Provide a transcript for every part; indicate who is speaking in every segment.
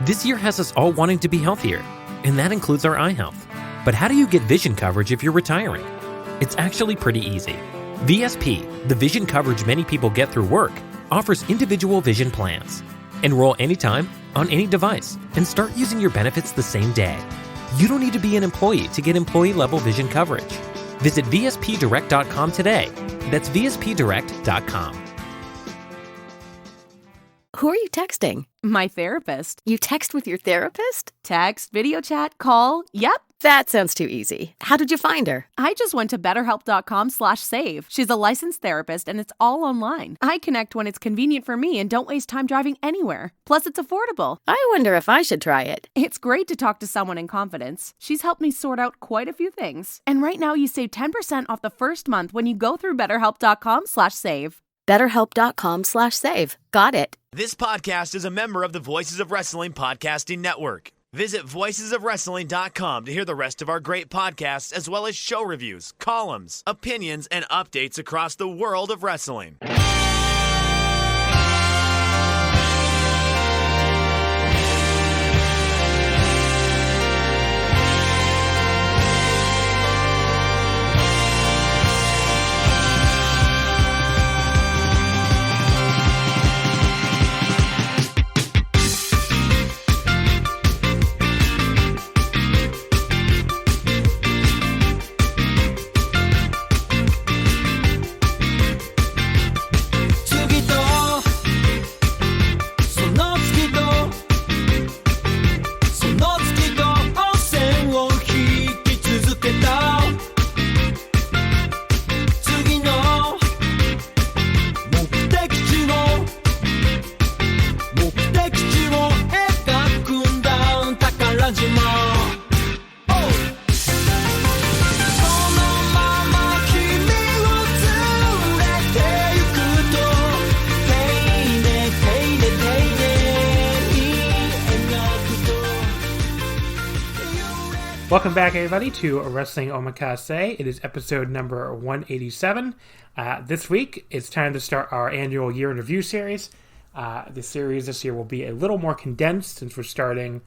Speaker 1: This year has us all wanting to be healthier, and that includes our eye health. But how do you get vision coverage if you're retiring? It's actually pretty easy. VSP, the vision coverage many people get through work, offers individual vision plans. Enroll anytime, on any device, and start using your benefits the same day. You don't need to be an employee to get employee-level vision coverage. Visit vspdirect.com today. That's vspdirect.com.
Speaker 2: Who are you texting?
Speaker 3: My therapist.
Speaker 2: You text with your therapist?
Speaker 3: Text, video chat, call. Yep.
Speaker 2: That sounds too easy. How did you find her?
Speaker 3: I just went to betterhelp.com/save. She's a licensed therapist and it's all online. I connect when it's convenient for me and don't waste time driving anywhere. Plus, it's affordable.
Speaker 2: I wonder if I should try it.
Speaker 3: It's great to talk to someone in confidence. She's helped me sort out quite a few things. And right now you save 10% off the first month when you go through betterhelp.com/save.
Speaker 2: BetterHelp.com/save. Got it.
Speaker 4: This podcast is a member of the Voices of Wrestling Podcasting Network. Visit voicesofwrestling.com to hear the rest of our great podcasts, as well as show reviews, columns, opinions, and updates across the world of wrestling.
Speaker 5: Welcome back, everybody, to Wrestling Omakase. It is episode number 187. This week, it's time to start our annual year in review series. The series this year will be a little more condensed since we're starting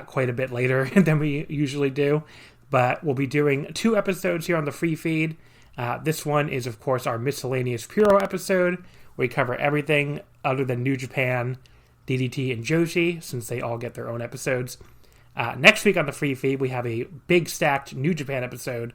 Speaker 5: quite a bit later than we usually do. But we'll be doing 2 episodes here on the free feed. This one is, of course, our miscellaneous Puro episode, where we cover everything other than New Japan, DDT, and Joshi, since they all get their own episodes. Next week on the free feed, we have a big stacked New Japan episode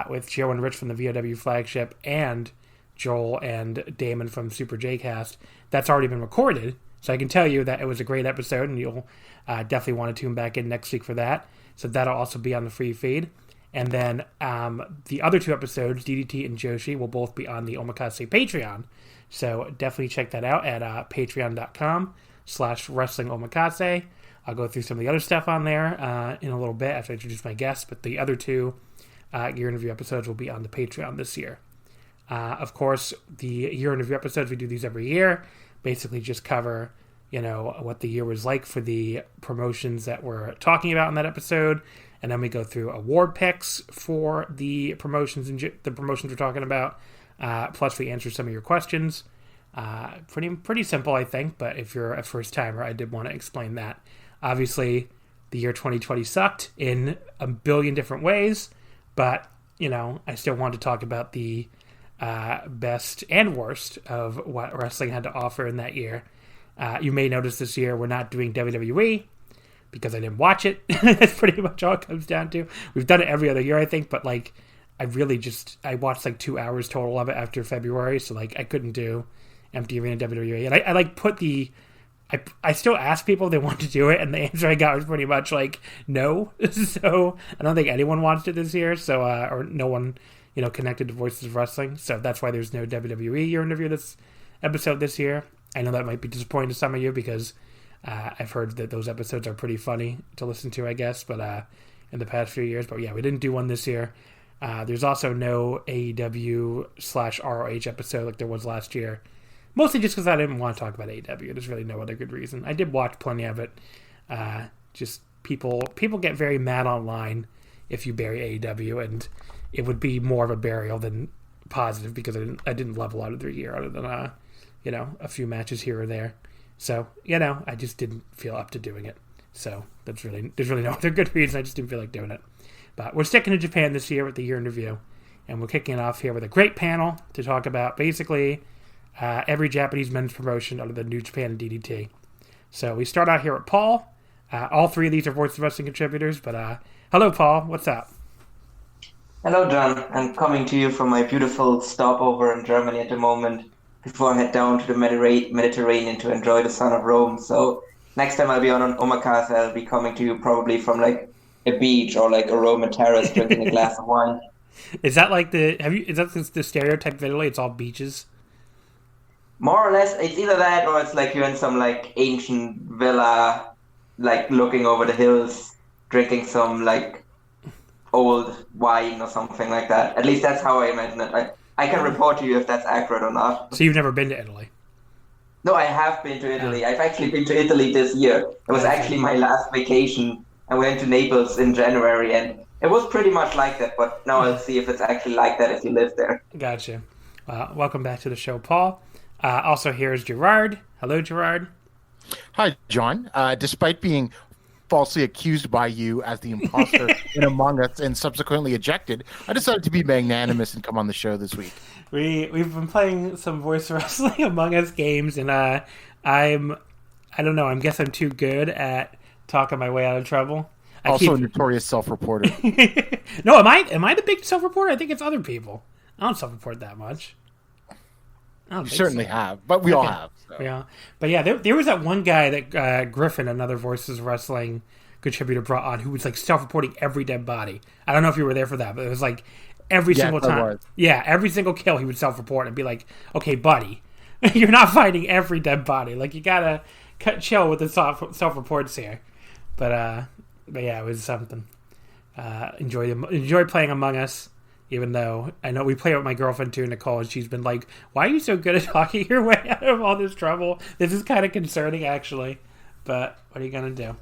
Speaker 5: with Joe and Rich from the VOW flagship and Joel and Damon from Super J-Cast. That's already been recorded, so I can tell you that it was a great episode, and you'll definitely want to tune back in next week for that. So that'll also be on the free feed. And then the other 2 episodes, DDT and Joshi, will both be on the Omakase Patreon. So definitely check that out at patreon.com/Wrestling Omakase. I'll go through some of the other stuff on there in a little bit after I introduce my guests, but the other 2 year interview episodes will be on the Patreon this year. Of course, the year interview episodes, we do these every year, basically just cover, what the year was like for the promotions that we're talking about in that episode, and then we go through award picks for the promotions we're talking about, plus we answer some of your questions. Pretty simple, I think, but if you're a first-timer, I did want to explain that. Obviously, the year 2020 sucked in a billion different ways, but, I still want to talk about the best and worst of what wrestling had to offer in that year. You may notice this year we're not doing WWE because I didn't watch it. That's pretty much all it comes down to. We've done it every other year, I think, but, I watched, 2 hours total of it after February, so, I couldn't do Empty Arena WWE. And I still ask people if they want to do it, and the answer I got was pretty much no. So I don't think anyone watched it this year, so or no one connected to Voices of Wrestling. So that's why there's no WWE year interview this episode this year. I know that might be disappointing to some of you because I've heard that those episodes are pretty funny to listen to, I guess, but in the past few years. But yeah, we didn't do one this year. There's also no AEW/ROH episode like there was last year. Mostly just because I didn't want to talk about AEW. There's really no other good reason. I did watch plenty of it. Just people get very mad online if you bury AEW, and it would be more of a burial than positive because I didn't love a lot of their year other than a few matches here or there. So, I just didn't feel up to doing it. So there's really no other good reason. I just didn't feel like doing it. But we're sticking to Japan this year with the year in review. And we're kicking it off here with a great panel to talk about basically every Japanese men's promotion under the New Japan and DDT. So we start out here with Paul. All three of these are Voice of Wrestling contributors. But hello, Paul. What's up?
Speaker 6: Hello, John. I'm coming to you from my beautiful stopover in Germany at the moment before I head down to the Mediterranean to enjoy the sun of Rome. So next time I'll be on Omakase, I'll be coming to you probably from like a beach or like a Roman terrace drinking a glass of wine.
Speaker 5: Is that like is that the stereotype of Italy? It's all beaches?
Speaker 6: More or less, it's either that or it's like you're in some like ancient villa, like looking over the hills, drinking some like old wine or something like that. At least that's how I imagine it. I can report to you if that's accurate or not.
Speaker 5: So you've never been to Italy?
Speaker 6: No, I have been to Italy. I've actually been to Italy this year. It was actually my last vacation. I went to Naples in January, and it was pretty much like that. But now I'll see if it's actually like that if you live there.
Speaker 5: Gotcha. Welcome back to the show, Paul. Also here is Gerard. Hello, Gerard.
Speaker 7: Hi, John. Despite being falsely accused by you as the imposter in Among Us and subsequently ejected, I decided to be magnanimous and come on the show this week.
Speaker 5: We've been playing some Voice of Wrestling Among Us games, and I don't know. I guess I'm too good at talking my way out of trouble.
Speaker 7: A notorious self-reporter.
Speaker 5: No, am I the big self-reporter? I think it's other people. I don't self-report that much.
Speaker 7: You certainly have, but we all have. So.
Speaker 5: Yeah, but yeah, there was that one guy that Griffin, another Voices of Wrestling contributor, brought on who was like self-reporting every dead body. I don't know if you were there for that, but it was like every single time. Yeah, every single kill he would self-report and be like, "Okay, buddy, you're not fighting every dead body. Like you gotta chill with the self-reports here." But yeah, it was something. Enjoy playing Among Us. Even though I know we play with my girlfriend too, Nicole, and she's been like, "Why are you so good at talking your way out of all this trouble? This is kind of concerning, actually." But what are you gonna do?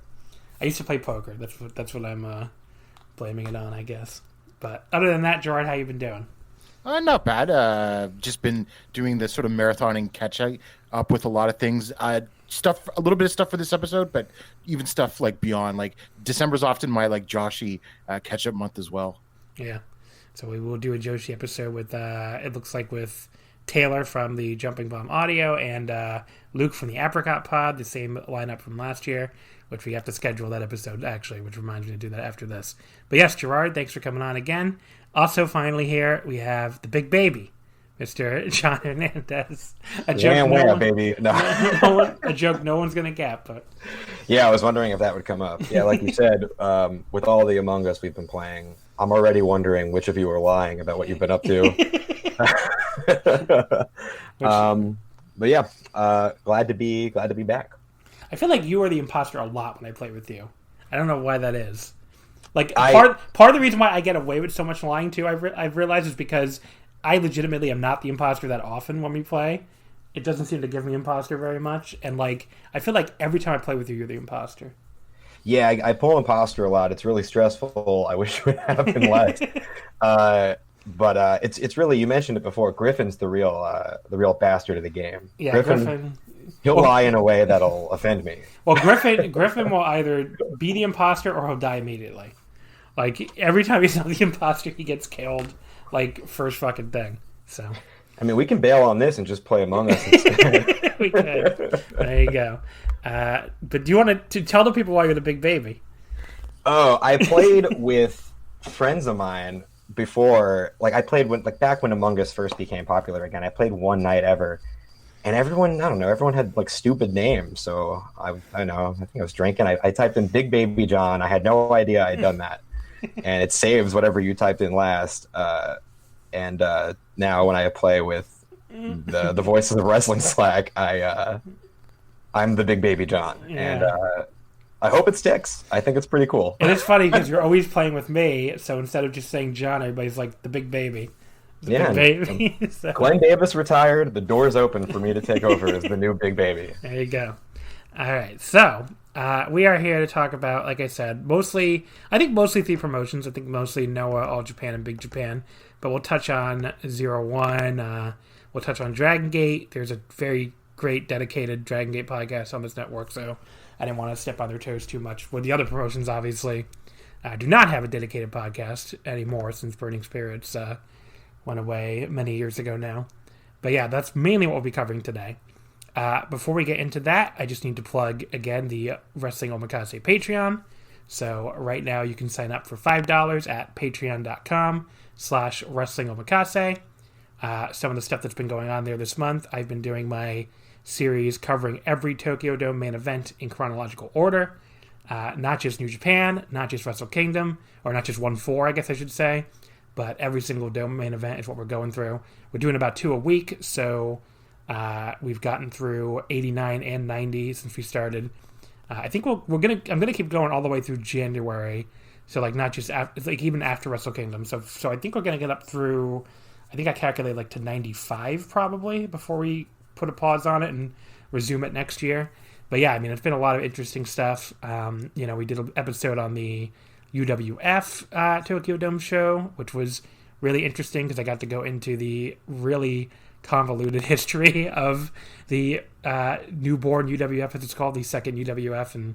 Speaker 5: I used to play poker. That's what I'm blaming it on, I guess. But other than that, Gerard, how you been doing?
Speaker 7: Not bad. Just been doing this sort of marathoning catch up with a lot of things. Stuff, a little bit of stuff for this episode, but even stuff like beyond. Like December's often my like Joshi catch up month as well.
Speaker 5: Yeah. So we will do a Joshi episode with, it looks like with Taylor from the Jumping Bomb Audio and Luke from the Apricot Pod, the same lineup from last year, which we have to schedule that episode, actually, which reminds me to do that after this. But yes, Gerard, thanks for coming on again. Also, finally here, we have the big baby, Mr. John Hernandez. A joke
Speaker 8: baby. No.
Speaker 5: A joke no one's going to get, but...
Speaker 8: Yeah, I was wondering if that would come up. Yeah, like you said, with all the Among Us we've been playing, I'm already wondering which of you are lying about what you've been up to. But yeah, glad to be back.
Speaker 5: I feel like you are the imposter a lot when I play with you. I don't know why that is. Like part of the reason why I get away with so much lying too, I've realized, is because I legitimately am not the imposter that often when we play. It doesn't seem to give me imposter very much, and like I feel like every time I play with you, you're the imposter.
Speaker 8: Yeah, I pull imposter a lot. It's really stressful. I wish it would happen less. But it's really, you mentioned it before, Griffin's the real bastard of the game.
Speaker 5: Yeah,
Speaker 8: Griffin. He'll lie in a way that'll offend me.
Speaker 5: Well, Griffin will either be the imposter or he'll die immediately. Like every time he's not the imposter, he gets killed. Like first fucking thing. So.
Speaker 8: I mean, we can bail on this and just play Among Us instead.
Speaker 5: We could. There you go. But do you want to tell the people why you're the big baby?
Speaker 8: Oh, I played with friends of mine before. Like I played back when Among Us first became popular again. I played one night ever, and everyone had like stupid names. So I think I was drinking. I typed in Big Baby John. I had no idea I'd done that, and it saves whatever you typed in last. And now when I play with the Voices of Wrestling Slack, I'm the Big Baby John, and I hope it sticks. I think it's pretty cool.
Speaker 5: And it's funny because you're always playing with me, so instead of just saying John, everybody's like the Big Baby. Big baby. So.
Speaker 8: Glenn Davis retired. The door's open for me to take over as the new Big Baby.
Speaker 5: There you go. All right, so we are here to talk about, like I said, mostly three promotions. I think mostly Noah, All Japan, and Big Japan. But we'll touch on 01. We'll touch on Dragon Gate. There's a very great dedicated Dragon Gate podcasts on this network, so I didn't want to step on their toes too much. With the other promotions, obviously, do not have a dedicated podcast anymore since Burning Spirits went away many years ago now. But yeah, that's mainly what we'll be covering today. Before we get into that, I just need to plug, again, the Wrestling Omakase Patreon. So right now you can sign up for $5 at patreon.com/Wrestling Omakase. Some of the stuff that's been going on there this month, I've been doing my series covering every Tokyo Dome main event in chronological order. Not just New Japan, not just Wrestle Kingdom, or not just 1-4, I guess I should say, but every single Dome main event is what we're going through. We're doing about 2 a week, so we've gotten through 89 and 90 since we started. I think I'm gonna keep going all the way through January, so like not just even after Wrestle Kingdom. So I think we're gonna get up through, I think I calculated like to 95 probably before we put a pause on it and resume it next year. But yeah, I mean, it's been a lot of interesting stuff. We did an episode on the UWF Tokyo Dome show, which was really interesting because I got to go into the really convoluted history of the newborn UWF, as it's called, the second UWF, and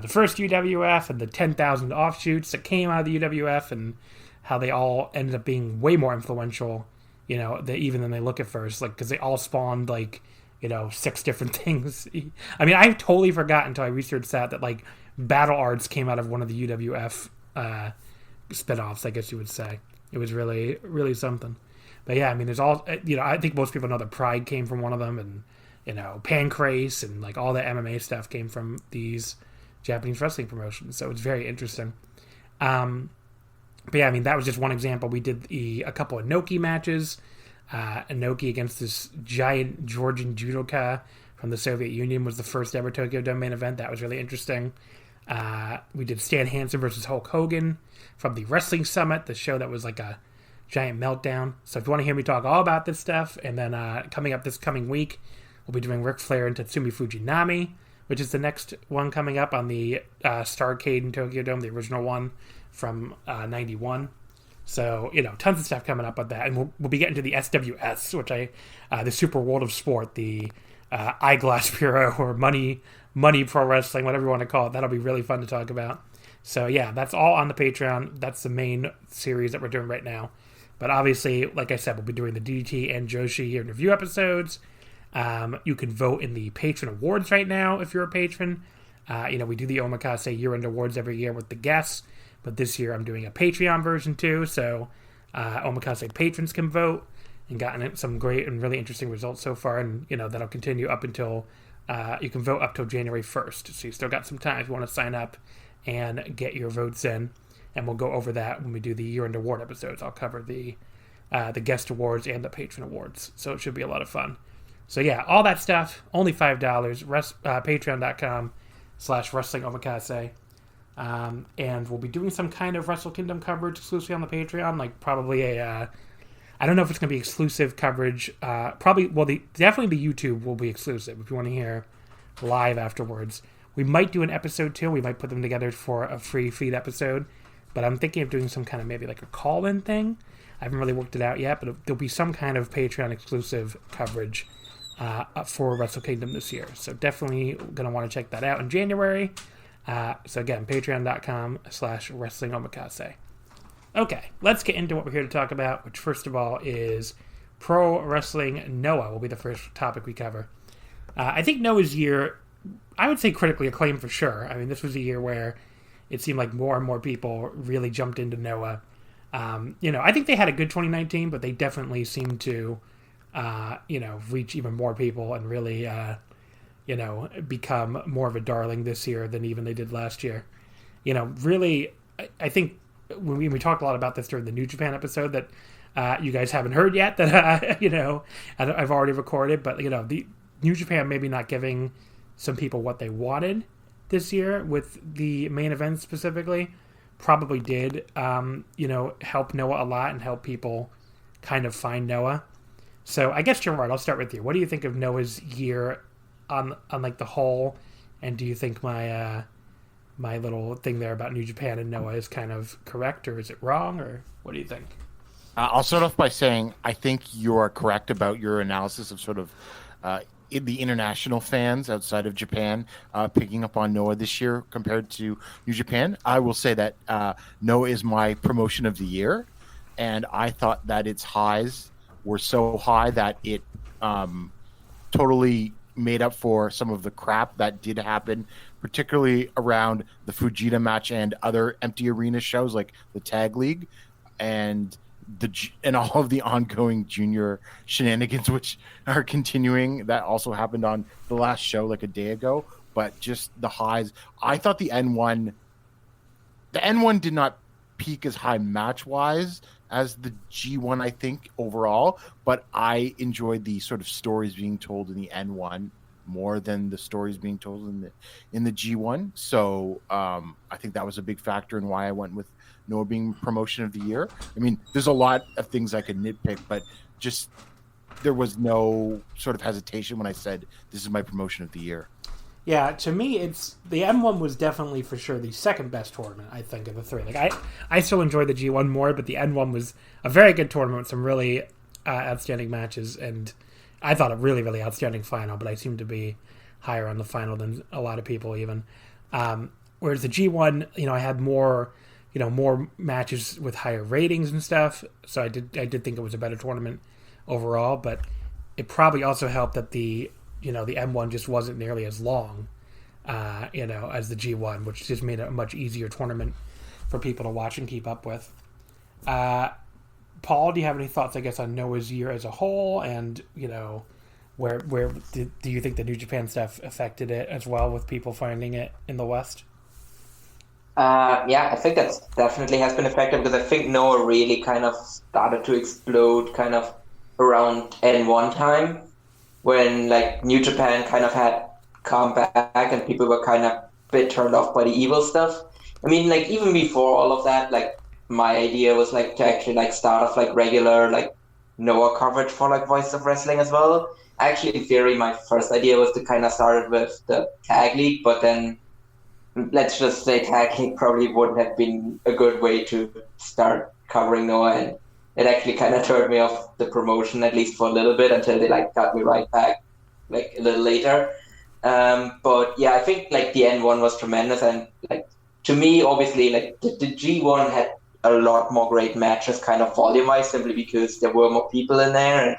Speaker 5: the first UWF, and the 10,000 offshoots that came out of the UWF, and how they all ended up being way more influential, even than they look at first, like, because they all spawned, like, 6 different things. I mean, I totally forgot until I researched that like, Battle Arts came out of one of the UWF spinoffs, I guess you would say. It was really, really something. But yeah, I mean, there's all, I think most people know that Pride came from one of them, and, Pancrase and, like, all the MMA stuff came from these Japanese wrestling promotions. So it's very interesting. But yeah, I mean, that was just one example. We did a couple of Inoki matches. Inoki against this giant Georgian judoka from the Soviet Union was the first ever Tokyo Dome main event. That was really interesting. We did Stan Hansen versus Hulk Hogan from the Wrestling Summit, the show that was like a giant meltdown. So if you want to hear me talk all about this stuff, and then coming up this coming week, we'll be doing Ric Flair and Tatsumi Fujinami, which is the next one coming up on the Starrcade in Tokyo Dome, the original one from 91. So, tons of stuff coming up with that. And we'll be getting to the SWS, which the Super World of Sport, the Eyeglass Puro, or Money Pro Wrestling, whatever you want to call it. That'll be really fun to talk about. So, yeah, that's all on the Patreon. That's the main series that we're doing right now. But obviously, like I said, we'll be doing the DDT and Joshi year in review episodes. You can vote in the patron awards right now if you're a patron. We do the Omakase year-end awards every year with the guests. But this year I'm doing a Patreon version too, so Omakase patrons can vote, and gotten some great and really interesting results so far, and that'll continue up until you can vote up till January 1st. So you still got some time if you want to sign up and get your votes in, and we'll go over that when we do the year-end award episodes. I'll cover the guest awards and the patron awards, so it should be a lot of fun. So yeah, all that stuff, only $5, patreon.com/Wrestling Omakase. And we'll be doing some kind of Wrestle Kingdom coverage exclusively on the Patreon, like probably I don't know if it's going to be exclusive coverage. Definitely the YouTube will be exclusive if you want to hear live afterwards. We might do an episode too. We might put them together for a free feed episode, but I'm thinking of doing some kind of maybe like a call-in thing. I haven't really worked it out yet, but there'll be some kind of Patreon exclusive coverage for Wrestle Kingdom this year. So definitely going to want to check that out in January. So again, patreon.com/Wrestling Omakase. Okay, let's get into what we're here to talk about, which first of all is Pro Wrestling NOAH will be the first topic we cover. I think NOAH's year, I would say critically acclaimed for sure. I mean, this was a year where it seemed like more and more people really jumped into NOAH. I think they had a good 2019, but they definitely seemed to, reach even more people and really, become more of a darling this year than even they did last year. Really, I think when we talked a lot about this during the New Japan episode that you guys haven't heard yet, that, I've already recorded, but, the New Japan maybe not giving some people what they wanted this year with the main event specifically probably did, help NOAH a lot and help people kind of find NOAH. So I guess, Gerard, I'll start with you. What do you think of NOAH's year on like the whole, and do you think my my little thing there about New Japan and NOAH is kind of correct, or is it wrong, or what do you think?
Speaker 7: I'll start off by saying I think you're correct about your analysis of sort of the international fans outside of Japan picking up on Noah this year compared to New Japan. I will say that Noah is my promotion of the year, and I thought that its highs were so high that it totally made up for some of the crap that did happen, particularly around the Fujita match and other empty arena shows like the Tag League and all of the ongoing junior shenanigans which are continuing. That also happened on the last show like a day ago. But just the highs, I thought the N1 did not peak as high match wise as the G1, I think, overall, but I enjoyed the sort of stories being told in the N1 more than the stories being told in the G1. So I think that was a big factor in why I went with Noah being promotion of the year. I mean, there's a lot of things I could nitpick, but just there was no sort of hesitation when I said this is my promotion of the year.
Speaker 5: Yeah, to me, it's the M1 was definitely for sure the second best tournament, I think, of the three. Like I still enjoyed the G1 more, but the N1 was a very good tournament with some really outstanding matches, and I thought a really, really outstanding final, but I seem to be higher on the final than a lot of people even. Whereas the G1, I had more matches with higher ratings and stuff, so I did think it was a better tournament overall, but it probably also helped that the M1 just wasn't nearly as long, as the G1, which just made it a much easier tournament for people to watch and keep up with. Paul, do you have any thoughts, I guess, on Noah's year as a whole, and where do you think the New Japan stuff affected it as well, with people finding it in the West?
Speaker 6: Yeah, I think that definitely has been affected, because I think Noah really kind of started to explode kind of around N1 time, when like New Japan kind of had come back and people were kind of a bit turned off by the evil stuff. I mean, like even before all of that, like my idea was like to actually like start off like regular like Noah coverage for like Voice of Wrestling as well. Actually, in theory, my first idea was to kind of start it with the Tag League, but then let's just say Tag League probably wouldn't have been a good way to start covering Noah, and it actually kind of turned me off the promotion, at least for a little bit, until they like got me right back like a little later. But yeah, I think like the N1 was tremendous, and like to me, obviously, like the G1 had a lot more great matches, kind of volume-wise, simply because there were more people in there, and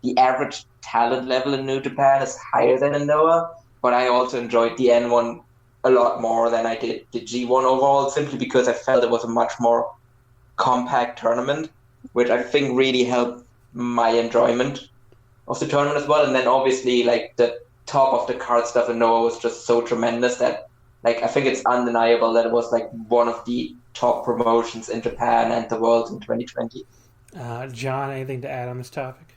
Speaker 6: the average talent level in New Japan is higher than in Noah. But I also enjoyed the N1 a lot more than I did the G1 overall, simply because I felt it was a much more compact tournament, which I think really helped my enjoyment of the tournament as well. And then obviously like the top of the card stuff in Noah was just so tremendous that like I think it's undeniable that it was like one of the top promotions in Japan and the world in 2020.
Speaker 5: John, anything to add on this topic?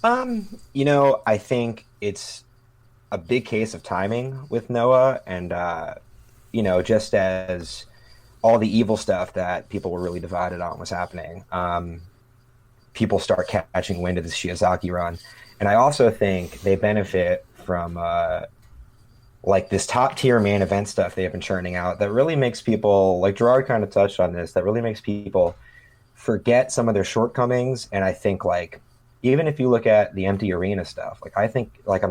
Speaker 8: I think it's a big case of timing with Noah, and just as all the evil stuff that people were really divided on was happening, people start catching wind of the Shiozaki run. And I also think they benefit from like this top tier main event stuff they have been churning out that really makes people, like Gerard kind of touched on this, that really makes people forget some of their shortcomings. And I think like, even if you look at the empty arena stuff, like I think like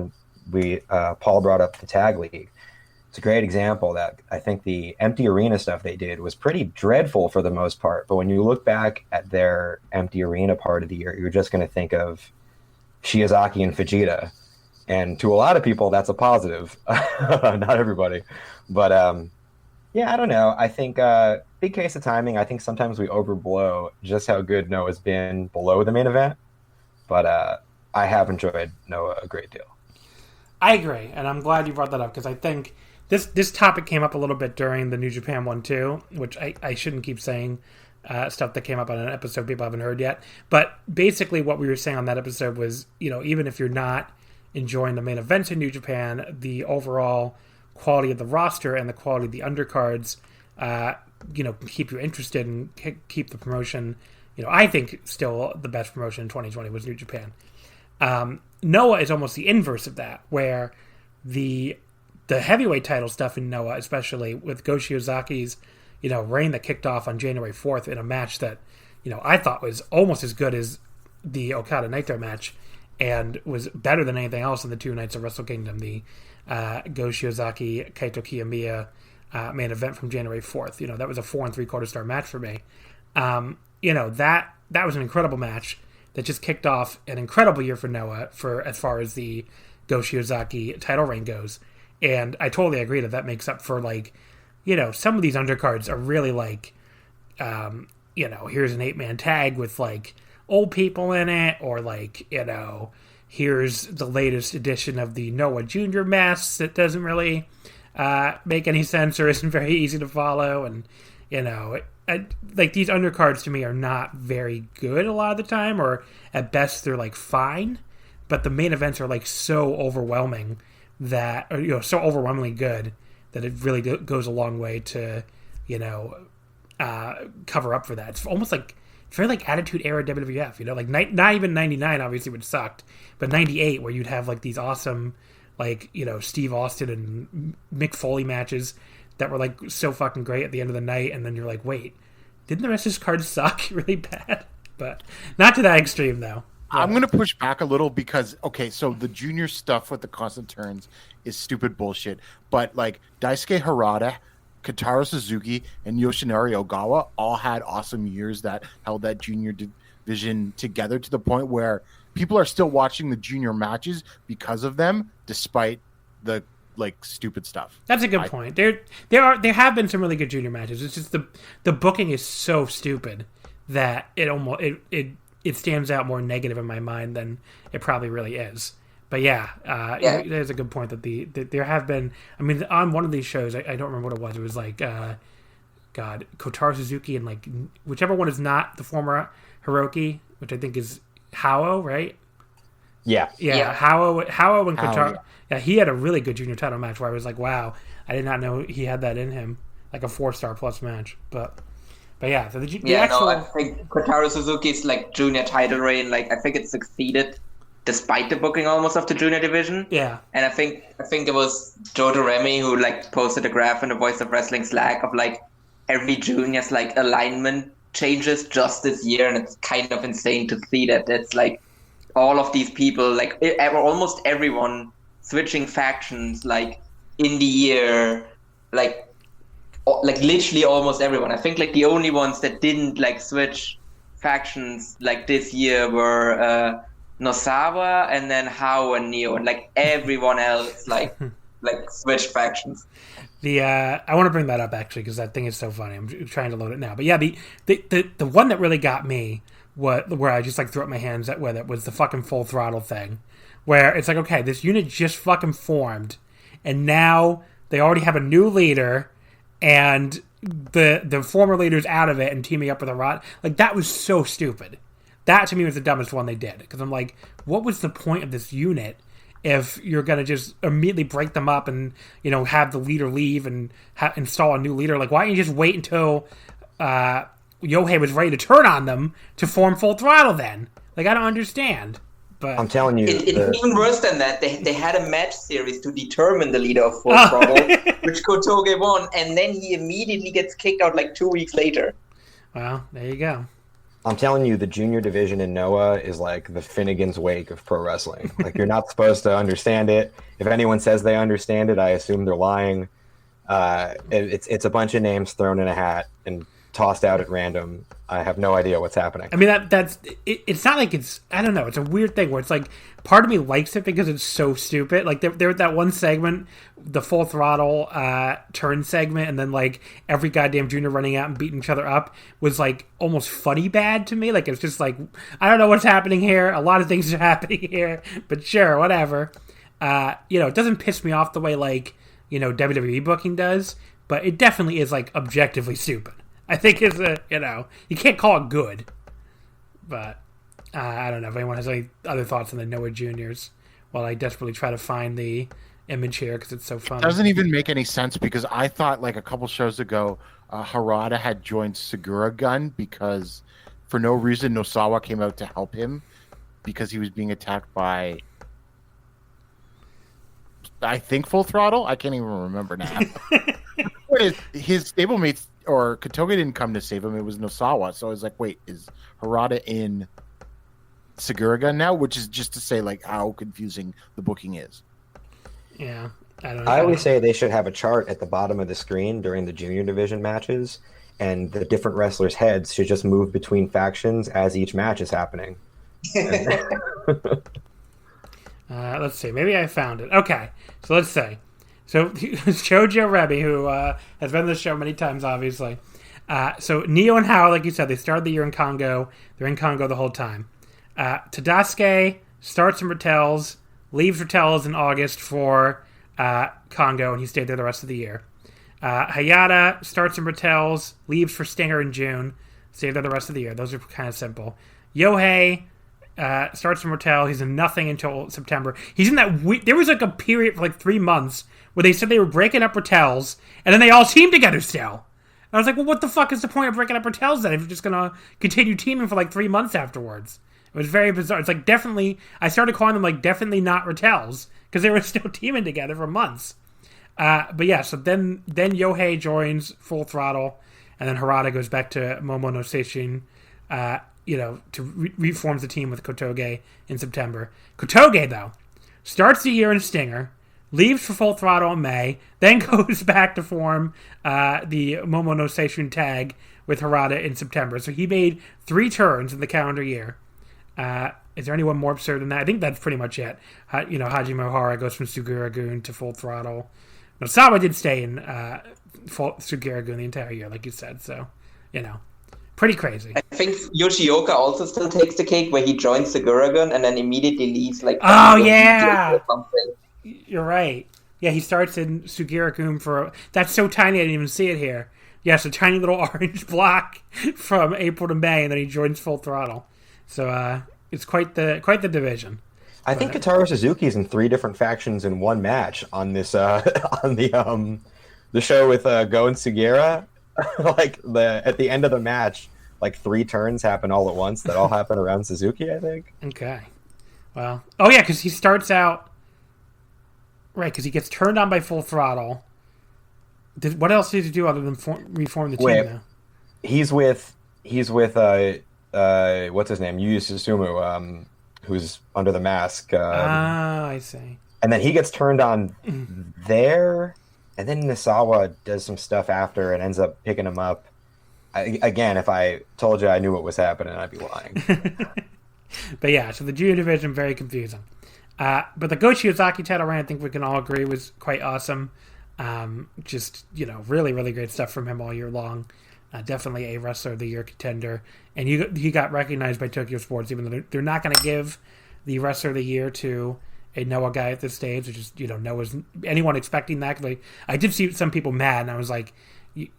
Speaker 8: Paul brought up the Tag League. It's a great example that I think the empty arena stuff they did was pretty dreadful for the most part. But when you look back at their empty arena part of the year, you're just going to think of Shiozaki and Fujita. And to a lot of people, that's a positive. Not everybody. But I don't know. I think big case of timing. I think sometimes we overblow just how good Noah's been below the main event. But I have enjoyed Noah a great deal.
Speaker 5: I agree. And I'm glad you brought that up, because I think this topic came up a little bit during the New Japan one too, which I shouldn't keep saying stuff that came up on an episode people haven't heard yet. But basically what we were saying on that episode was, even if you're not enjoying the main events in New Japan, the overall quality of the roster and the quality of the undercards, keep you interested and keep the promotion. I think still the best promotion in 2020 was New Japan. Noah is almost the inverse of that, where the heavyweight title stuff in Noah, especially with Go Shiozaki's, reign that kicked off on January 4th in a match that, I thought was almost as good as the Okada Naito match, and was better than anything else in the 2 nights of Wrestle Kingdom, the Go Shiozaki Kaito Kiyomiya main event from January 4th. That was a 4 3/4 star match for me. That was an incredible match that just kicked off an incredible year for Noah for as far as the Go Shiozaki title reign goes. And I totally agree that makes up for, some of these undercards are really here's an 8-man tag with, old people in it, or, here's the latest edition of the Noah Jr. mess that doesn't really make any sense or isn't very easy to follow. And, these undercards to me are not very good a lot of the time, or at best they're, fine. But the main events are, so overwhelming that, or, so overwhelmingly good that it really goes a long way to, cover up for that. It's almost very Attitude Era WWF, not even 99 obviously, which sucked, but 98 where you'd have these awesome Steve Austin and Mick Foley matches that were so fucking great at the end of the night, and then you're wait, didn't the rest of this card suck really bad? But not to that extreme though.
Speaker 7: I'm going to push back a little because, so the junior stuff with the constant turns is stupid bullshit. But, Daisuke Harada, Kotaro Suzuki, and Yoshinari Ogawa all had awesome years that held that junior division together to the point where people are still watching the junior matches because of them, despite the, stupid stuff.
Speaker 5: That's a good point. There have been some really good junior matches. It's just the booking is so stupid that it stands out more negative in my mind than it probably really is. But there's a good point that there have been. I mean, on one of these shows, I don't remember what it was. It was Kotaro Suzuki and whichever one is not the former Hiroki, which I think is Hao, right?
Speaker 8: Yeah.
Speaker 5: Hao and Kotaro. Yeah, he had a really good junior title match where I was wow, I did not know he had that in him, a 4-star plus match, but. But yeah, so
Speaker 6: I think Kotaro Suzuki's junior title reign, I think it succeeded despite the booking almost of the junior division.
Speaker 5: Yeah.
Speaker 6: And I think it was Joe Remy who posted a graph in the Voice of Wrestling Slack of every junior's alignment changes just this year, and it's kind of insane to see that it's all of these people, almost everyone switching factions in the year, literally almost everyone. I think the only ones that didn't switch factions this year were Nosawa and then Hao and Neo, and everyone else switched factions.
Speaker 5: I want to bring that up actually because that thing is so funny. I'm trying to load it now, but yeah, the one that really got me where I just threw up my hands with it was the fucking Full Throttle thing, where it's okay, this unit just fucking formed, and now they already have a new leader. And the former leader's out of it and teaming up with a Rod. That was so stupid. That, to me, was the dumbest one they did. Because I'm what was the point of this unit if you're going to just immediately break them up and, have the leader leave and install a new leader? Why don't you just wait until Yohei was ready to turn on them to form Full Throttle then? I don't understand. But
Speaker 8: I'm telling you,
Speaker 6: it's even worse than that. They had a match series to determine the leader of Full Throttle, which Kotoge won, and then he immediately gets kicked out 2 weeks later.
Speaker 5: Well, there you go.
Speaker 8: I'm telling you, the junior division in Noah is the Finnegan's Wake of pro wrestling. You're not supposed to understand it. If anyone says they understand it, I assume they're lying. It's a bunch of names thrown in a hat and tossed out at random. I have no idea what's happening.
Speaker 5: I mean, it's not it's, I don't know, it's a weird thing where it's part of me likes it because it's so stupid. There that one segment, the Full Throttle turn segment, and then every goddamn junior running out and beating each other up was almost funny bad to me. It's just I don't know what's happening here. A lot of things are happening here, but sure, whatever. It doesn't piss me off the way WWE booking does, but it definitely is objectively stupid. I think it's you can't call it good, but I don't know if anyone has any other thoughts on the Noah Juniors while I desperately try to find the image here because it's so funny.
Speaker 7: It doesn't even make any sense because I thought a couple shows ago Harada had joined Segura Gun because for no reason Nosawa came out to help him because he was being attacked by I think Full Throttle. I can't even remember now. His stablemates or Kotoge didn't come to save him. It was Nosawa. So I was wait, is Harada in Segura now, which is just to say like how confusing the booking is.
Speaker 5: Yeah, I don't know.
Speaker 8: I always say they should have a chart at the bottom of the screen during the junior division matches, and the different wrestlers' heads should just move between factions as each match is happening.
Speaker 5: Let's see. Maybe I found it. Okay, so let's say. So Shoujo Rebi, who has been on the show many times, obviously. So Neo and Hao, like you said, they started the year in Congo. They're in Congo the whole time. Tadasuke starts in Ratels, leaves Ratels in August for Congo, and he stayed there the rest of the year. Hayata starts in Ratels, leaves for Stinger in June, stayed there the rest of the year. Those are kind of simple. Yohei starts in Rattel. He's in nothing until September. He's in that... There was like a period for like 3 months where they said they were breaking up Ratels, and then they all teamed together still. And I was like, well, what the fuck is the point of breaking up Ratels then if you're just going to continue teaming for like 3 months afterwards? It was very bizarre. It's like definitely... I started calling them like definitely not Ratels because they were still teaming together for months. But yeah, so then Yohei joins Full Throttle, and then Harada goes back to Momo no Seishin, to reforms the team with Kotoge in September. Kotoge, though, starts the year in Stinger, leaves for Full Throttle in May, then goes back to form the Momo no Seishun tag with Harada in September. So he made 3 turns in the calendar year. Is there anyone more absurd than that? I think that's pretty much it. Hajime Ohara goes from Suguragun to Full Throttle. Nosawa did stay in Suguragun the entire year, like you said. So, pretty crazy.
Speaker 6: I think Yoshioka also still takes the cake where he joins Seguragun and then immediately leaves.
Speaker 5: Oh, yeah! You're right. Yeah, he starts in Suguragun for... That's so tiny, I didn't even see it here. Yeah, it's a tiny little orange block from April to May, and then he joins Full Throttle. So it's quite the division.
Speaker 8: I think Kotaro Suzuki's in 3 different factions in one match on this on the show with Go and Sugiura. At the end of the match, 3 turns happen all at once that all happen around Suzuki, I think.
Speaker 5: Okay. Well, oh yeah, because he starts out right because he gets turned on by Full Throttle. What else did he do other than reform the team now?
Speaker 8: He's with what's his name? Yu Susumu, who's under the mask.
Speaker 5: I see.
Speaker 8: And then he gets turned on there, and then Nosawa does some stuff after and ends up picking him up. Again, if I told you I knew what was happening, I'd be lying.
Speaker 5: But yeah, so the junior division, very confusing. But the Go Shiozaki title reign, I think we can all agree, was quite awesome. Really, really great stuff from him all year long. Definitely a Wrestler of the Year contender. And he got recognized by Tokyo Sports, even though they're not going to give the Wrestler of the Year to a Noah guy at this stage, which is, Noah's... Anyone expecting that? I did see some people mad, and I was like,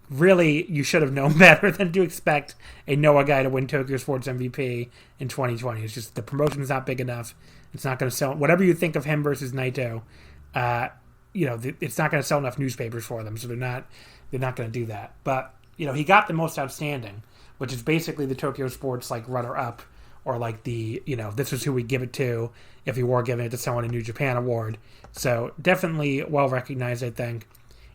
Speaker 5: really, you should have known better than to expect a Noah guy to win Tokyo Sports MVP in 2020. It's just the promotion is not big enough. It's not going to sell... Whatever you think of him versus Naito, it's not going to sell enough newspapers for them, so they're not going to do that. But... he got the most outstanding, which is basically the Tokyo Sports runner-up, or this is who we give it to if you were giving it to someone in New Japan award. So definitely well recognized, I think.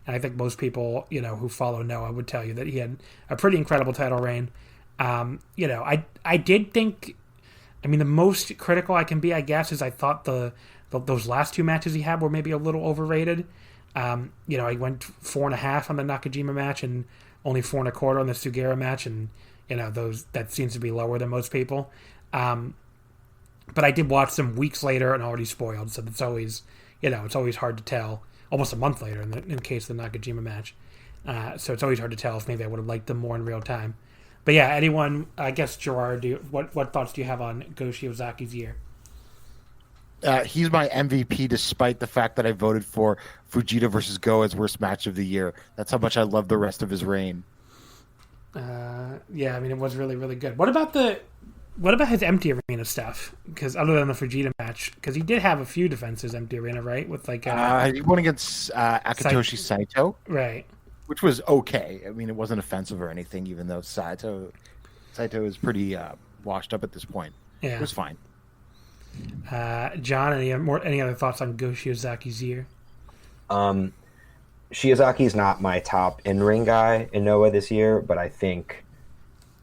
Speaker 5: And I think most people who follow Noah would tell you that he had a pretty incredible title reign. I did think, the most critical I can be, I guess, is I thought those last 2 matches he had were maybe a little overrated. He went 4.5 on the Nakajima match and only 4.25 on the Sugiura match, and that seems to be lower than most people. But I did watch them weeks later and already spoiled, so it's always hard to tell. Almost a month later in the case of the Nakajima match, so it's always hard to tell if maybe I would have liked them more in real time. But yeah, anyone? I guess Gerard, what thoughts do you have on Go Shiozaki's year?
Speaker 7: He's my MVP, despite the fact that I voted for Fujita versus Go as worst match of the year. That's how much I love the rest of his reign.
Speaker 5: It was really, really good. What about his empty arena stuff? Because other than the Fujita match, because he did have a few defenses empty arena, right? With
Speaker 7: he won against Akitoshi Saito,
Speaker 5: right?
Speaker 7: Which was okay. It wasn't offensive or anything, even though Saito is pretty washed up at this point.
Speaker 5: Yeah,
Speaker 7: it was fine.
Speaker 5: John, any other thoughts on Go Shiozaki's year?
Speaker 8: Shiozaki's not my top in-ring guy in Noah this year, but I think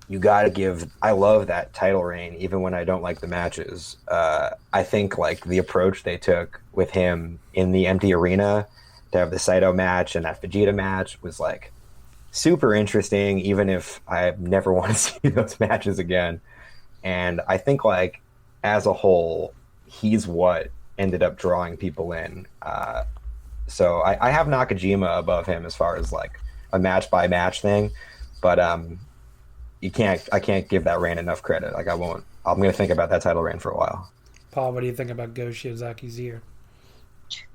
Speaker 8: you got to give. I love that title reign, even when I don't like the matches. I think like the approach they took with him in the empty arena to have the Saito match and that Vegeta match was like super interesting, even if I never want to see those matches again. And I think like as a whole, he's what ended up drawing people in. So I have Nakajima above him as far as like a match by match thing, but I can't give that reign enough credit. Like I won't. I'm going to think about that title reign for a while.
Speaker 5: Paul, what do you think about Go Shiozaki's year?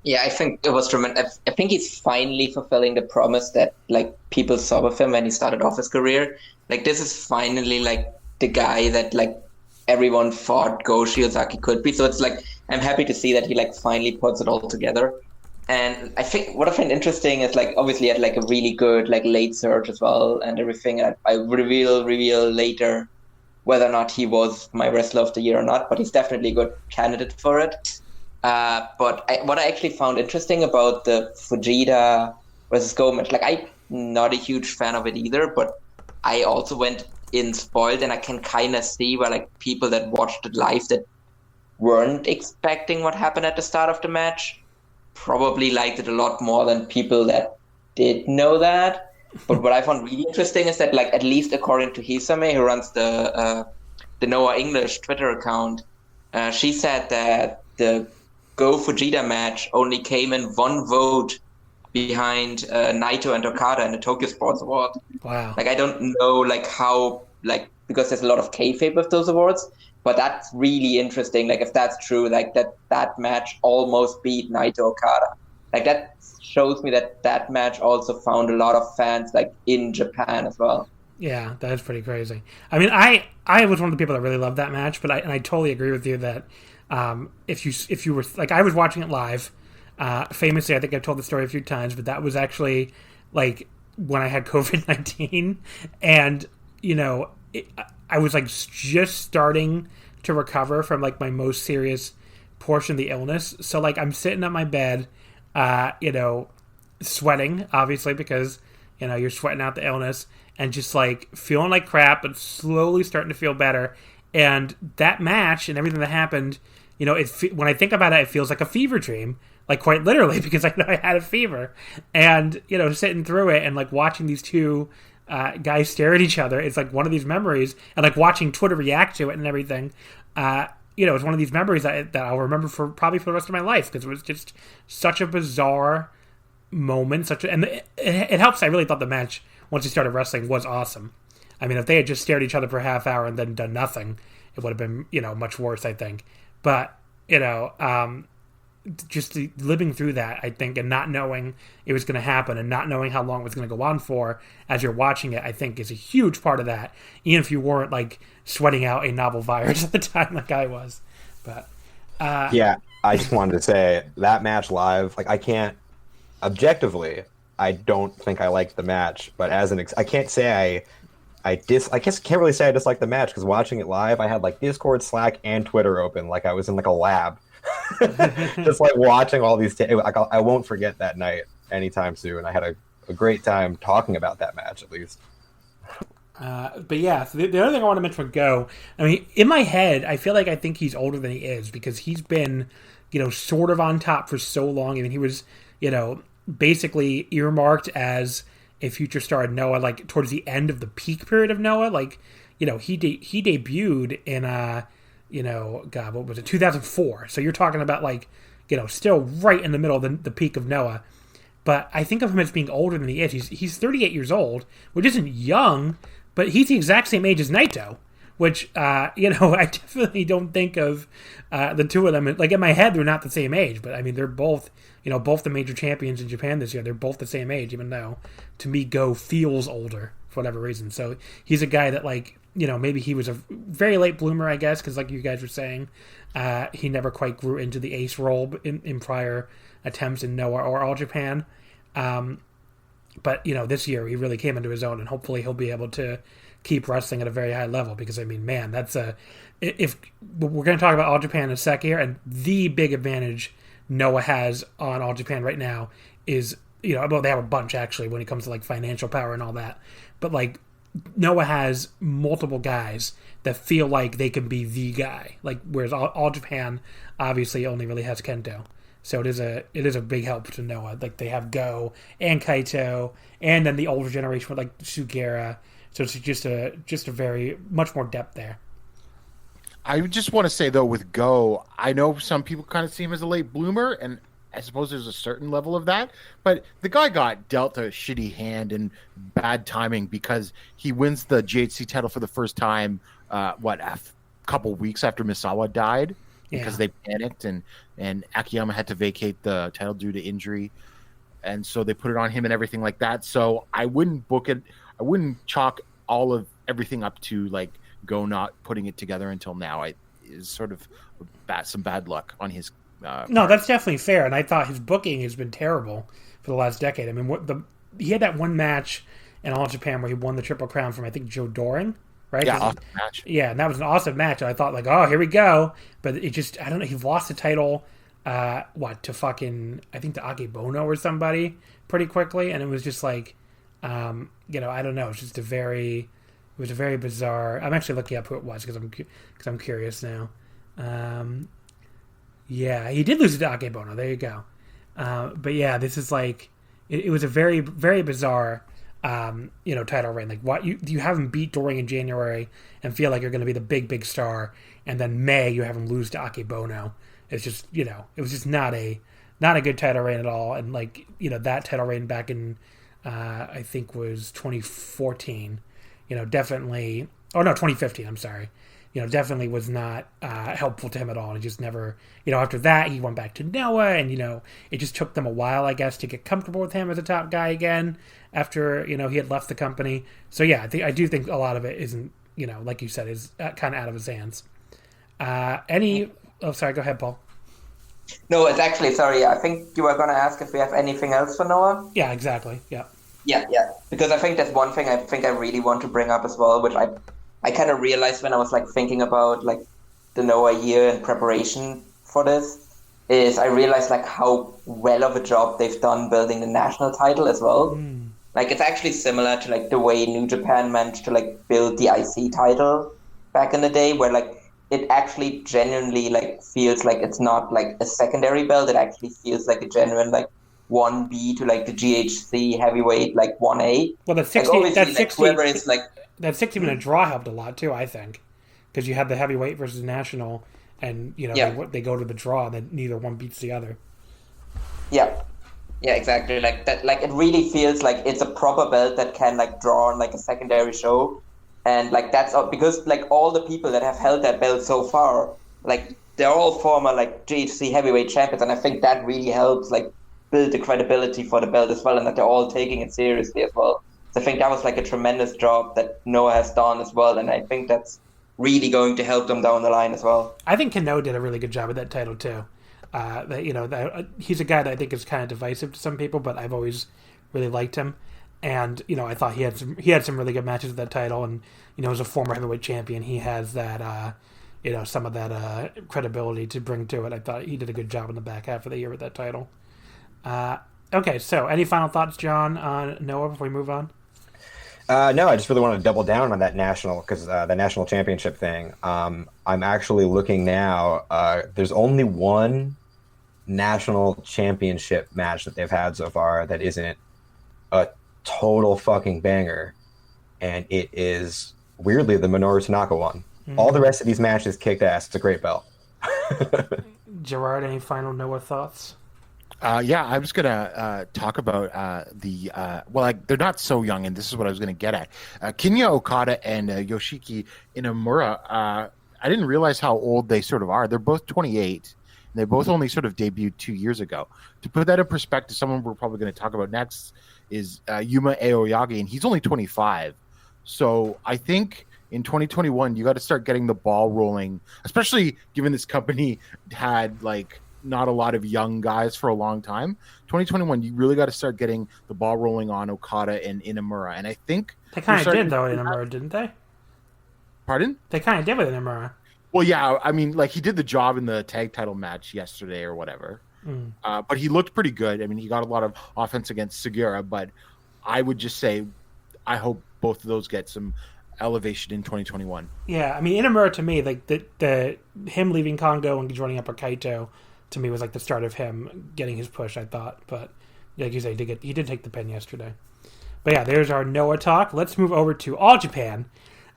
Speaker 6: Yeah, I think it was tremendous. I think he's finally fulfilling the promise that like people saw with him when he started off his career. Like this is finally like the guy that like everyone thought Go Shiozaki could be. So it's like I'm happy to see that he like finally puts it all together. And I think what I find interesting is like obviously he had like a really good like late surge as well and everything. I reveal later whether or not he was my wrestler of the year or not, but he's definitely a good candidate for it. But what I actually found interesting about the Fujita versus Go match, like I'm not a huge fan of it either, but I also went in spoiled, and I can kind of see where like people that watched it live that weren't expecting what happened at the start of the match probably liked it a lot more than people that did know that. But what I found really interesting is that like at least according to Hisame, who runs the NOAH English Twitter account, she said that the Go Fujita match only came in one vote behind Naito and Okada in the Tokyo Sports Award.
Speaker 5: Wow.
Speaker 6: Like I don't know like how like because there's a lot of kayfabe with those awards, but that's really interesting. Like if that's true, like that match almost beat Naito Okada. Like that shows me that match also found a lot of fans like in Japan as well.
Speaker 5: Yeah, that's pretty crazy. I mean, I was one of the people that really loved that match, but I totally agree with you that if you were like I was watching it live, famously I think I've told the story a few times, but that was actually like when I had COVID-19, and you know I was like just starting to recover from like my most serious portion of the illness. So like I'm sitting at my bed, sweating obviously because you're sweating out the illness and just like feeling like crap, but slowly starting to feel better. And that match and everything that happened, when I think about it, it feels like a fever dream, like quite literally, because I know I had a fever. And, sitting through it and like watching these two guys stare at each other, it's like one of these memories, and like watching Twitter react to it and everything, it's one of these memories that I'll remember probably for the rest of my life, because it was just such a bizarre moment. And it helps. I really thought the match, once he started wrestling, was awesome. I mean, if they had just stared at each other for a half hour and then done nothing, it would have been, much worse, I think. But, just living through that, I think, and not knowing it was going to happen and not knowing how long it was going to go on for as you're watching it, I think is a huge part of that, even if you weren't, like, sweating out a novel virus at the time like I was. But
Speaker 8: yeah, I just wanted to say, that match live, like, I can't, objectively, I don't think I liked the match, but as I can't say I guess can't really say I disliked the match, because watching it live, I had like Discord, Slack, and Twitter open, like I was in like a lab, just like watching all these. I won't forget that night anytime soon. I had a great time talking about that match, at least.
Speaker 5: But yeah, so the other thing I want to mention with Go, I mean, in my head, I feel like I think he's older than he is, because he's been, sort of on top for so long. I mean, he was, basically earmarked as a future star in NOAH, like towards the end of the peak period of NOAH. Like, he debuted in what was it, 2004. So you're talking about like, still right in the middle of the peak of NOAH. But I think of him as being older than he is. He's 38 years old, which isn't young, but he's the exact same age as Naito, which I definitely don't think of the two of them. Like in my head, they're not the same age, but I mean, they're both, both the major champions in Japan this year. They're both the same age, even though to me Go feels older for whatever reason. So he's a guy that, like, maybe he was a very late bloomer, I guess, because like you guys were saying, he never quite grew into the ace role in prior attempts in NOAH or All Japan. But this year he really came into his own, and hopefully he'll be able to keep wrestling at a very high level, because I mean, man, if we're going to talk about All Japan in a sec here, and the big advantage NOAH has on All Japan right now is, well, they have a bunch actually when it comes to like financial power and all that, but like Noah has multiple guys that feel like they can be the guy. Like whereas all Japan obviously only really has Kento. So it is a big help to Noah. Like they have Go and Kaito, and then the older generation with like Sugera. So it's just a very much more depth there.
Speaker 7: I just want to say though, with Go, I know some people kind of see him as a late bloomer, and I suppose there's a certain level of that. But the guy got dealt a shitty hand and bad timing because he wins the GHC title for the first time. A couple weeks after Misawa died. Because they panicked and Akiyama had to vacate the title due to injury. And so they put it on him and everything like that. So I wouldn't book it. I wouldn't chalk all of everything up to like Go not putting it together until now. Is sort of some bad luck on his.
Speaker 5: No, that's definitely fair. And I thought his booking has been terrible for the last decade. I mean, he had that one match in All Japan where he won the Triple Crown from, I think, Joe Doring. Right?
Speaker 7: Yeah, awesome match.
Speaker 5: Yeah, and that was an awesome match. And I thought, like, oh, here we go. But it just, I don't know, he lost the title, to fucking, I think to Akebono or somebody pretty quickly. And it was just like, I don't know. It's just a very bizarre. I'm actually looking up who it was because I'm curious now. Yeah, he did lose it to Akebono. There you go. But yeah, this is like, it was a very, very bizarre title reign. Like, what you have him beat Doring in January and feel like you're going to be the big star, and then May you have him lose to Akebono. It's just, it was just not a good title reign at all. And like, that title reign back in I think was 2014. Definitely, or no, 2015. I'm sorry. Definitely was not helpful to him at all. And he just never, after that, he went back to Noah, and, it just took them a while, I guess, to get comfortable with him as a top guy again after, he had left the company. So, yeah, I do think a lot of it isn't, like you said, is kind of out of his hands. Oh, sorry, go ahead, Paul.
Speaker 6: No, it's actually, sorry, I think you were going to ask if we have anything else for Noah?
Speaker 5: Yeah, exactly, yeah.
Speaker 6: Yeah, because I think that's one thing I really want to bring up as well, which I kind of realized when I was like thinking about like the Noah year in preparation for this, is I realized like how well of a job they've done building the national title as well. Like it's actually similar to like the way New Japan managed to like build the IC title back in the day, where like it actually genuinely like feels like it's not like a secondary belt. It actually feels like a genuine like 1B to like the GHC heavyweight like 1A.
Speaker 5: Well, that's 60.
Speaker 6: Like,
Speaker 5: that's 60.
Speaker 6: Whoever is like
Speaker 5: that 60-minute draw helped a lot too, I think, because you had the heavyweight versus national, and they go to the draw, and then neither one beats the other.
Speaker 6: Yeah, exactly. Like that. Like it really feels like it's a proper belt that can like draw on like a secondary show, and like that's because like all the people that have held that belt so far, like they're all former like GHC heavyweight champions, and I think that really helps like build the credibility for the belt as well, and that they're all taking it seriously as well. So I think that was like a tremendous job that Noah has done as well, and I think that's really going to help them down the line as well.
Speaker 5: I think Kano did a really good job with that title too. He's a guy that I think is kind of divisive to some people, but I've always really liked him, and I thought he had some really good matches with that title, and as a former heavyweight champion, he has that some of that credibility to bring to it. I thought he did a good job in the back half of the year with that title. Okay, so any final thoughts, John, on Noah before we move on?
Speaker 8: No, I just really want to double down on that national, because the national championship thing. I'm actually looking now. There's only one national championship match that they've had so far that isn't a total fucking banger, and it is weirdly the Minoru Tanaka one. All the rest of these matches kicked ass. It's a great belt.
Speaker 7: Gerard, any final Noah thoughts? Yeah, I was gonna talk about they're not so young, and this is what I was gonna get at. Kinya Okada and Yoshiki Inamura. I didn't realize how old they sort of are. They're both 28. And they both only sort of debuted 2 years ago. To put that in perspective, someone we're probably going to talk about next is Yuma Aoyagi, and he's only 25. So I think in 2021, you got to start getting the ball rolling, especially given this company had like not a lot of young guys for a long time. 2021, you really got to start getting the ball rolling on Okada and Inamura. And I think
Speaker 5: they kind of did, though, Inamura, didn't they?
Speaker 7: Pardon?
Speaker 5: They kind of did with Inamura.
Speaker 7: Well, yeah, I mean, like he did the job in the tag title match yesterday or whatever. But he looked pretty good. I mean, he got a lot of offense against Segura, but I would just say I hope both of those get some elevation in 2021.
Speaker 5: Yeah, I mean, Inamura to me, like the him leaving Congo and joining up with Kaito, to me was like the start of him getting his push, I thought. But like you say, he did take the pin yesterday. But yeah, there's our Noah talk. Let's move over to All Japan.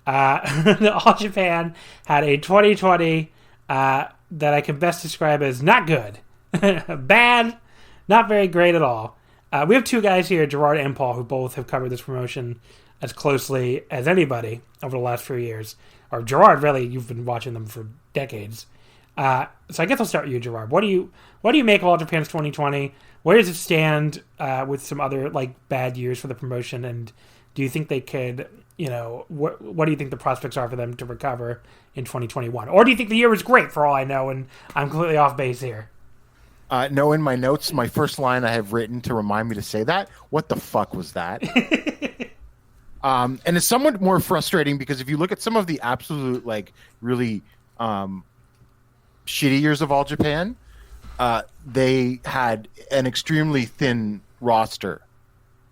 Speaker 5: All Japan had a 2020 that I can best describe as not good, bad, not very great at all. We have two guys here, Gerard and Paul, who both have covered this promotion as closely as anybody over the last few years. Or Gerard, really, you've been watching them for decades. So I guess I'll start with you, Gerard. What do you make of All Japan's 2020? Where does it stand with some other like bad years for the promotion? And do you think they could, what do you think the prospects are for them to recover in 2021? Or do you think the year was great for all I know and I'm completely off base here?
Speaker 7: No, in my notes, my first line I have written to remind me to say that. What the fuck was that? And it's somewhat more frustrating because if you look at some of the absolute, like, really shitty years of All Japan, they had an extremely thin roster.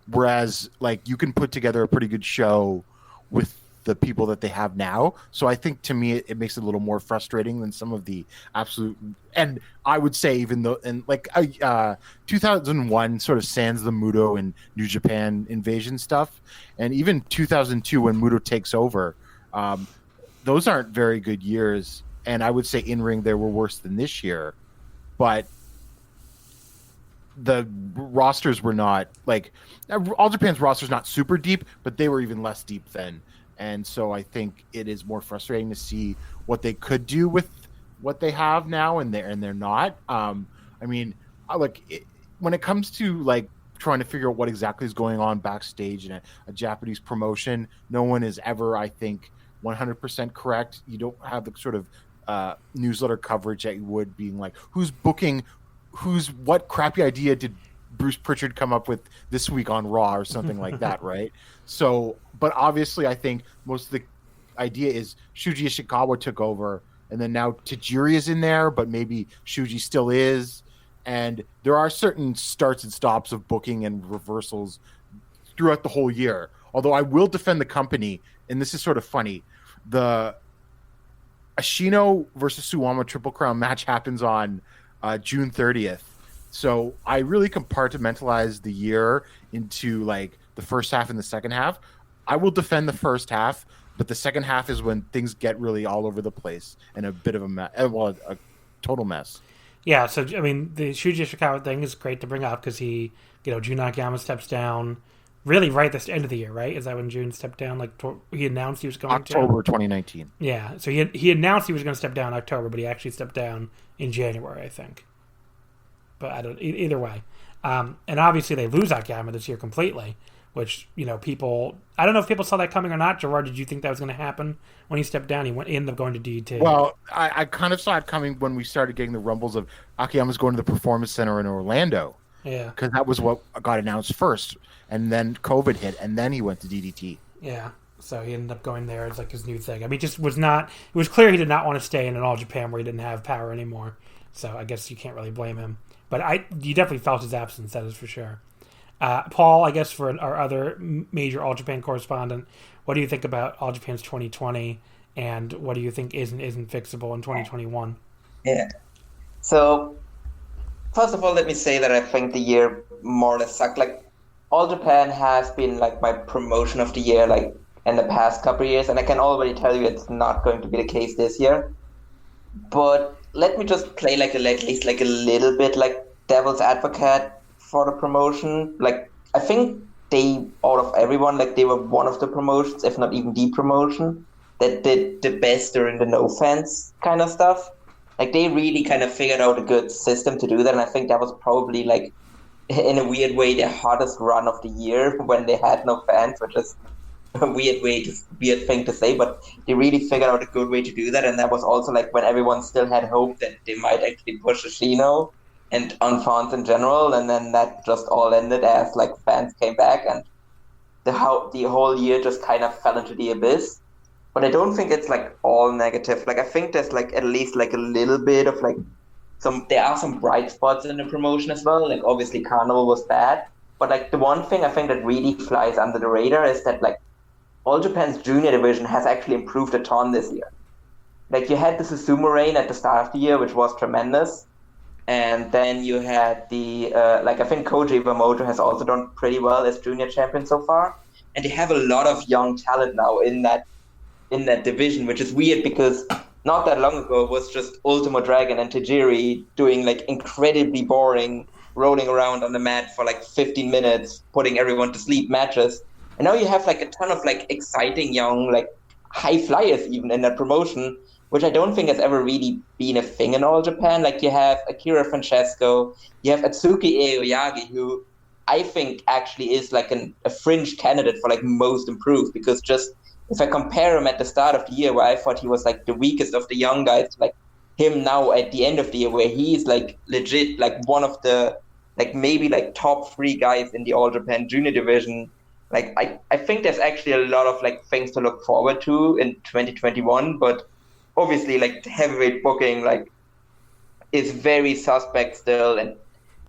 Speaker 7: Whereas, like, you can put together a pretty good show with the people that they have now. So I think, to me, it makes it a little more frustrating than some of the absolute... And I would say even though... And, like, 2001 sort of sans the Muto and New Japan invasion stuff. And even 2002 when Muto takes over, those aren't very good years. And I would say in-ring they were worse than this year. But the rosters were not... Like, All Japan's roster's not super deep, but they were even less deep then. And so I think it is more frustrating to see what they could do with what they have now, and they're not. I mean, when it comes to like trying to figure out what exactly is going on backstage in a Japanese promotion, no one is ever, I think, 100% correct. You don't have the sort of newsletter coverage that you would, being like, who's booking, what crappy idea did Bruce Pritchard come up with this week on Raw or something like that, right? So, but obviously I think most of the idea is Shuji Ishikawa took over, and then now Tajiri is in there, but maybe Shuji still is. And there are certain starts and stops of booking and reversals throughout the whole year. Although I will defend the company, and this is sort of funny. The Ashino versus Suwama Triple Crown match happens on June 30th. So I really compartmentalize the year into like the first half and the second half. I will defend the first half, but the second half is when things get really all over the place and a bit of a total mess. Yeah, so I mean, the Shuji Ishikawa thing is great to bring up because he, Jun Akiyama steps down really right at the end of the year, right? Is that when Jun stepped down? Like he announced he was going October 2019.
Speaker 5: Yeah, so he announced he was going to step down in October, but he actually stepped down in January, I think. But I don't. Either way, and obviously they lose Akiyama this year completely, which people. I don't know if people saw that coming or not. Gerard, did you think that was going to happen when he stepped down? He ended up going to DDT. Well, I kind of saw it coming when we started getting the rumbles of Akiyama's going to the Performance Center in Orlando. Yeah, because that was what got announced first, and then COVID hit, and then he went to DDT. Yeah. So he ended up going there as like his new thing. I mean, it was clear he did not want to stay in an All Japan where he didn't have power anymore. So I guess you can't really blame him. But you definitely felt his absence, that is for sure. Paul, I guess for our other major All Japan correspondent, what do you think about All Japan's 2020, and what do you think isn't fixable in 2021?
Speaker 6: Yeah. So, first of all, let me say that I think the year more or less sucked. Like, All Japan has been like my promotion of the year, like in the past couple of years, and I can already tell you it's not going to be the case this year. But let me just play at least a little bit like devil's advocate for the promotion. Like, I think they, out of everyone, like they were one of the promotions, if not even the promotion, that did the best during the no fans kind of stuff. Like, they really kind of figured out a good system to do that, and I think that was probably like, in a weird way, the hottest run of the year when they had no fans, which is a weird thing to say, but they really figured out a good way to do that. And that was also like when everyone still had hope that they might actually push Ashino and Enfant in general, and then that just all ended as like fans came back and the whole year just kind of fell into the abyss. But I don't think it's like all negative. Like, I think there's like at least like a little bit of like there are some bright spots in the promotion as well. Like, obviously Carnival was bad, but like the one thing I think that really flies under the radar is that like All Japan's junior division has actually improved a ton this year. Like, you had the Susumu reign at the start of the year, which was tremendous. And then you had the, I think Koji Iwamoto has also done pretty well as junior champion so far. And they have a lot of young talent now in that division, which is weird because not that long ago it was just Ultimo Dragon and Tajiri doing like incredibly boring, rolling around on the mat for like 15 minutes, putting everyone to sleep matches. And now you have like a ton of like exciting young, like high flyers even in that promotion, which I don't think has ever really been a thing in All Japan. Like, you have Akira Francesco, you have Atsuki Aoyagi, who I think actually is like a fringe candidate for like most improved, because just if I compare him at the start of the year where I thought he was like the weakest of the young guys, like him now at the end of the year where he's like legit like one of the like maybe like top 3 guys in the All Japan junior division. Like, I think there's actually a lot of like things to look forward to in 2021, but obviously like the heavyweight booking like is very suspect still, and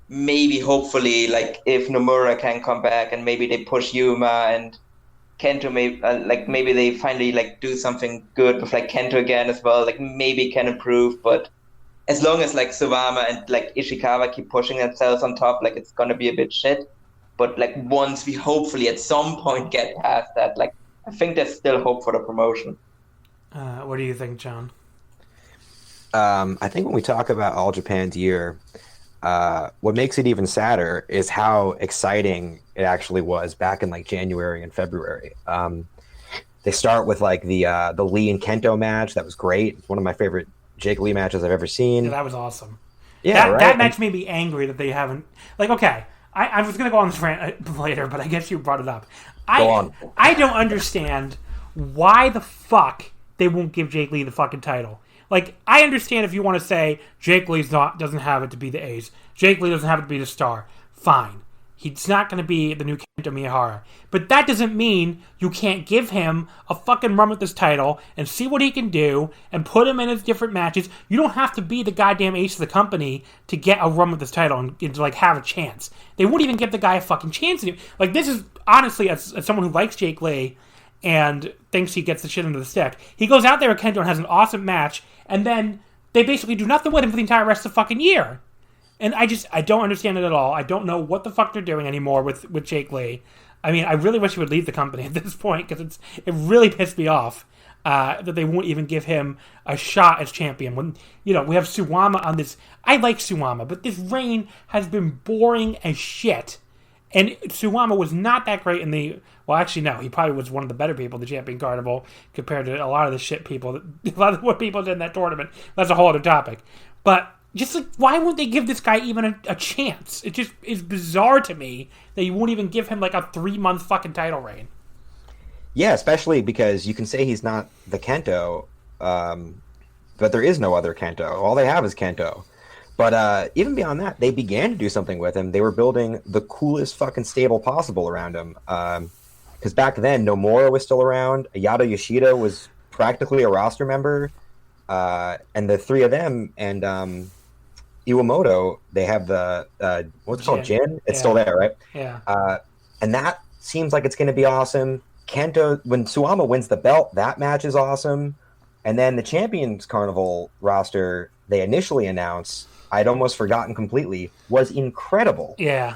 Speaker 6: maybe hopefully like if Nomura can come back and maybe they push Yuma and Kento, maybe they finally like do something good with like Kento again as well, like maybe can improve. But as long as like Suwama and like Ishikawa keep pushing themselves on top, like it's gonna be a bit shit. But like once we hopefully at some point get past that, like I think there's still hope for the promotion.
Speaker 5: What do you think, John?
Speaker 8: I think when we talk about All Japan's year, what makes it even sadder is how exciting it actually was back in like January and February. They start with like the Lee and Kento match. That was great. It's one of my favorite Jake Lee matches I've ever seen.
Speaker 5: Yeah, that was awesome.
Speaker 8: Yeah,
Speaker 5: that match made me angry that they haven't. Like, okay, I was going to go on this rant later, but I guess you brought it up.
Speaker 8: Go on.
Speaker 5: I don't understand why the fuck they won't give Jake Lee the fucking title. Like, I understand if you want to say Jake Lee doesn't have it to be the ace. Jake Lee doesn't have it to be the star. Fine. He's not going to be the new Kento Miyahara. But that doesn't mean you can't give him a fucking run with this title and see what he can do and put him in his different matches. You don't have to be the goddamn ace of the company to get a run with this title and to like have a chance. They won't even give the guy a fucking chance. Like, this is, honestly, as someone who likes Jake Lee and thinks he gets the shit into the stick, he goes out there with Kento and has an awesome match, and then they basically do nothing with him for the entire rest of the fucking year. And I don't understand it at all. I don't know what the fuck they're doing anymore with Jake Lee. I mean, I really wish he would leave the company at this point, because it really pissed me off that they won't even give him a shot as champion. When, you know, we have Suwama on this. I like Suwama, but this reign has been boring as shit. And Suwama was not that great in the... Well, actually, no. He probably was one of the better people in the Champion Carnival compared to a lot of the shit people... A lot of what people did in that tournament. That's a whole other topic. But just like, why won't they give this guy even a chance? It just is bizarre to me that you won't even give him like a 3-month fucking title reign.
Speaker 8: Yeah, especially because you can say he's not the Kento, but there is no other Kento. All they have is Kento. But even beyond that, they began to do something with him. They were building the coolest fucking stable possible around him. Because back then, Nomura was still around. Ayato Yoshida was practically a roster member. And the 3 of them and Iwamoto, they have the, what's it called, Jin? It's still there, right?
Speaker 5: Yeah.
Speaker 8: And that seems like it's going to be awesome. Kento, when Suwama wins the belt, that match is awesome. And then the Champions Carnival roster they initially announced, I'd almost forgotten completely, was incredible.
Speaker 5: Yeah.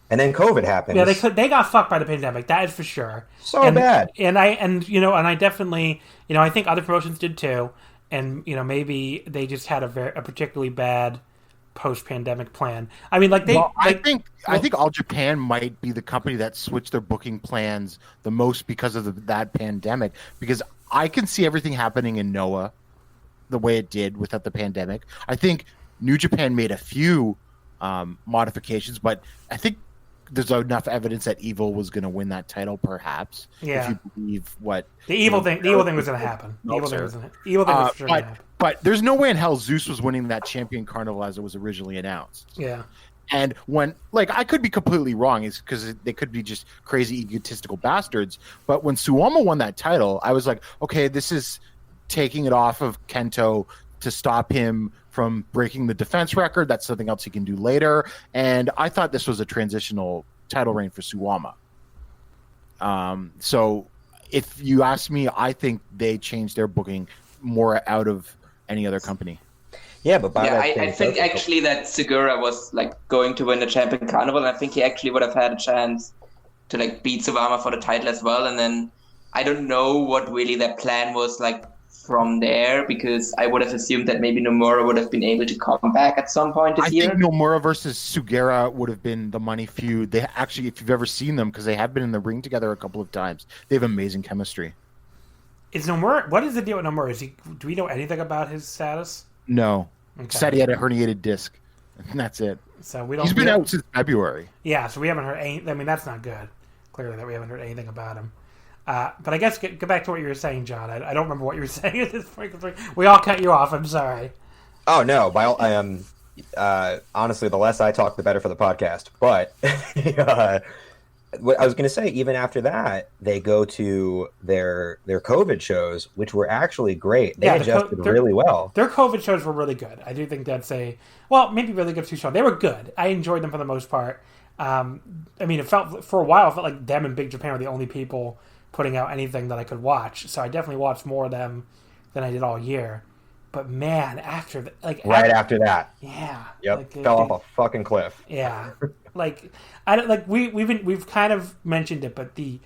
Speaker 8: And then COVID happened.
Speaker 5: Yeah, they got fucked by the pandemic. That is for sure.
Speaker 8: So bad.
Speaker 5: And I definitely, I think other promotions did too. And maybe they just had a particularly bad post-pandemic plan. I mean, I
Speaker 7: think All Japan might be the company that switched their booking plans the most because of that pandemic. Because I can see everything happening in NOAH the way it did without the pandemic. I think New Japan made a few modifications, but I think there's enough evidence that Evil was going to win that title, perhaps.
Speaker 5: Yeah.
Speaker 7: If you believe what
Speaker 5: the Evil thing was going to happen. The Evil thing was for sure going to happen.
Speaker 7: But there's no way in hell Zeus was winning that Champion Carnival as it was originally announced.
Speaker 5: Yeah.
Speaker 7: And when, I could be completely wrong, it's because they could be just crazy egotistical bastards. But when Suwama won that title, I was like, okay, this is taking it off of Kento to stop him from breaking the defense record. That's something else he can do later. And I thought this was a transitional title reign for Suwama. So if you ask me, I think they changed their booking more out of any other company.
Speaker 8: Yeah, but
Speaker 6: I think actually that Segura was like going to win the Champion Carnival, and I think he actually would have had a chance to like beat Suwama for the title as well. And then I don't know what really their plan was like from there, because I would have assumed that maybe Nomura would have been able to come back at some point this year.
Speaker 7: I think Nomura versus Sugiura would have been the money feud. They actually, if you've ever seen them, because they have been in the ring together a couple of times, they have amazing chemistry.
Speaker 5: Is Nomura? What is the deal with Nomura? Do we know anything about his status?
Speaker 7: No.
Speaker 5: Okay.
Speaker 7: Said he had a herniated disc, and that's it.
Speaker 5: So we don't.
Speaker 7: He's been out since February.
Speaker 5: Yeah, so we haven't heard any. I mean, that's not good. Clearly, that we haven't heard anything about him. But I guess get back to what you were saying, John. I don't remember what you were saying at this point. We all cut you off. I'm sorry.
Speaker 8: Oh no! Honestly, the less I talk, the better for the podcast. But what I was going to say, even after that, they go to their COVID shows, which were actually great. They adjusted really well.
Speaker 5: Their COVID shows were really good. I do think that's maybe really good too strong. They were good. I enjoyed them for the most part. I mean, it felt like them and Big Japan were the only people putting out anything that I could watch. So I definitely watched more of them than I did all year. But man, after that, yeah,
Speaker 8: yep, fell off a fucking cliff.
Speaker 5: Yeah, we've kind of mentioned it, but the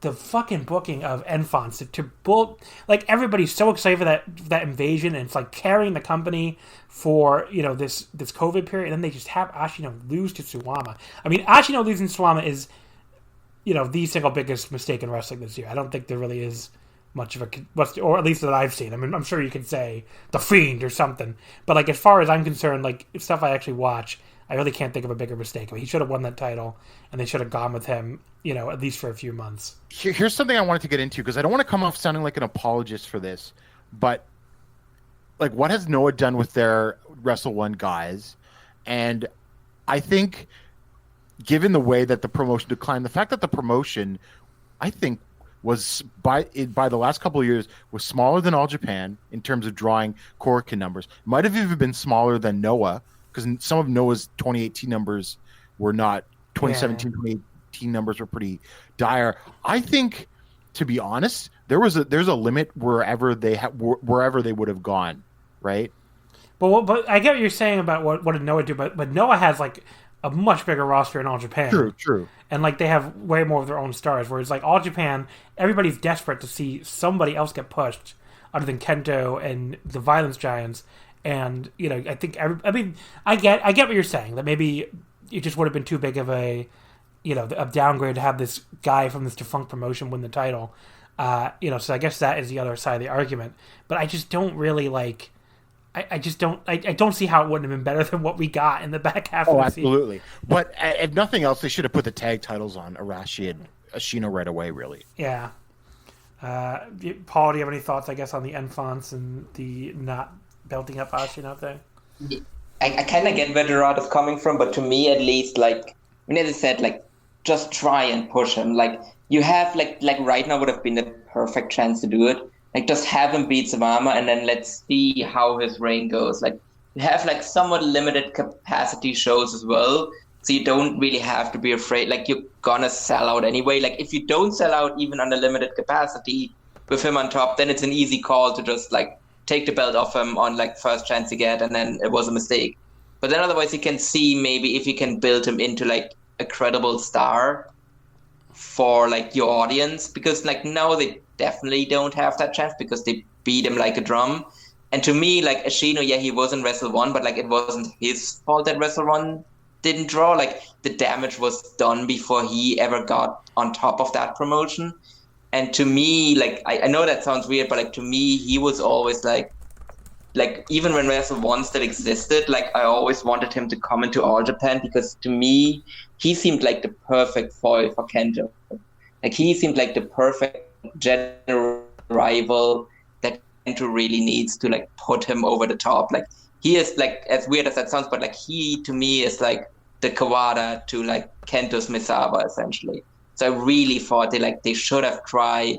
Speaker 5: fucking booking of Enfants everybody's so excited for that invasion, and it's like carrying the company for this COVID period, and then they just have Ashino lose to Suwama. I mean, Ashino losing to Suwama is the single biggest mistake in wrestling this year. I don't think there really is much of or at least that I've seen. I mean, I'm sure you could say The Fiend or something, but like as far as I'm concerned, like stuff I actually watch, I really can't think of a bigger mistake. I mean, he should have won that title, and they should have gone with him, at least for a few months.
Speaker 7: Here's something I wanted to get into, because I don't want to come off sounding like an apologist for this, but like, what has Noah done with their Wrestle One guys? And I think, given the way that the promotion declined, the fact that the promotion, I think, was by the last couple of years was smaller than All Japan in terms of drawing Korakuen numbers. Might have even been smaller than Noah, because some of Noah's 2018 numbers were not 2017, 2018 numbers were pretty dire. I think, to be honest, there's a limit wherever they would have gone, right?
Speaker 5: But I get what you're saying about what did Noah do, but Noah has like a much bigger roster in All Japan.
Speaker 7: True.
Speaker 5: And like they have way more of their own stars, whereas like All Japan, everybody's desperate to see somebody else get pushed other than Kento and the Violence Giants. And I think I get what you're saying, that maybe it just would have been too big of a downgrade to have this guy from this defunct promotion win the title. So I guess that is the other side of the argument. But I just don't really like. I don't see how it wouldn't have been better than what we got in the back half of the season.
Speaker 7: Absolutely. But if nothing else, they should have put the tag titles on Arashi and Ashino right away, really.
Speaker 5: Yeah. Paul, do you have any thoughts, I guess, on the Enfants and the not belting up Ashino thing?
Speaker 6: I kind of get where Gerard is coming from, but to me, at least, like, as I said, like, just try and push him. Like, you have, like right now would have been the perfect chance to do it. Like, just have him beat Suwama, and then let's see how his reign goes. Like, you have, like, somewhat limited capacity shows as well, so you don't really have to be afraid. Like, you're gonna sell out anyway. Like, if you don't sell out even under limited capacity with him on top, then it's an easy call to just, like, take the belt off him on, like, first chance you get, and then it was a mistake. But then otherwise you can see maybe if you can build him into, like, a credible star for, like, your audience. Because, like, now they definitely don't have that chance because they beat him like a drum. And to me, like, Ashino, he was in Wrestle 1, but, like, it wasn't his fault that Wrestle 1 didn't draw. Like, the damage was done before he ever got on top of that promotion. And to me, like, I know that sounds weird, but, like, to me, he was always, like, even when Wrestle 1 still existed, like, I always wanted him to come into All Japan, because to me, he seemed like the perfect foil for Kento. Like, he seemed like the perfect general rival that Kento really needs to, like, put him over the top. Like, he is, like, as weird as that sounds, but, like, he to me is like the Kawada to, like, Kento's Misawa, essentially. So I really thought they should have tried,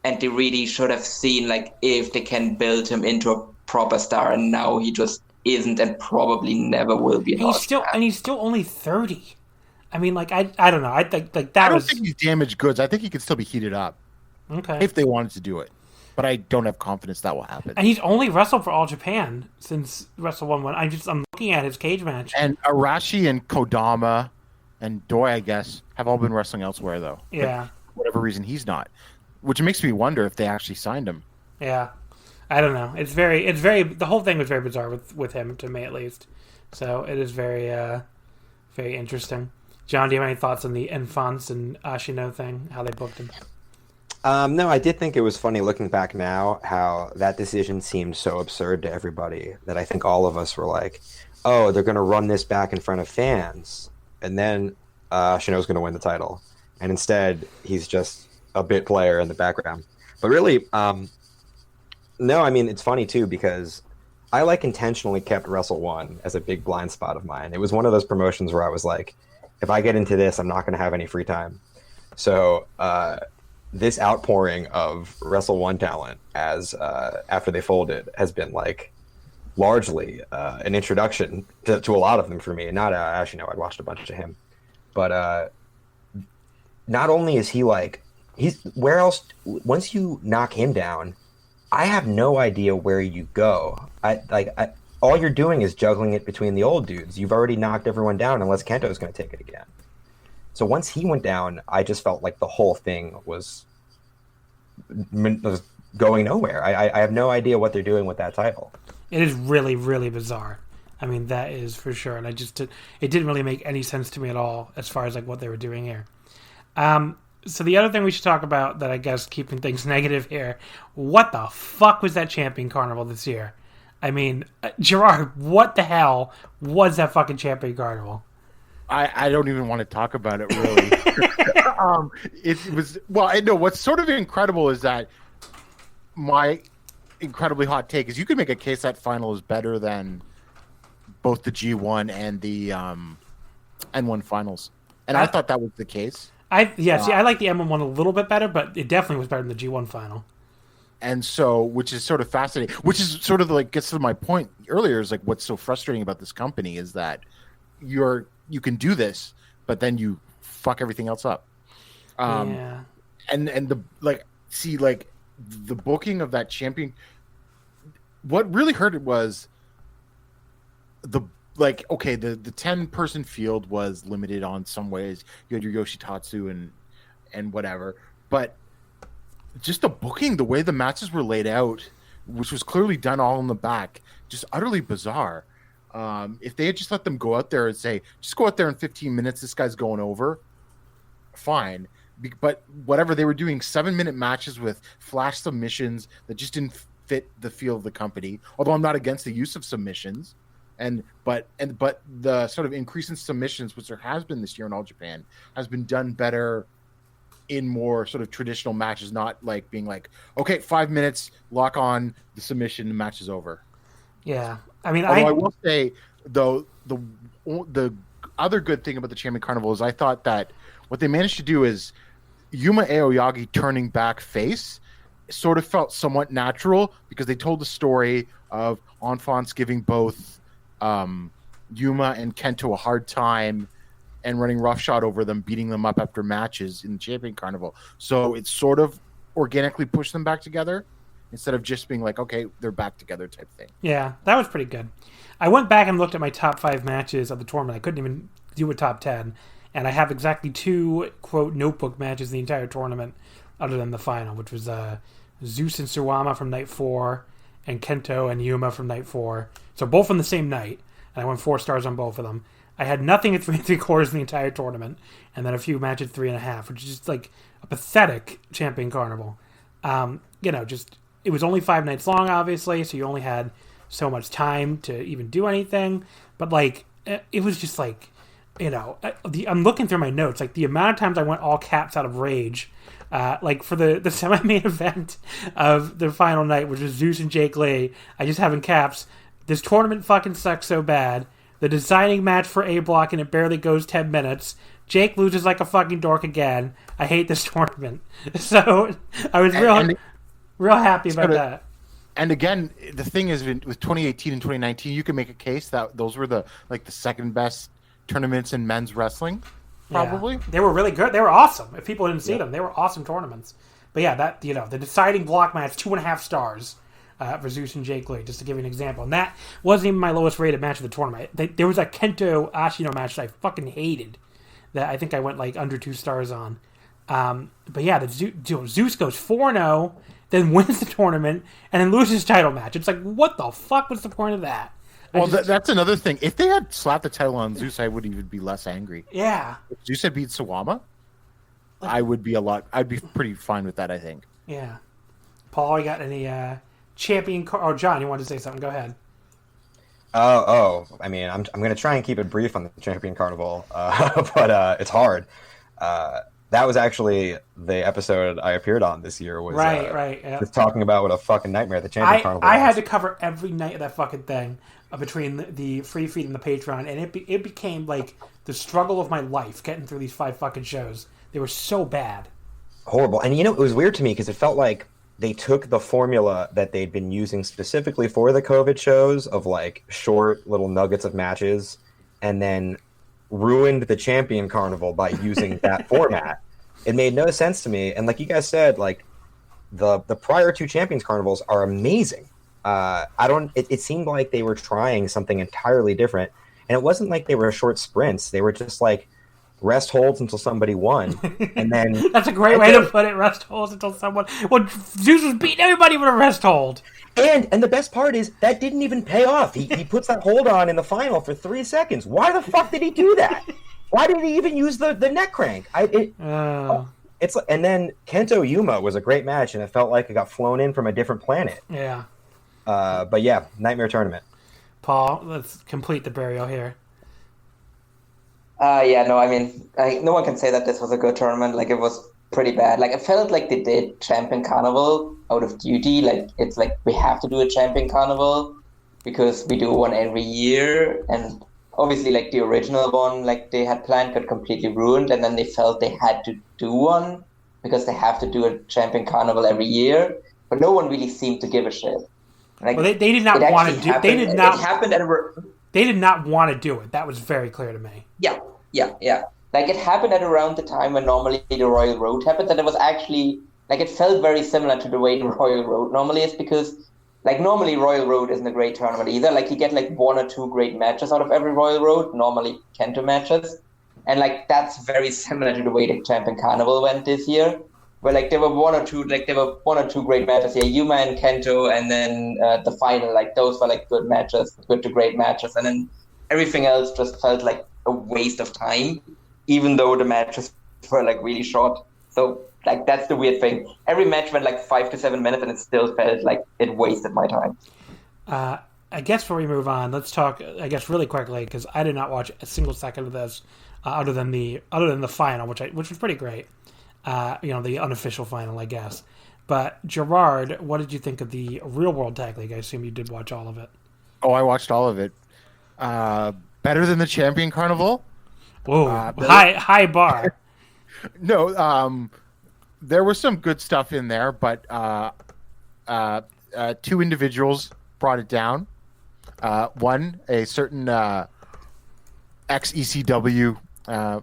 Speaker 6: and they really should have seen, like, if they can build him into a proper star, and now he just isn't, and probably never will be.
Speaker 5: And he's still only 30. I mean, like, I don't know. I think like that.
Speaker 7: I don't think he's damaged goods. I think he could still be heated up.
Speaker 5: Okay.
Speaker 7: If they wanted to do it. But I don't have confidence that will happen.
Speaker 5: And he's only wrestled for All Japan since Wrestle 1-1. I'm looking at his cage match.
Speaker 7: And Arashi and Kodama and Doi, I guess, have all been wrestling elsewhere, though.
Speaker 5: Yeah.
Speaker 7: But for whatever reason, he's not. Which makes me wonder if they actually signed him.
Speaker 5: Yeah. I don't know. The whole thing was very bizarre with him, to me at least. So it is very, very interesting. John, do you have any thoughts on the Enfants and Ashino thing, how they booked him?
Speaker 8: No, I did think it was funny looking back now how that decision seemed so absurd to everybody that I think all of us were like, oh, they're going to run this back in front of fans, and then Shino's going to win the title. And instead, he's just a bit player in the background. But really, no, I mean, it's funny too because I intentionally kept Wrestle 1 as a big blind spot of mine. It was one of those promotions where I was like, if I get into this, I'm not going to have any free time. So, this outpouring of Wrestle 1 talent as after they folded has been largely an introduction to a lot of them for me. Not Ashino, I'd watched a bunch of him, but not only is he's where else? Once you knock him down, I have no idea where you go. All you're doing is juggling it between the old dudes. You've already knocked everyone down unless Kento's going to take it again. So once he went down, I just felt like the whole thing was going nowhere. I have no idea what they're doing with that title.
Speaker 5: It is really, really bizarre. I mean, that is for sure. And it didn't really make any sense to me at all as far as what they were doing here. So the other thing we should talk about that I guess keeping things negative here, what the fuck was that Champion Carnival this year? I mean, Gerard, what the hell was that fucking Champion Carnival?
Speaker 7: I don't even want to talk about it, really. It was... Well, I know what's sort of incredible is that my incredibly hot take is you could make a case that final is better than both the G1 and the N1 finals. And I thought that was the case.
Speaker 5: I like the M1 one a little bit better, but it definitely was better than the G1 final.
Speaker 7: And so, which is sort of fascinating, which is sort of gets to my point earlier is what's so frustrating about this company is that you can do this, but then you fuck everything else up.
Speaker 5: Yeah.
Speaker 7: And the the booking of that champion. What really hurt it was the 10-person field was limited on some ways. You had your Yoshitatsu and whatever, but just the booking, the way the matches were laid out, which was clearly done all in the back, just utterly bizarre. If they had just let them go out there and say, just go out there in 15 minutes, this guy's going over, fine. But whatever, they were doing 7-minute matches with flash submissions that just didn't fit the feel of the company. Although I'm not against the use of submissions, but the sort of increase in submissions, which there has been this year in All Japan, has been done better in more sort of traditional matches, not being okay, 5 minutes, lock on the submission, the match is over.
Speaker 5: Yeah. I mean,
Speaker 7: I will say though, the other good thing about the Champion Carnival is I thought that what they managed to do is Yuma Aoyagi turning back face sort of felt somewhat natural because they told the story of Enfants giving both Yuma and Kento a hard time and running roughshod over them, beating them up after matches in the Champion Carnival. So it sort of organically pushed them back together instead of just being okay, they're back together type thing.
Speaker 5: Yeah, that was pretty good. I went back and looked at my top 5 matches of the tournament. I couldn't even do a top 10. And I have exactly 2, quote, notebook matches the entire tournament other than the final, which was Zeus and Suwama from night 4 and Kento and Yuma from night 4. So both on the same night. And I went 4 stars on both of them. I had nothing at 3 3/4 in the entire tournament. And then a few matches 3.5, which is just a pathetic Champion Carnival. It was only 5 nights long, obviously, so you only had so much time to even do anything. But, it was just I'm looking through my notes, the amount of times I went all caps out of rage, for the semi-main event of the final night, which was Zeus and Jake Lee, I just have in caps, this tournament fucking sucks so bad. The deciding match for A block and it barely goes 10 minutes. Jake loses like a fucking dork again. I hate this tournament. So I was real happy about that.
Speaker 7: And again, the thing is, with 2018 and 2019, you can make a case that those were the second best tournaments in men's wrestling, probably.
Speaker 5: Yeah. They were really good. They were awesome. If people didn't see them, they were awesome tournaments. But yeah, that the deciding block match, 2.5 stars for Zeus and Jake Lee, just to give you an example. And that wasn't even my lowest rated match of the tournament. There was a Kento Ashino match that I fucking hated. That I think I went like under 2 stars on. But yeah, Zeus goes 4-0, then wins the tournament, and then loses his title match. It's like, what the fuck was the point of that?
Speaker 7: Well, that's another thing. If they had slapped the title on Zeus, I would even be less angry.
Speaker 5: Yeah.
Speaker 7: If Zeus had beat Sawama, I'd be pretty fine with that, I think.
Speaker 5: Yeah. Paul, you got any champion... John, you wanted to say something? Go ahead.
Speaker 8: I mean, I'm going to try and keep it brief on the Champion Carnival, but it's hard. That was actually the episode I appeared on this year. Was
Speaker 5: right. Yeah.
Speaker 8: Just talking about what a fucking nightmare the Champion Carnival
Speaker 5: I
Speaker 8: was.
Speaker 5: had to cover every night of that fucking thing between the free feed and the Patreon, and it became like the struggle of my life getting through these 5 fucking shows. They were so bad.
Speaker 8: Horrible. And it was weird to me because it felt like they took the formula that they'd been using specifically for the COVID shows of like short little nuggets of matches and then ruined the Champion Carnival by using that format. It made no sense to me. And like you guys said, like the prior 2 Champions Carnivals are amazing. It seemed like they were trying something entirely different. And it wasn't like they were short sprints. They were just like rest holds until somebody won. And then
Speaker 5: that's a great way to put it. Rest holds until someone. Well, Zeus was beating everybody with a rest hold.
Speaker 8: And the best part is that didn't even pay off. He puts that hold on in the final for 3 seconds. Why the fuck did he do that? Why did he even use the neck crank? It's and then Kento Yuma was a great match, and it felt like it got flown in from a different planet.
Speaker 5: Yeah.
Speaker 8: But yeah, Nightmare Tournament.
Speaker 5: Paul, let's complete the burial here.
Speaker 6: I mean, no one can say that this was a good tournament. Like, it was pretty bad. Like, it felt like they did Champion Carnival out of duty. Like, it's like we have to do a Champion Carnival because we do one every year. And obviously, like, the original one, like, they had planned got completely ruined. And then they felt they had to do one because they have to do a Champion Carnival every year. But no one really seemed to give a shit. Like,
Speaker 5: well, they did not want to do it. They did not.
Speaker 6: It happened at
Speaker 5: They did not want to do it. That was very clear to me.
Speaker 6: Yeah. Like, it happened at around the time when normally the Royal Road happened, and it was actually, like, it felt very similar to the way the Royal Road normally is, because, like, normally Royal Road isn't a great tournament either. Like, you get, like, 1 or 2 great matches out of every Royal Road, normally Kento matches. And, like, that's very similar to the way the Champion Carnival went this year, where, like, there were 1 or 2 great matches here, Yuma and Kento, and then the final, like, those were, like, good to great matches. And then everything else just felt like a waste of time, even though the matches were like really short. So like that's the weird thing. Every match went like 5 to 7 minutes, and it still felt like it wasted my time.
Speaker 5: I guess before we move on, let's talk. I guess really quickly, because I did not watch a single second of this, other than the final, which was pretty great. The unofficial final, I guess. But Gerard, what did you think of the Real World Tag League? I assume you did watch all of it.
Speaker 7: Oh, I watched all of it. Better than the Champion Carnival.
Speaker 5: Whoa, high bar.
Speaker 7: No, there was some good stuff in there, but 2 individuals brought it down. One, a certain ex-ECW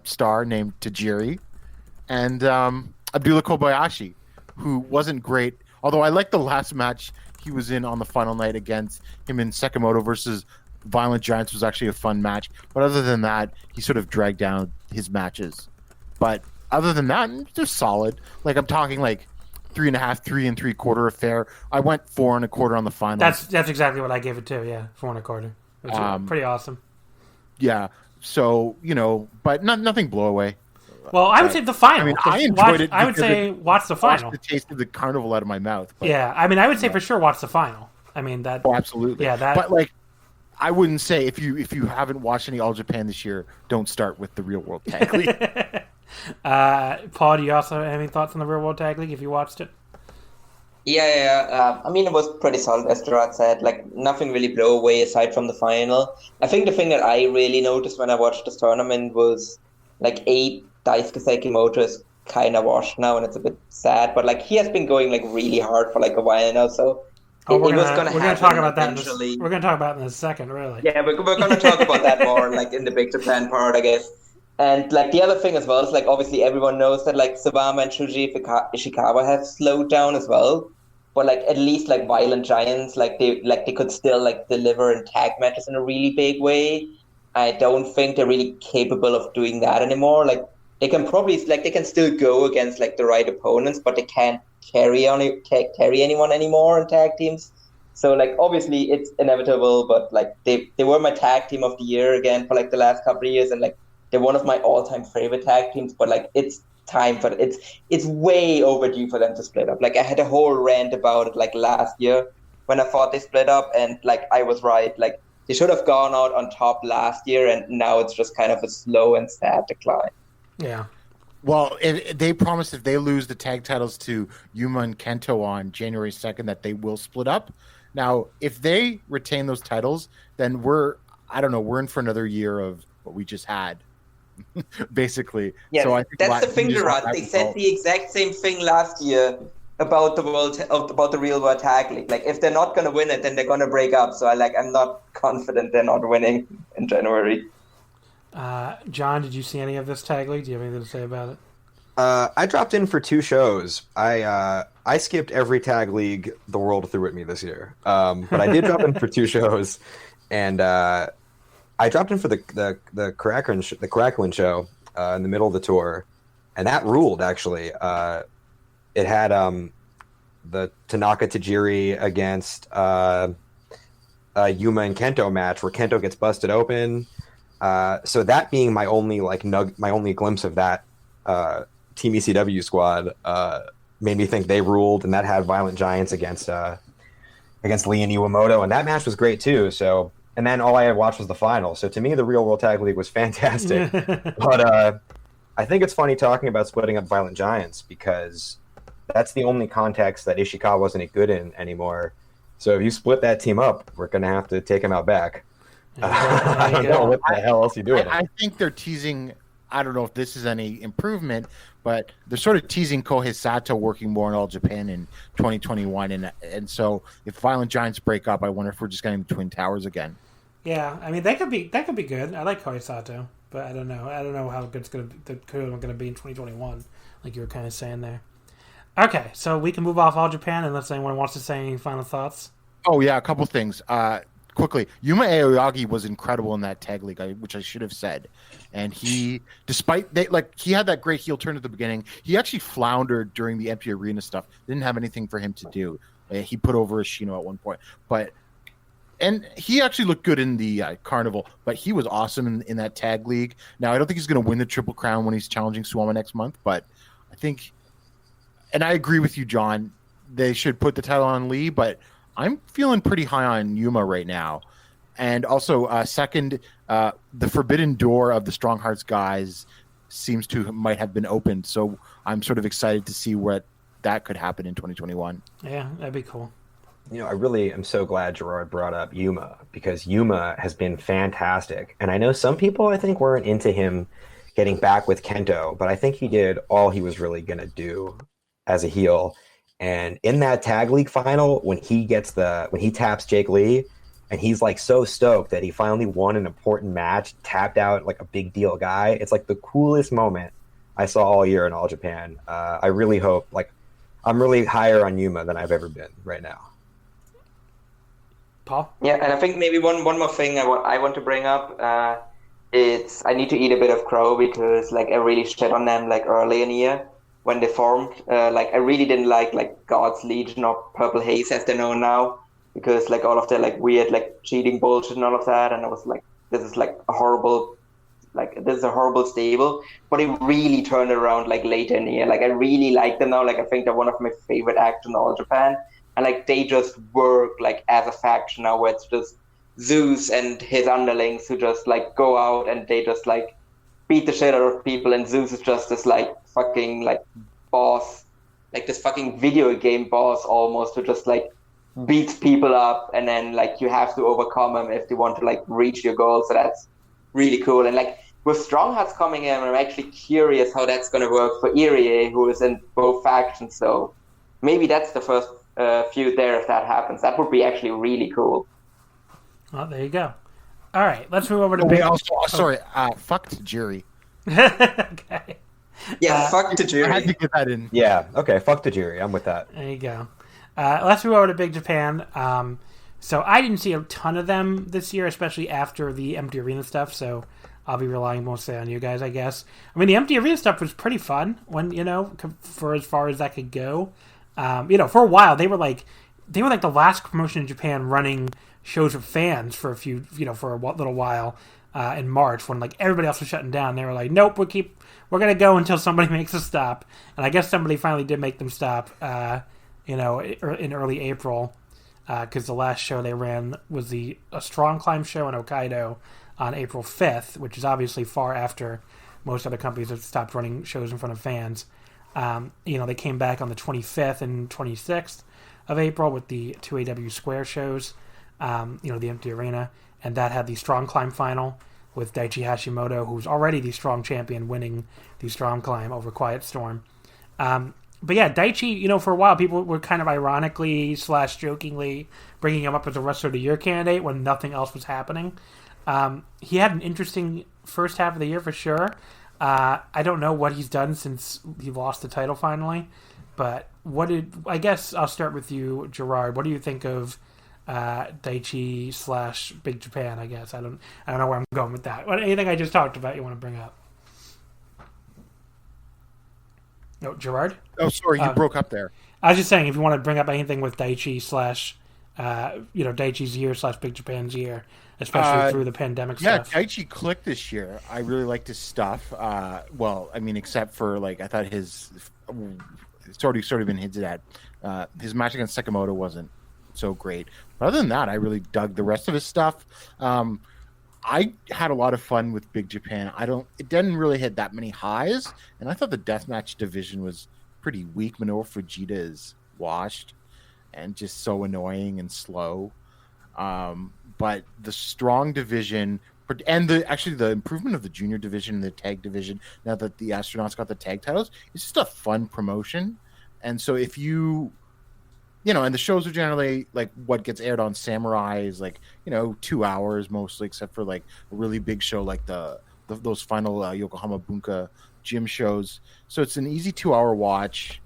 Speaker 7: star named Tajiri, and Abdullah Kobayashi, who wasn't great. Although I liked the last match he was in on the final night against him in Sekimoto versus Violent Giants was actually a fun match. But other than that, he sort of dragged down his matches. But other than that, just solid. Like, I'm talking like 3.5, 3 3/4 affair. I went 4 1/4 on the final.
Speaker 5: That's exactly what I gave it to. Yeah, 4 1/4. Which is pretty awesome.
Speaker 7: Yeah. So but nothing blow away.
Speaker 5: Well, I would say the final.
Speaker 7: I mean, I enjoyed it.
Speaker 5: I would say watch the final.
Speaker 7: The taste of the carnival out of my mouth. But,
Speaker 5: yeah, I mean, I would say for sure watch the final. I mean that.
Speaker 7: Oh, absolutely.
Speaker 5: Yeah, that.
Speaker 7: But like, I wouldn't say if you haven't watched any All Japan this year, don't start with the Real World Tag League.
Speaker 5: Paul, do you also have any thoughts on the Real World Tag League if you watched it?
Speaker 6: Yeah. I mean, it was pretty solid, as Gerard said. Like, nothing really blew away aside from the final. I think the thing that I really noticed when I watched this tournament was, like, Daisuke Sekimoto is kind of washed now, and it's a bit sad. But, like, he has been going, like, really hard for, like, a while now, so...
Speaker 5: we're going to talk about that. We're going to talk about it in a second, really.
Speaker 6: Yeah, we're going to talk about that more, like in the Big Japan part, I guess. And like the other thing as well is like obviously everyone knows that like Sabama and Shuji Ishikawa have slowed down as well. But like at least like Violent Giants, they could still like deliver in tag matches in a really big way. I don't think they're really capable of doing that anymore. Like they can probably they can still go against like the right opponents, but they can't carry anyone anymore in tag teams. So like obviously it's inevitable, but like they were my tag team of the year again for like the last couple of years, and like they're one of my all-time favorite tag teams. But like it's time for it's way overdue for them to split up. Like I had a whole rant about it like last year when I thought they split up, and like I was right. Like they should have gone out on top last year, and now it's just kind of a slow and sad decline.
Speaker 5: Yeah.
Speaker 7: Well, they promised if they lose the tag titles to Yuma and Kento on January 2nd that they will split up. Now, if they retain those titles, then we're in for another year of what we just had, basically.
Speaker 6: Yeah,
Speaker 7: so I think
Speaker 6: that's the thing, Gerard. They said the exact same thing last year about the Real World Tag League. Like, if they're not going to win it, then they're going to break up. So I'm not confident they're not winning in January.
Speaker 5: John, did you see any of this tag league? Do you have anything to say about it?
Speaker 8: I dropped in for 2 shows. I skipped every tag league the world threw at me this year, but I did drop in for 2 shows, and I dropped in for the Crackling show in the middle of the tour, and that ruled actually. It had the Tanaka Tajiri against Yuma and Kento match where Kento gets busted open. So that being my only my only glimpse of that Team ECW squad made me think they ruled, and that had Violent Giants against Lee and Iwamoto, and that match was great too. So, and then all I had watched was the final. So to me, the Real World Tag League was fantastic. But I think it's funny talking about splitting up Violent Giants because that's the only context that Ishikawa wasn't good in anymore. So if you split that team up, we're going to have to take him out back. I don't know what the hell else you doing.
Speaker 7: I think they're teasing. I don't know if this is any improvement, but they're sort of teasing Kohei Sato working more in All Japan in 2021, and so if Violent Giants break up, I wonder if we're just getting Twin Towers again.
Speaker 5: Yeah, I mean that could be good. I like Kohei Sato, but I don't know how good it's going to be in 2021, like you were kind of saying there. Okay, so we can move off All Japan unless anyone wants to say any final thoughts.
Speaker 7: Oh yeah, a couple things. Quickly, Yuma Aoyagi was incredible in that tag league, which I should have said. And he had that great heel turn at the beginning. He actually floundered during the empty arena stuff. Didn't have anything for him to do. He put over Ishino at one point, and he actually looked good in the Carnival. But he was awesome in that tag league. Now I don't think he's going to win the Triple Crown when he's challenging Suwama next month, but I think, and I agree with you, John. They should put the title on Lee, but I'm feeling pretty high on Yuma right now. And also, second, the forbidden door of the Strong Hearts guys might have been opened. So I'm sort of excited to see what that could happen in 2021.
Speaker 5: Yeah, that'd be cool.
Speaker 8: You know, I really am so glad Gerard brought up Yuma because Yuma has been fantastic. And I know some people, I think, weren't into him getting back with Kento, but I think he did all he was really going to do as a heel. And in that tag league final, when he taps Jake Lee, and he's like so stoked that he finally won an important match, tapped out like a big deal guy. It's like the coolest moment I saw all year in All Japan. I really hope, I'm really higher on Yuma than I've ever been right now.
Speaker 5: Paul?
Speaker 6: Yeah, and I think maybe one more thing I want to bring up. It's I need to eat a bit of crow because I really shit on them early in the year. When they formed, I really didn't like God's Legion or Purple Haze as they're known now, because all of their weird cheating bullshit and all of that, and I was this is a horrible stable. But it really turned around later in the year. I really like them now. I think they're one of my favorite acts in All Japan, and they just work as a faction now, where it's just Zeus and his underlings who just go out and they just beat the shit out of people, and Zeus is just this fucking boss, this fucking video game boss almost, who just beats people up, and then you have to overcome them if they want to reach your goal. So that's really cool. And with Strong Hearts coming in, I'm actually curious how that's going to work for Irie, who is in both factions. So maybe that's the first feud there if that happens. That would be actually really cool.
Speaker 5: Well, there you go. All right, let's move over to...
Speaker 7: Sorry, fuck Tajiri.
Speaker 5: Okay.
Speaker 6: Yeah, fuck the
Speaker 7: I had to
Speaker 6: jury.
Speaker 7: get that in.
Speaker 8: Yeah. Okay. Fuck the jury. I'm with that.
Speaker 5: There you go. Let's move over to Big Japan. So I didn't see a ton of them this year, especially after the empty arena stuff. So I'll be relying mostly on you guys, I guess. I mean, the empty arena stuff was pretty fun when for as far as that could go. For a while they were like the last promotion in Japan running shows with fans for a little while in March when like everybody else was shutting down. They were like, nope, we're gonna go until somebody makes a stop. And I guess somebody finally did make them stop. In early April, because the last show they ran was a Strong Climb show in Hokkaido on April 5th, which is obviously far after most other companies have stopped running shows in front of fans. They came back on the 25th and 26th of April with the 2AW Square shows, the empty arena, and that had the Strong Climb final with Daichi Hashimoto, who's already the Strong champion, winning the Strong Climb over Quiet Storm. But yeah, Daichi, for a while, people were kind of ironically / jokingly bringing him up as a Wrestler of the Year candidate when nothing else was happening. He had an interesting first half of the year for sure. I don't know what he's done since he lost the title finally, but I guess I'll start with you, Gerard. What do you think of Daichi / Big Japan? I guess I don't know where I'm going with that. Anything I just talked about you want to bring up? No, Gerard?
Speaker 7: Oh, sorry, you broke up there.
Speaker 5: I was just saying, if you want to bring up anything with Daichi / Daichi's year / Big Japan's year, especially through the pandemic stuff.
Speaker 7: Yeah, Daichi clicked this year. I really liked his stuff. Except for I thought it's already sort of been hinted at. His match against Sakamoto wasn't so great. But other than that, I really dug the rest of his stuff. I had a lot of fun with Big Japan. It didn't really hit that many highs, and I thought the deathmatch division was pretty weak. Minoru Fujita is washed and just so annoying and slow. But the strong division and the improvement of the junior division and the tag division, now that the astronauts got the tag titles, it's just a fun promotion. And so if and the shows are generally what gets aired on Samurai is 2 hours mostly, except for a really big show like those final Yokohama Bunka gym shows. So it's an easy 2-hour watch,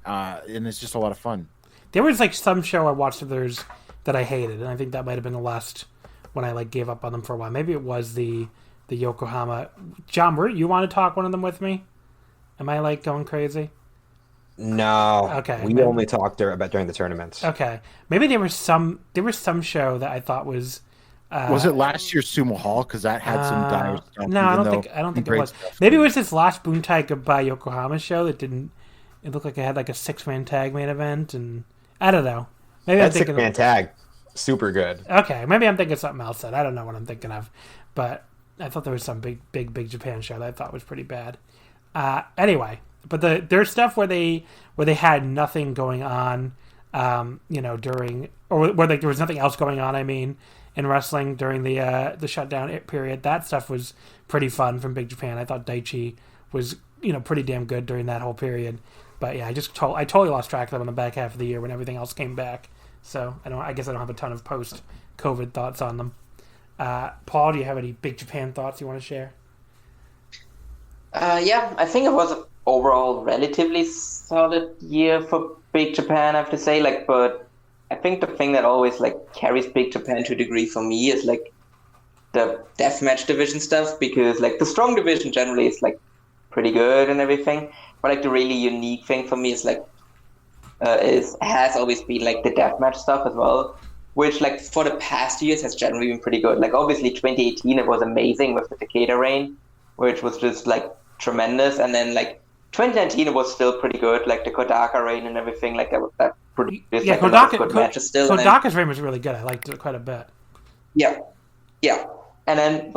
Speaker 7: and it's just a lot of fun.
Speaker 5: There was some show I watched of theirs that I hated, and I think that might have been the last when I gave up on them for a while. Maybe it was the Yokohama. John, you want to talk one of them with me? Am I going crazy?
Speaker 8: No.
Speaker 5: Okay.
Speaker 8: We only talked during the tournaments.
Speaker 5: Okay. Maybe there was some show that I Yokohama was.
Speaker 7: Was it last year's Sumo Hall? Because that had some dire stuff.
Speaker 5: No, I don't think it was. Maybe it was this last Buntai Goodbye Yokohama show that didn't. It looked like it had a 6-man tag main event, and I don't know. Maybe
Speaker 8: that 6-man tag, super good.
Speaker 5: Okay, maybe I'm thinking something else. I don't know what I'm thinking of, but I thought there was some big Japan show that I thought was pretty bad. Anyway. But there's stuff where they had nothing going on, during, or where there was nothing else going on. I mean, in wrestling during the shutdown period, that stuff was pretty fun from Big Japan. I thought Daichi was pretty damn good during that whole period. But yeah, I totally lost track of them in the back half of the year when everything else came back. So I guess I don't have a ton of post-COVID thoughts on them. Paul, do you have any Big Japan thoughts you want to share?
Speaker 6: Yeah, I think it was an overall relatively solid year for Big Japan, I have to say. But I think the thing that always carries Big Japan to a degree for me is the deathmatch division stuff, because the strong division generally is pretty good and everything. But the really unique thing for me is has always been the deathmatch stuff as well, which for the past years has generally been pretty good. Obviously 2018 it was amazing with the Takeda reign, which was just tremendous, and then 2019 it was still pretty good, the Kodaka reign and everything that produced good matches still.
Speaker 5: Kodaka's reign was really good. I liked it quite a bit.
Speaker 6: Yeah, and then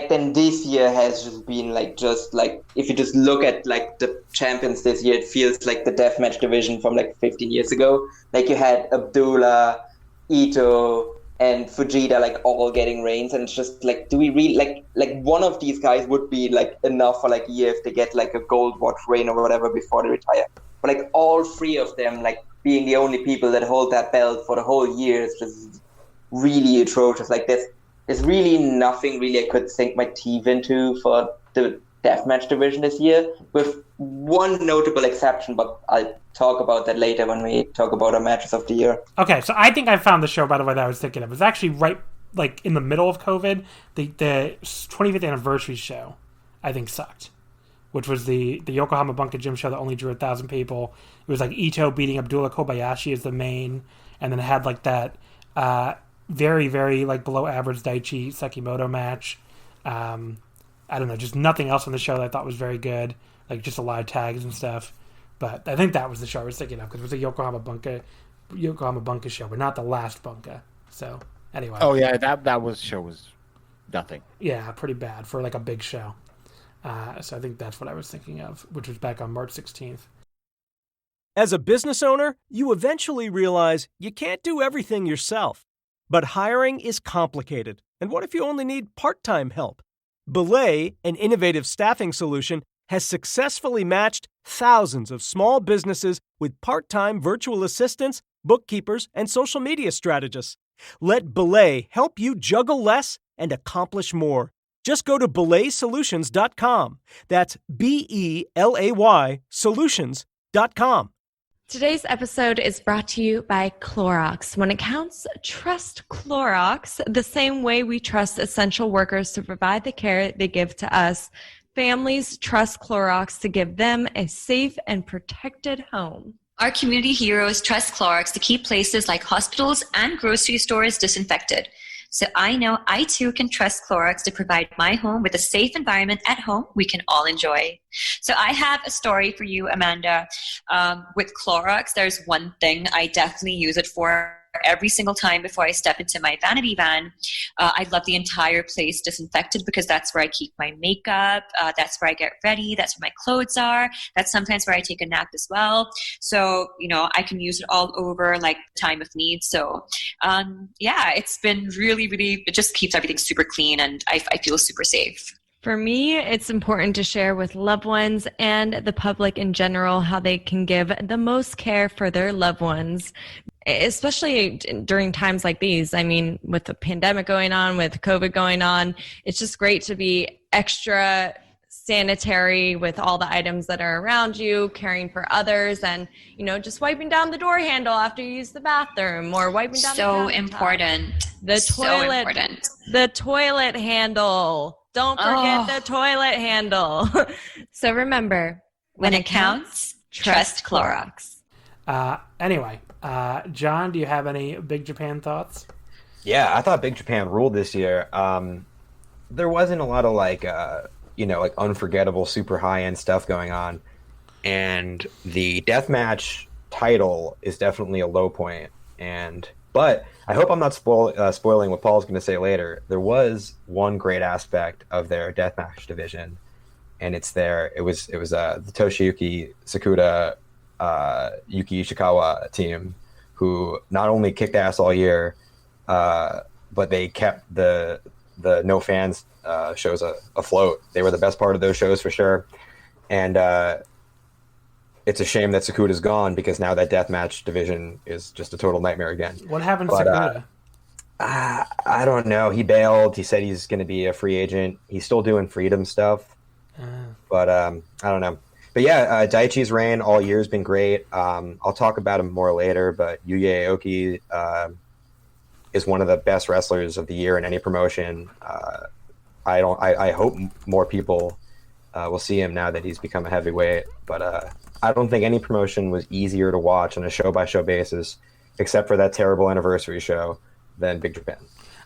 Speaker 6: then this year has just been if you just look at the champions this year, it feels like the deathmatch division from 15 years ago. You had Abdullah, Ito, and Fujita all getting reigns, and it's just do we really one of these guys would be enough for a year if they get a gold watch reign or whatever before they retire. But all three of them being the only people that hold that belt for the whole year is just really atrocious. There's really nothing really I could sink my teeth into for the deathmatch division this year, with one notable exception, but I'll talk about that later when we talk about our matches of the year.
Speaker 5: Okay, so I think I found the show, by the way, that I was thinking of. It was actually right, like, in the middle of COVID. The 25th anniversary show, I think, sucked, which was the Yokohama Bunka Gym show that only drew 1,000 people. It was, like, Ito beating Abdullah Kobayashi as the main, and then it had, like, that very, very, like, below-average Daichi Sekimoto match. I don't know, just nothing else on the show that I thought was very good, like, just a lot of tags and stuff. But I think that was the show I was thinking of, because it was a Yokohama Bunka show, but not the last Bunka. So, anyway.
Speaker 7: Oh, yeah, that show was nothing.
Speaker 5: Yeah, pretty bad for, like, a big show. So I think that's what I was thinking of, which was back on March 16th.
Speaker 9: As a business owner, you eventually realize you can't do everything yourself. But hiring is complicated. And what if you only need part-time help? Belay, an innovative staffing solution, has successfully matched thousands of small businesses with part-time virtual assistants, bookkeepers, and social media strategists. Let Belay help you juggle less and accomplish more. Just go to belaysolutions.com. That's BELAY solutions.com.
Speaker 10: Today's episode is brought to you by Clorox. When it counts, trust Clorox the same way we trust essential workers to provide the care they give to us. Families trust Clorox to give them a safe and protected home.
Speaker 11: Our community heroes trust Clorox to keep places like hospitals and grocery stores disinfected. So I know I too can trust Clorox to provide my home with a safe environment at home we can all enjoy. So I have a story for you, Amanda. With Clorox, there's one thing I definitely use it for every single time before I step into my vanity van. I love the entire place disinfected because that's where I keep my makeup. That's where I get ready. That's where my clothes are. That's sometimes where I take a nap as well. So, I can use it all over, like, time of need. So, it's been really, really, it just keeps everything super clean, and I feel super safe.
Speaker 10: For me, it's important to share with loved ones and the public in general how they can give the most care for their loved ones, especially during times like these. I mean, with the pandemic going on, with COVID going on, it's just great to be extra sanitary with all the items that are around you, caring for others, and, just wiping down the door handle after you use the bathroom, or wiping down
Speaker 11: so important.
Speaker 10: The toilet,
Speaker 11: important.
Speaker 10: The toilet handle. Don't forget the toilet handle. So remember, when it counts, trust Clorox.
Speaker 5: Anyway, John, do you have any Big Japan thoughts?
Speaker 8: Yeah, I thought Big Japan ruled this year. There wasn't a lot of like unforgettable, super high-end stuff going on. And the deathmatch title is definitely a low point. But I hope I'm not spoiling what Paul's going to say later. There was one great aspect of their deathmatch division, and it was the Toshiyuki Sakuda, Yuki Ishikawa team, who not only kicked ass all year, but they kept the no fans shows afloat. They were the best part of those shows for sure, and it's a shame that Sakuda's gone, because now that deathmatch division is just a total nightmare again.
Speaker 5: What happened to Sakuda?
Speaker 8: I don't know. He bailed. He said he's going to be a free agent. He's still doing freedom stuff. But I don't know. But yeah, Daiichi's reign all year has been great. I'll talk about him more later, but Yuya Aoki is one of the best wrestlers of the year in any promotion. I hope more people will see him now that he's become a heavyweight. But I don't think any promotion was easier to watch on a show-by-show basis, except for that terrible anniversary show, than Big Japan.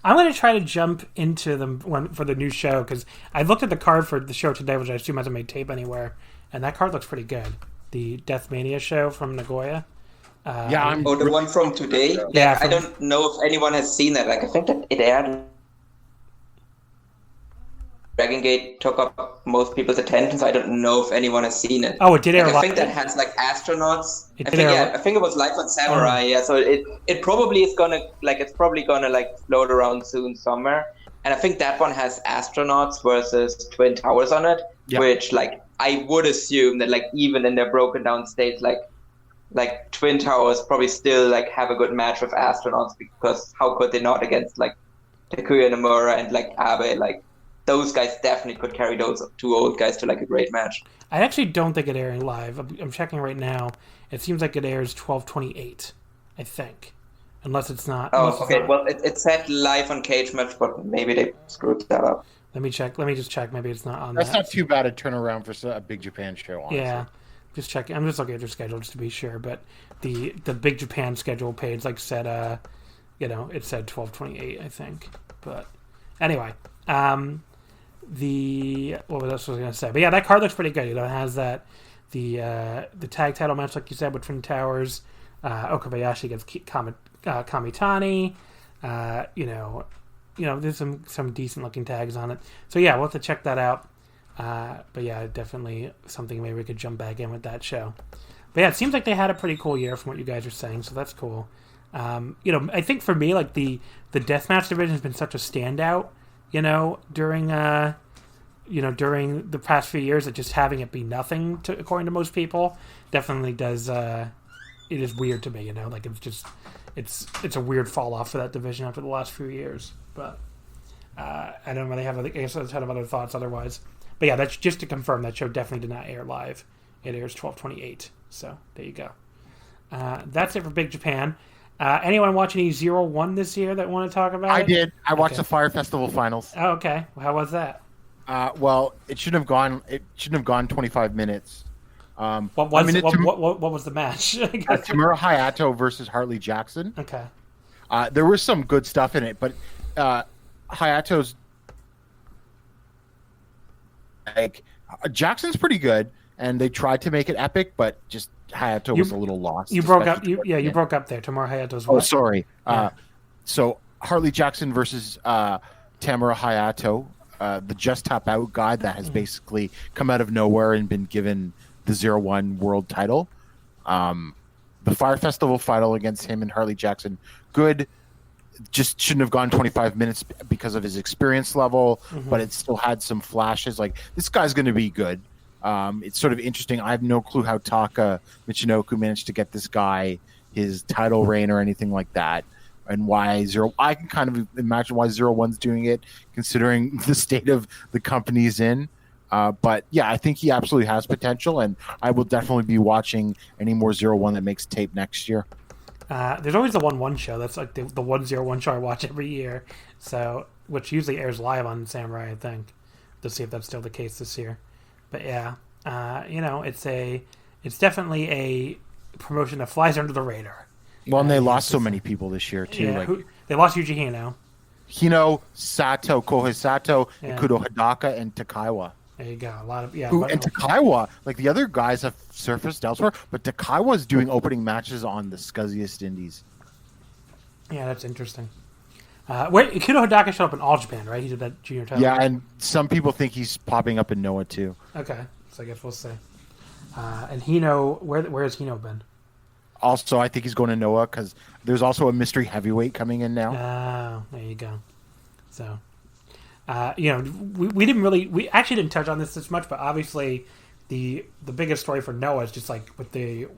Speaker 5: I'm going to try to jump into them for the new show, because I looked at the card for the show today, which I assume hasn't made tape anywhere, and that card looks pretty good. The Deathmania show from Nagoya.
Speaker 6: The one from today?
Speaker 5: Yeah.
Speaker 6: I don't know if anyone has seen that. Like, I think that it aired. Dragon Gate took up most people's attention, so I don't know if anyone has seen it.
Speaker 5: Oh, it did air live?
Speaker 6: I think that has like astronauts. I think it was live on Samurai. Yeah, so it probably is gonna it's probably gonna float around soon somewhere. And I think that one has astronauts versus Twin Towers on it, which I would assume that even in their broken down states, like Twin Towers probably still have a good match with astronauts, because how could they not against Takuya Nomura and Abe those guys definitely could carry those two old guys to like a great match.
Speaker 5: I actually don't think it airing live. I'm checking right now. It seems like it airs 12/28, I think. Unless it's not.
Speaker 6: Oh, okay. Well, it said live on Cage Match, but maybe they screwed that up.
Speaker 5: Let me check. Let me just check. Maybe it's not on
Speaker 7: That's
Speaker 5: that.
Speaker 7: not too bad a turnaround for a Big Japan show, honestly.
Speaker 5: Yeah. Just checking. I'm just looking at their schedule just to be sure. But the Big Japan schedule page said, it said 12/28, I think. But anyway, what else was I going to say? But yeah, that card looks pretty good. It has that the tag title match, like you said, with Twin Towers. Okabayashi against Kamitani. There's some decent looking tags on it. So yeah, we'll have to check that out. But yeah, definitely something maybe we could jump back in with that show. But yeah, it seems like they had a pretty cool year from what you guys are saying, so that's cool. I think for me, like the deathmatch division has been such a standout, during the past few years, that just having it be nothing according to most people definitely does. It is weird to me, like it's a weird fall off for that division after the last few years. But I don't really have a ton of other thoughts otherwise. But yeah, that's just to confirm that show definitely did not air live. It airs 12/28. So there you go. That's it for Big Japan. Anyone watch any 0-1 this year that want to talk about it?
Speaker 7: I did. I watched the Fire Festival finals.
Speaker 5: Oh, okay. How was that?
Speaker 7: Well, it shouldn't have gone. It shouldn't have gone 25 minutes.
Speaker 5: What was the match?
Speaker 7: Tamura Hayato versus Hartley Jackson.
Speaker 5: Okay.
Speaker 7: There was some good stuff in it, but Hayato's Jackson's pretty good, and they tried to make it epic, but just Hayato was a little lost.
Speaker 5: You broke up. You broke up there. Tamura Hayato's.
Speaker 7: Oh, sorry. Yeah. So Hartley Jackson versus Tamura Hayato, the Just Tap Out guy that has basically come out of nowhere and been given the 0-1 world title. The Fire Festival final against him and Hartley Jackson, good. Just shouldn't have gone 25 minutes because of his experience level, but it still had some flashes. Like, this guy's going to be good. It's sort of interesting. I have no clue how Taka Michinoku managed to get this guy his title reign or anything like that, and why I can kind of imagine why 0-1's doing it, considering the state of the company's in. But yeah, I think he absolutely has potential, and I will definitely be watching any more 0-1 that makes tape next year.
Speaker 5: There's always the 1-1 show. That's like the 1-0-1 show I watch every year. So, which usually airs live on Samurai, I think. To see if that's still the case this year. But yeah, it's definitely a promotion that flies under the radar.
Speaker 7: Well, and they lost so many people this year too.
Speaker 5: Yeah, they lost Yuji
Speaker 7: Hino, Sato, Kohei Sato, Ikuto Hidaka, and Takaiwa.
Speaker 5: There you go. A lot of
Speaker 7: and Takaiwa, like the other guys have surfaced elsewhere, but Takaiwa is doing opening matches on the scuzziest indies.
Speaker 5: Yeah, that's interesting. Ikuto Hidaka showed up in All Japan, right? He did that junior title.
Speaker 7: Yeah, and some people think he's popping up in Noah too.
Speaker 5: Okay, so I guess we'll see. And Hino, where has Hino been?
Speaker 7: Also, I think he's going to Noah because there's also a mystery heavyweight coming in now.
Speaker 5: Oh, there you go. So. We actually didn't touch on this much, but obviously the biggest story for Noah is just like with the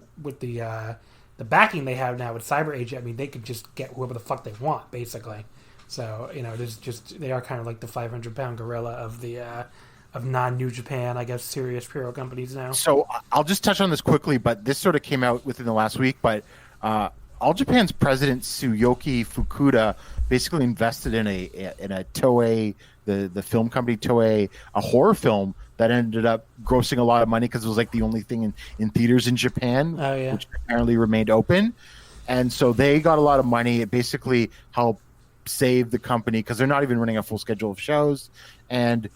Speaker 5: backing they have now with Cyber Agent. I mean, they could just get whoever the fuck they want, basically. So they are kind of like the 500-pound gorilla of the of non-New Japan, I guess, serious Puro companies now.
Speaker 7: So I'll just touch on this quickly, but this sort of came out within the last week. But All Japan's president Tsuyoki Fukuda basically invested in a Toei, the film company Toei, a horror film that ended up grossing a lot of money because it was like the only thing in theaters in Japan, which apparently remained open. And so they got a lot of money. It basically helped save the company because they're not even running a full schedule of shows. And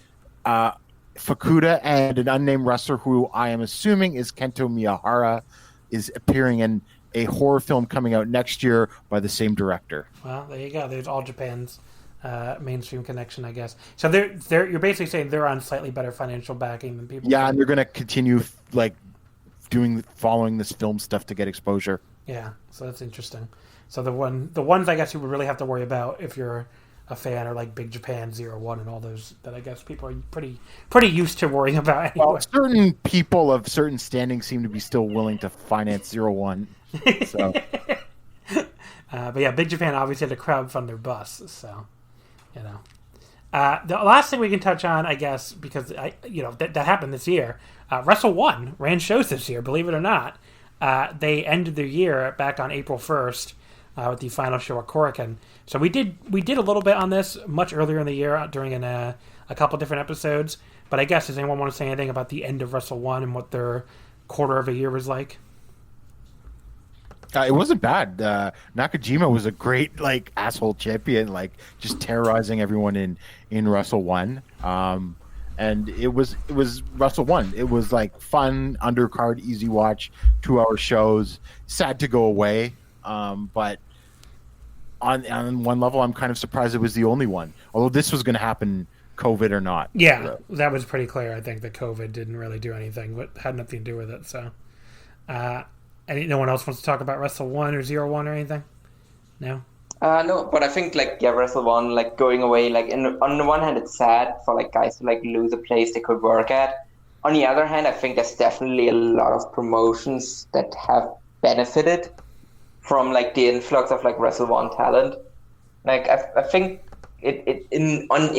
Speaker 7: Fukuda and an unnamed wrestler who I am assuming is Kento Miyahara is appearing in a horror film coming out next year by the same director.
Speaker 5: Well, there you go. There's All Japan's mainstream connection, I guess. So you're basically saying they're on slightly better financial backing than people.
Speaker 7: Yeah, and they're going to continue following this film stuff to get exposure.
Speaker 5: Yeah, so that's interesting. So the ones I guess you would really have to worry about if you're a fan are like Big Japan 0-1 and all those that I guess people are pretty used to worrying about anyway.
Speaker 7: Well, certain people of certain standing seem to be still willing to finance 0-1. So.
Speaker 5: But yeah, Big Japan obviously had to crowdfund their bus, so The last thing we can touch on, I guess, because that happened this year. Wrestle One ran shows this year, believe it or not. They ended their year back on April 1st with the final show at Korakuen. So we did a little bit on this much earlier in the year during a couple different episodes. But I guess, does anyone want to say anything about the end of Wrestle One and what their quarter of a year was like?
Speaker 7: It wasn't bad. Nakajima was a great asshole champion, just terrorizing everyone in Wrestle One. And it was Wrestle One. It was fun, undercard, easy watch, 2-hour shows. Sad to go away, but on one level, I'm kind of surprised it was the only one. Although this was going to happen, COVID or not.
Speaker 5: Yeah, that was pretty clear. I think that COVID didn't really do anything, but had nothing to do with it. So, no one else wants to talk about Wrestle 1 or 0-1 or anything? No?
Speaker 6: No, but I think Wrestle 1 going away, on the one hand it's sad for guys to lose a place they could work at. On the other hand, I think there's definitely a lot of promotions that have benefited from the influx of Wrestle 1 talent. I think on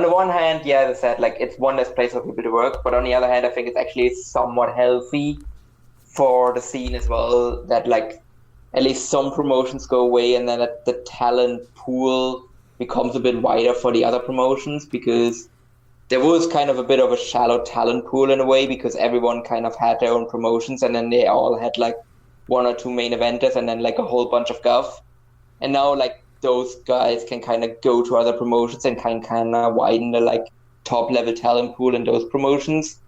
Speaker 6: the one hand, yeah, as I said, it's one less place for people to work, but on the other hand, I think it's actually somewhat healthy for the scene as well, that at least some promotions go away and then the talent pool becomes a bit wider for the other promotions, because there was kind of a bit of a shallow talent pool in a way, because everyone kind of had their own promotions and then they all had one or two main eventers and then a whole bunch of guff. And now those guys can kind of go to other promotions and can kind of widen the top level talent pool in those promotions.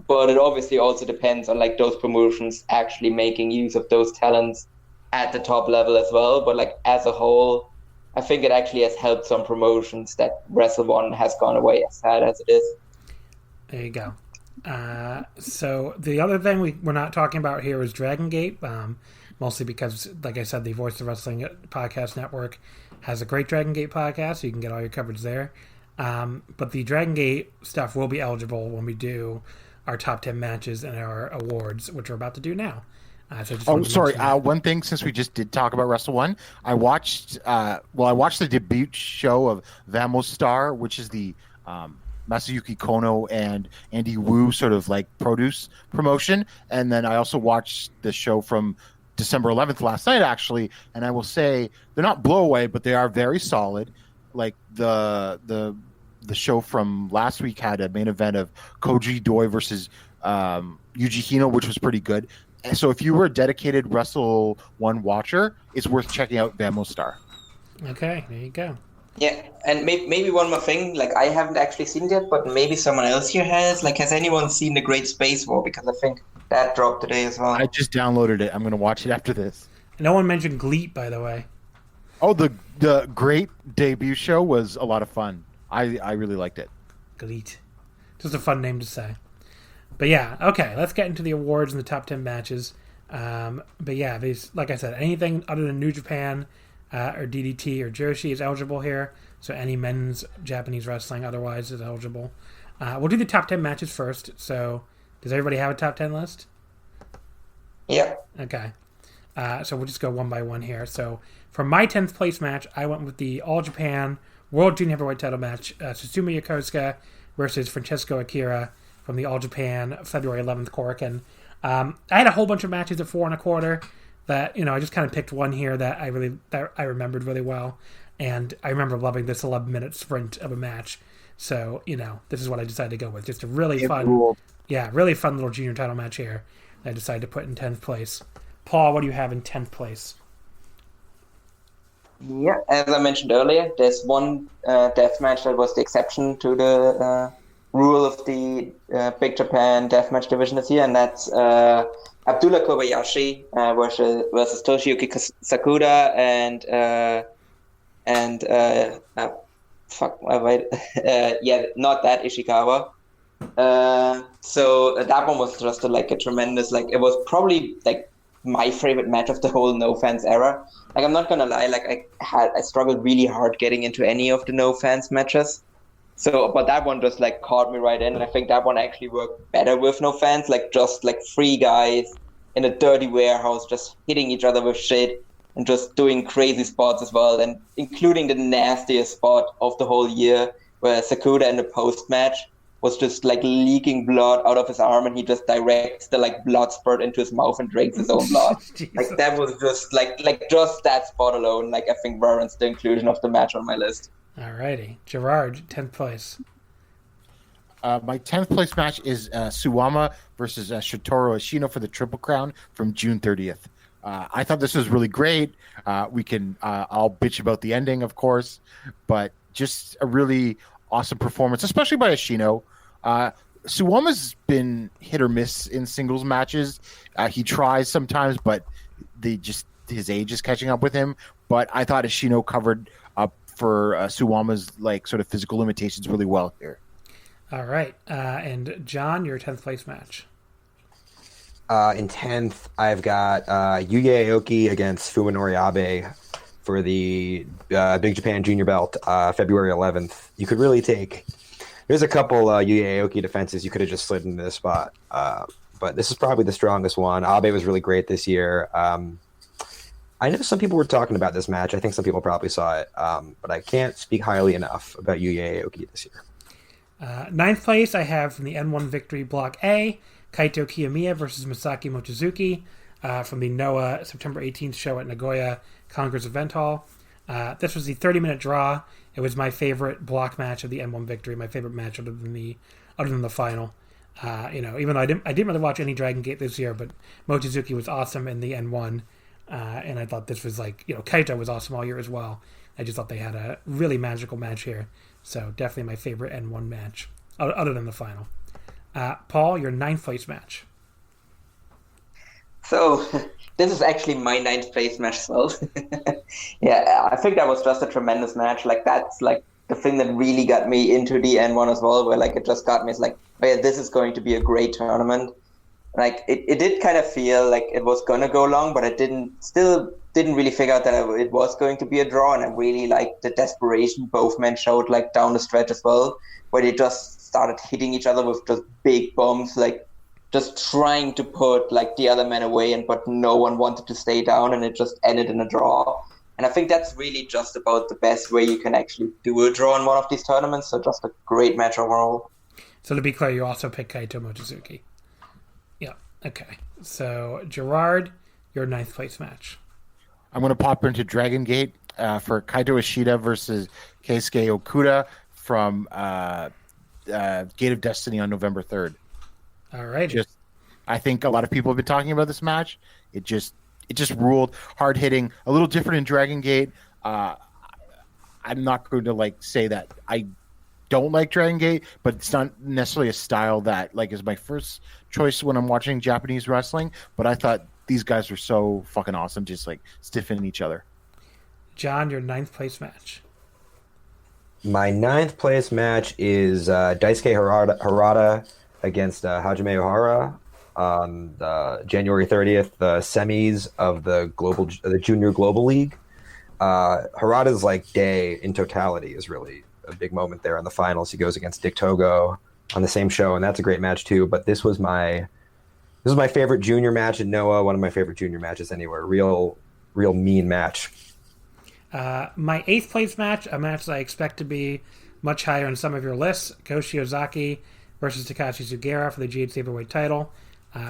Speaker 6: But it obviously also depends on those promotions actually making use of those talents at the top level as well. But as a whole, I think it actually has helped some promotions that Wrestle 1 has gone away, as sad as it is.
Speaker 5: There you go. So the other thing we're not talking about here is Dragon Gate, mostly because, like I said, the Voice of Wrestling Podcast Network has a great Dragon Gate podcast, so you can get all your coverage there. But the Dragon Gate stuff will be eligible when we do our top 10 matches and our awards, which we're about to do now.
Speaker 7: Sorry. One thing, since we just did talk about Wrestle 1, I watched the debut show of Vamos Star, which is the Masayuki Kono and Andy Wu sort of produce promotion. And then I also watched the show from December 11th last night, actually. And I will say they're not blow away, but they are very solid. The show from last week had a main event of Koji Doi versus Yuji Hino, which was pretty good. And so if you were a dedicated Wrestle 1 watcher, it's worth checking out Vamos Star.
Speaker 5: Okay, there you go.
Speaker 6: Yeah, and maybe one more thing, I haven't actually seen it yet, but maybe someone else here has. Has anyone seen The Great Space War? Because I think that dropped today as well.
Speaker 7: I just downloaded it. I'm going to watch it after this.
Speaker 5: No one mentioned Gleet, by the way.
Speaker 7: Oh, the great debut show was a lot of fun. I really liked it.
Speaker 5: Gleet. Just a fun name to say. But yeah, okay, let's get into the awards and the top 10 matches. But yeah, these, like I said, anything other than New Japan or DDT or Joshi is eligible here. So any men's Japanese wrestling otherwise is eligible. We'll do the top 10 matches first. So does everybody have a top 10 list?
Speaker 6: Yeah.
Speaker 5: Okay. So we'll just go one by one here. So for my 10th place match, I went with the All Japan World Junior Heavyweight title match, Susumu Yokosuka versus Francesco Akira from the All Japan February 11th Korakuen. I had a whole bunch of matches at 4 1/4 that, I just kind of picked one here that I remembered really well. And I remember loving this 11-minute sprint of a match. So, this is what I decided to go with. Just a really fun little junior title match here that I decided to put in 10th place. Paul, what do you have in 10th place?
Speaker 6: Yeah, as I mentioned earlier, there's one deathmatch that was the exception to the rule of the Big Japan deathmatch division this year, and that's Abdullah Kobayashi versus Toshiyuki Sakuda not that Ishikawa. So that one was just a tremendous, it was probably my favorite match of the whole No Fans era. I'm not gonna lie, I struggled really hard getting into any of the No Fans matches. So, but that one just caught me right in, and I think that one actually worked better with No Fans, just three guys in a dirty warehouse just hitting each other with shit and just doing crazy spots as well, and including the nastiest spot of the whole year, where Sakuda in the post-match was just like leaking blood out of his arm, and he just directs the like blood spurt into his mouth and drinks his own blood. Like that was just like just that spot alone. Like I think warrants the inclusion of the match on my list.
Speaker 5: Alrighty, Gerard, 10th place.
Speaker 7: My 10th place match is Suwama versus Shotaro Ashino for the Triple Crown from June 30th. I thought this was really great. We can I'll bitch about the ending, of course, but just a really awesome performance, especially by Ashino. Suwama's been hit or miss in singles matches. He tries sometimes, but his age is catching up with him. But I thought Ashino covered up for Suwama's like sort of physical limitations really well here.
Speaker 5: All right, and John, your 10th place match.
Speaker 8: In 10th, I've got Yuya Aoki against Fuminori Abe for the Big Japan Junior Belt, February 11th. You could really take... There's a couple Yuya Aoki defenses you could have just slid into this spot, but this is probably the strongest one. Abe was really great this year. I know some people were talking about this match. I think some people probably saw it, but I can't speak highly enough about Yuya Aoki this year.
Speaker 5: 9th place, I have from the N1 Victory Block A, Kaito Kiyomiya versus Masaki Mochizuki from the NOAH September 18th show at Nagoya Congress Event Hall. This was the 30-minute draw. It was my favorite block match of the N1 Victory, my favorite match other than the final. Even though I didn't really watch any Dragon Gate this year, but Mochizuki was awesome in the N1, and I thought this was Kaito was awesome all year as well. I just thought they had a really magical match here. So definitely my favorite N1 match, other than the final. Paul, your 9th place match.
Speaker 6: So this is actually my 9th place match as well. Yeah, I think that was just a tremendous match. Like that's like the thing that really got me into the N1 as well, where like it just got me. It's like, oh yeah, this is going to be a great tournament. Like it did kind of feel like it was gonna go long, but I didn't really figure out that it was going to be a draw, and I really liked the desperation both men showed like down the stretch as well, where they just started hitting each other with just big bombs, like just trying to put like the other man away, but no one wanted to stay down, and it just ended in a draw. And I think that's really just about the best way you can actually do a draw in one of these tournaments. So just a great match overall.
Speaker 5: So to be clear, you also picked Kaito Mochizuki. Yeah. Okay. So Gerard, your 9th place match.
Speaker 7: I'm going to pop into Dragon Gate for Kaito Ishida versus Keisuke Okuda from Gate of Destiny on November 3rd.
Speaker 5: All right.
Speaker 7: I think a lot of people have been talking about this match. It just ruled, hard hitting, a little different in Dragon Gate. I'm not going to say that I don't like Dragon Gate, but it's not necessarily a style that is my first choice when I'm watching Japanese wrestling. But I thought these guys were so fucking awesome, just stiffing each other.
Speaker 5: John, your 9th place match.
Speaker 8: My 9th place match is Daisuke Harada against Hajime Ohara on January 30th, the semis of the Junior Global League. Harada's day in totality is really a big moment there in the finals. He goes against Dick Togo on the same show, and that's a great match too. But this was my favorite junior match in NOAH, one of my favorite junior matches anywhere. Real mean match.
Speaker 5: My 8th place match, a match that I expect to be much higher on some of your lists, Go Shiozaki versus Takashi Sugera for the GH Saberweight title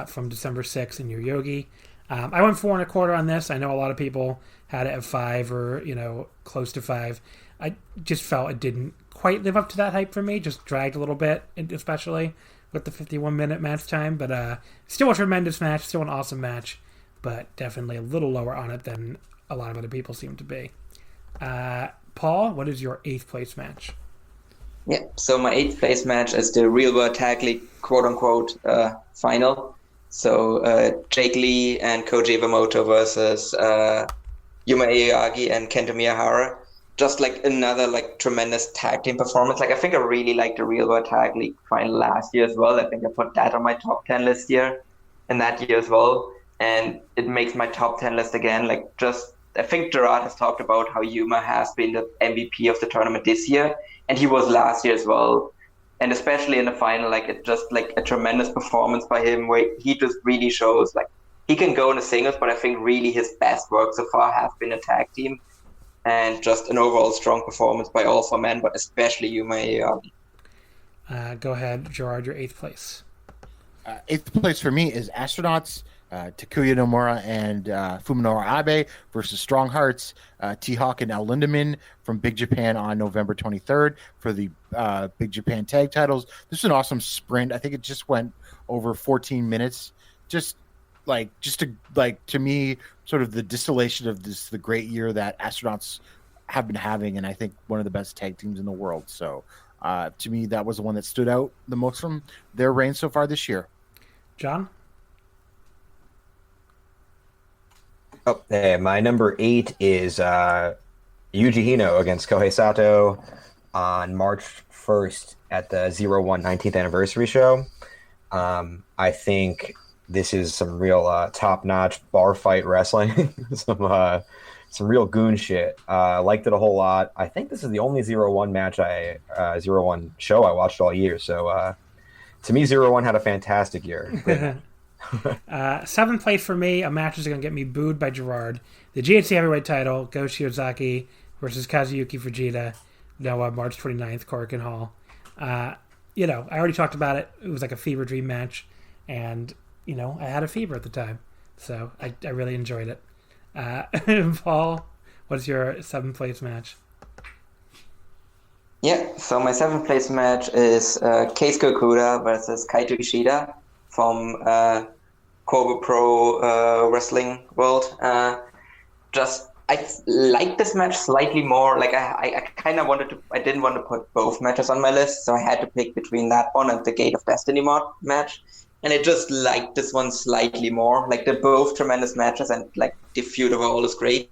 Speaker 5: from December 6th in Yoyogi. I went 4 1/4 on this. I know a lot of people had it at 5 or close to 5. I just felt it didn't quite live up to that hype for me. Just dragged a little bit, especially with the 51-minute match time. But still a tremendous match, still an awesome match, but definitely a little lower on it than a lot of other people seem to be. Paul, what is your 8th place match?
Speaker 6: Yeah, so my 8th place match is the Real World Tag League quote-unquote final. So Jake Lee and Koji Iwamoto versus Yuma Aoyagi and Kento Miyahara. Just another tremendous tag team performance. I think I really liked the Real World Tag League final last year as well. I think I put that on my top 10 list here and that year as well. And it makes my top 10 list again. I think Gerard has talked about how Yuma has been the MVP of the tournament this year, and he was last year as well. And especially in the final, it's just a tremendous performance by him, where he just really shows he can go in the singles, but I think really his best work so far has been a tag team. and just an overall strong performance by all 4 men, but especially Yuma Aoyagi.
Speaker 5: Go ahead, Gerard, your 8th place.
Speaker 7: 8th place for me is Astronauts, Takuya Nomura and Fuminori Abe versus Strong Hearts, T-Hawk and Al Lindemann from Big Japan on November 23rd for the Big Japan tag titles. This is an awesome sprint. I think it just went over 14 minutes. To me, sort of the distillation of the great year that Astronauts have been having, and I think one of the best tag teams in the world. So to me, that was the one that stood out the most from their reign so far this year.
Speaker 5: John?
Speaker 8: Oh, hey, my number 8 is Yuji Hino against Kohei Sato on March 1st at the 01 19th anniversary show. I think this is some real top-notch bar fight wrestling, some real goon shit. Liked it a whole lot. I think this is the only 01 match 01 show I watched all year. So to me, 01 had a fantastic year.
Speaker 5: 7th place for me, a match is going to get me booed by Gerard. The GHC Heavyweight title, Go Shiozaki versus Kazuyuki Fujita, Noah, March 29th, Korakuen Hall. I already talked about it. It was like a fever dream match, and, I had a fever at the time, so I really enjoyed it. Paul, what's your 7th place match?
Speaker 6: Yeah, so my 7th place match is Keisuke Okuda versus Kaito Ishida from Kobe Pro Wrestling World. I like this match slightly more. Like I kind of I didn't want to put both matches on my list, so I had to pick between that one and the Gate of Destiny match. And I just liked this one slightly more. Like, they're both tremendous matches, and like the feud overall is great.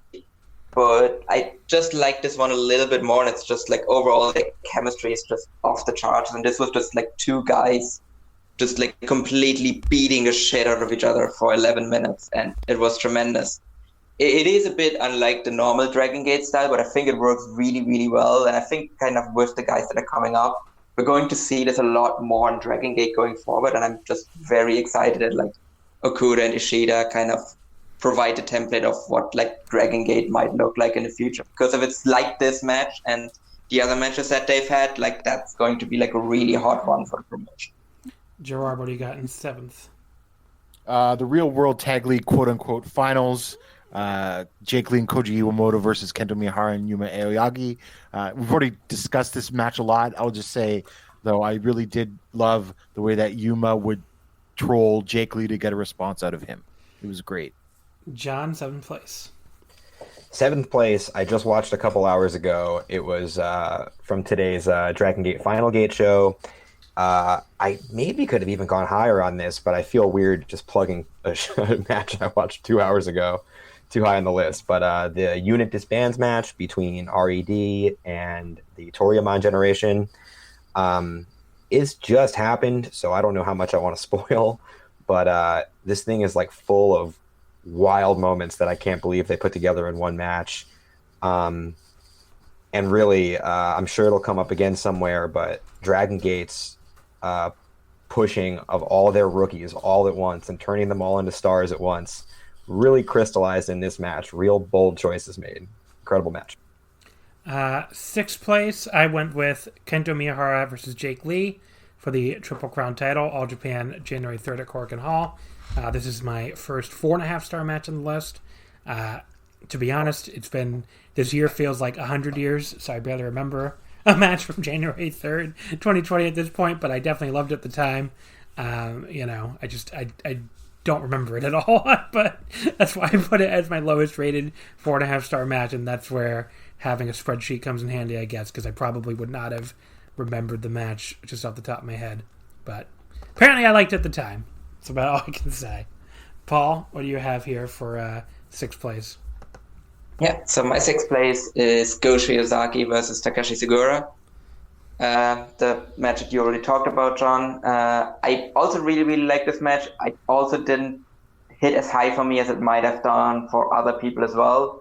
Speaker 6: But I just like this one a little bit more, and it's just like overall the chemistry is just off the charts. And this was just like 2 guys just like completely beating the shit out of each other for 11 minutes, and it was tremendous. It is a bit unlike the normal Dragon Gate style, but I think it works really, really well. And I think kind of with the guys that are coming up, we're going to see this a lot more on Dragon Gate going forward, and I'm just very excited that like Okuda and Ishida kind of provide the template of what like Dragon Gate might look like in the future. Because if it's like this match and the other matches that they've had, like that's going to be like a really hot one for the promotion.
Speaker 5: Gerard, what do you got in 7th?
Speaker 7: The Real World Tag League quote-unquote finals. Jake Lee and Koji Iwamoto versus Kento Miyahara and Yuma Aoyagi. We've already discussed this match a lot. I'll just say, though, I really did love the way that Yuma would troll Jake Lee to get a response out of him. It was great.
Speaker 5: John, 7th place.
Speaker 8: 7th place, I just watched a couple hours ago. It was from today's Dragon Gate Final Gate show. I maybe could have even gone higher on this, but I feel weird just plugging a match I watched 2 hours ago too high on the list. But the unit disbands match between RED and the Toriyama generation is just happened, so I don't know how much I want to spoil. But this thing is like full of wild moments that I can't believe they put together in one match. And really, I'm sure it'll come up again somewhere, but Dragon Gate's pushing of all their rookies all at once and turning them all into stars at once really crystallized in this match. Real bold choices made. Incredible match.
Speaker 5: 6th place, I went with Kento Miyahara versus Jake Lee for the Triple Crown title, All Japan, January 3rd at Korakuen Hall. This is my first 4.5-star match on the list. To be honest, this year feels like 100 years, so I barely remember a match from January 3rd, 2020 at this point, but I definitely loved it at the time. I don't remember it at all, but that's why I put it as my lowest rated 4.5-star match, and that's where having a spreadsheet comes in handy, I guess, because I probably would not have remembered the match just off the top of my head. But apparently I liked it at the time. That's about all I can say. Paul, what do you have here for 6th place?
Speaker 6: Yeah, so my 6th place is Go Shiozaki versus Takashi Segura. The match that you already talked about, John. I also really, really like this match. I also didn't hit as high for me as it might have done for other people as well.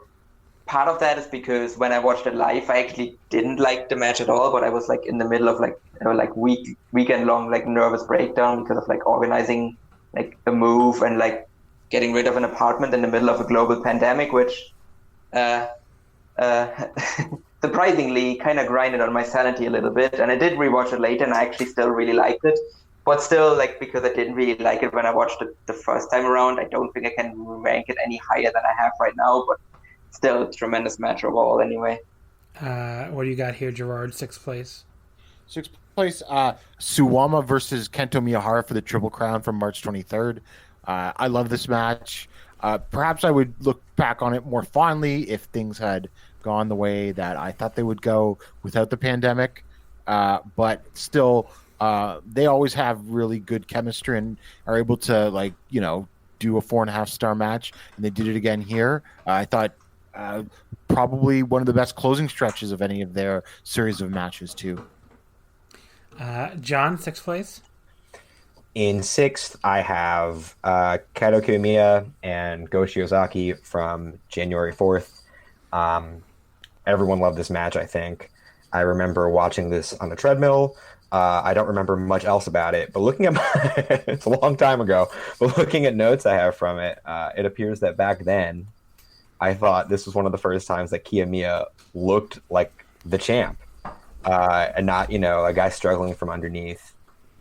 Speaker 6: Part of that is because when I watched it live, I actually didn't like the match at all, but I was like in the middle of weekend long nervous breakdown because of organizing a move and getting rid of an apartment in the middle of a global pandemic, which surprisingly kind of grinded on my sanity a little bit, and I did rewatch it later, and I actually still really liked it. But still, like, because I didn't really like it when I watched it the first time around, I don't think I can rank it any higher than I have right now. But still, a tremendous match overall anyway.
Speaker 5: What do you got here, Gerard? Sixth place.
Speaker 7: Sixth place, Suwama versus Kento Miyahara for the Triple Crown from March 23rd. I love this match. Perhaps I would look back on it more fondly if things had gone the way that I thought they would go without the pandemic. But still, they always have really good chemistry and are able to, like, you know, do a 4.5-star match. And they did it again here. I thought probably one of the best closing stretches of any of their series of matches, too.
Speaker 5: John, sixth place.
Speaker 8: In sixth, I have Kaito Kiyomiya and Go Shiozaki from January 4th. Everyone loved this match, I think. I remember watching this on the treadmill. I don't remember much else about it, but looking at it's a long time ago, but looking at notes I have from it, it appears that back then, I thought this was one of the first times that Kiyomiya looked like the champ, and not, you know, a guy struggling from underneath.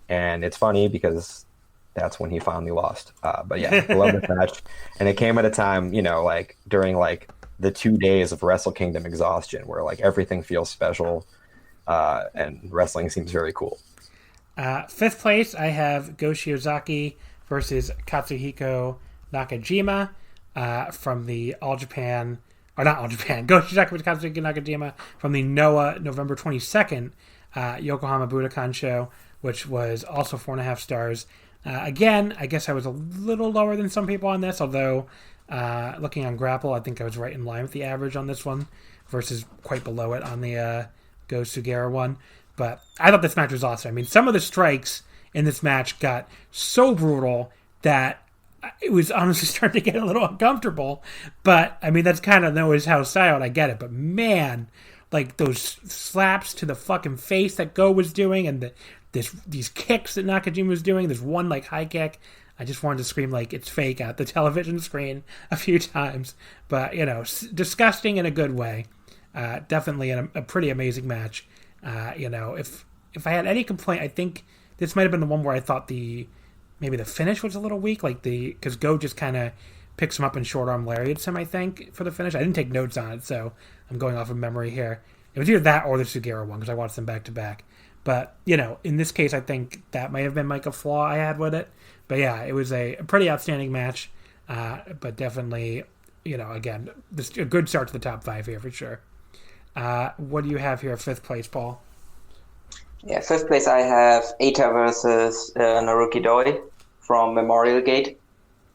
Speaker 8: And it's funny because that's when he finally lost. But yeah, I love this match. And it came at a time, you know, like during like the 2 days of Wrestle Kingdom exhaustion where like everything feels special and wrestling seems very cool.
Speaker 5: Fifth place, I have Go Shiozaki versus Katsuhiko Nakajima from the All Japan, or not All Japan, Go Shiozaki versus Katsuhiko Nakajima from the NOAH November 22nd Yokohama Budokan show, which was also 4.5 stars. Again, I guess I was a little lower than some people on this, although looking on Grapple, I think I was right in line with the average on this one versus quite below it on the Go Sugera one. But I thought this match was awesome. I mean, some of the strikes in this match got so brutal that it was honestly starting to get a little uncomfortable. But, I mean, that's kind of Noah's house style, and I get it. But, man, like those slaps to the fucking face that Go was doing and these kicks that Nakajima was doing, there's one like high kick, I just wanted to scream like it's fake at the television screen a few times. But, you know, disgusting in a good way. Definitely a pretty amazing match. You know, if I had any complaint, I think this might have been the one where I thought maybe the finish was a little weak, like because Go just kind of picks him up and short arm lariats him, I think, for the finish. I didn't take notes on it, so I'm going off of memory here. It was either that or the Sugera one, because I watched them back to back. But, you know, in this case, I think that might have been like a flaw I had with it. But yeah, it was a pretty outstanding match. But definitely, you know, again, a good start to the top 5 here for sure. What do you have here, fifth place, Paul?
Speaker 6: Yeah, fifth place I have Eita versus Naruki Doi from Memorial Gate.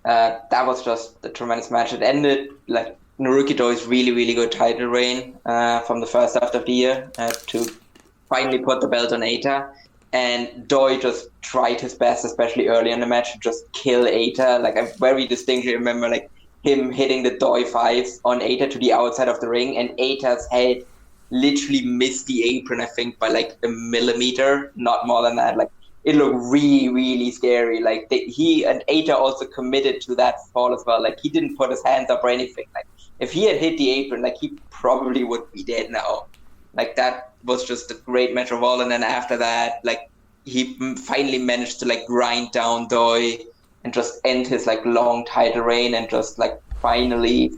Speaker 6: That was just a tremendous match. It ended like Naruki Doi's really, really good title reign from the first half of the year to finally put the belt on Eita. And Doi just tried his best, especially early in the match, to just kill Eita. Like, I very distinctly remember like him hitting the Doi 5s on Eita to the outside of the ring, and Eita's head literally missed the apron, I think, by like a millimeter, not more than that. Like, it looked really, really scary. Like, he and Eita also committed to that fall as well. Like, he didn't put his hands up or anything. Like, if he had hit the apron, like, he probably would be dead now. Like, that was just a great match of all. And then after that, like, he finally managed to like grind down Doi and just end his like long title reign, and just like finally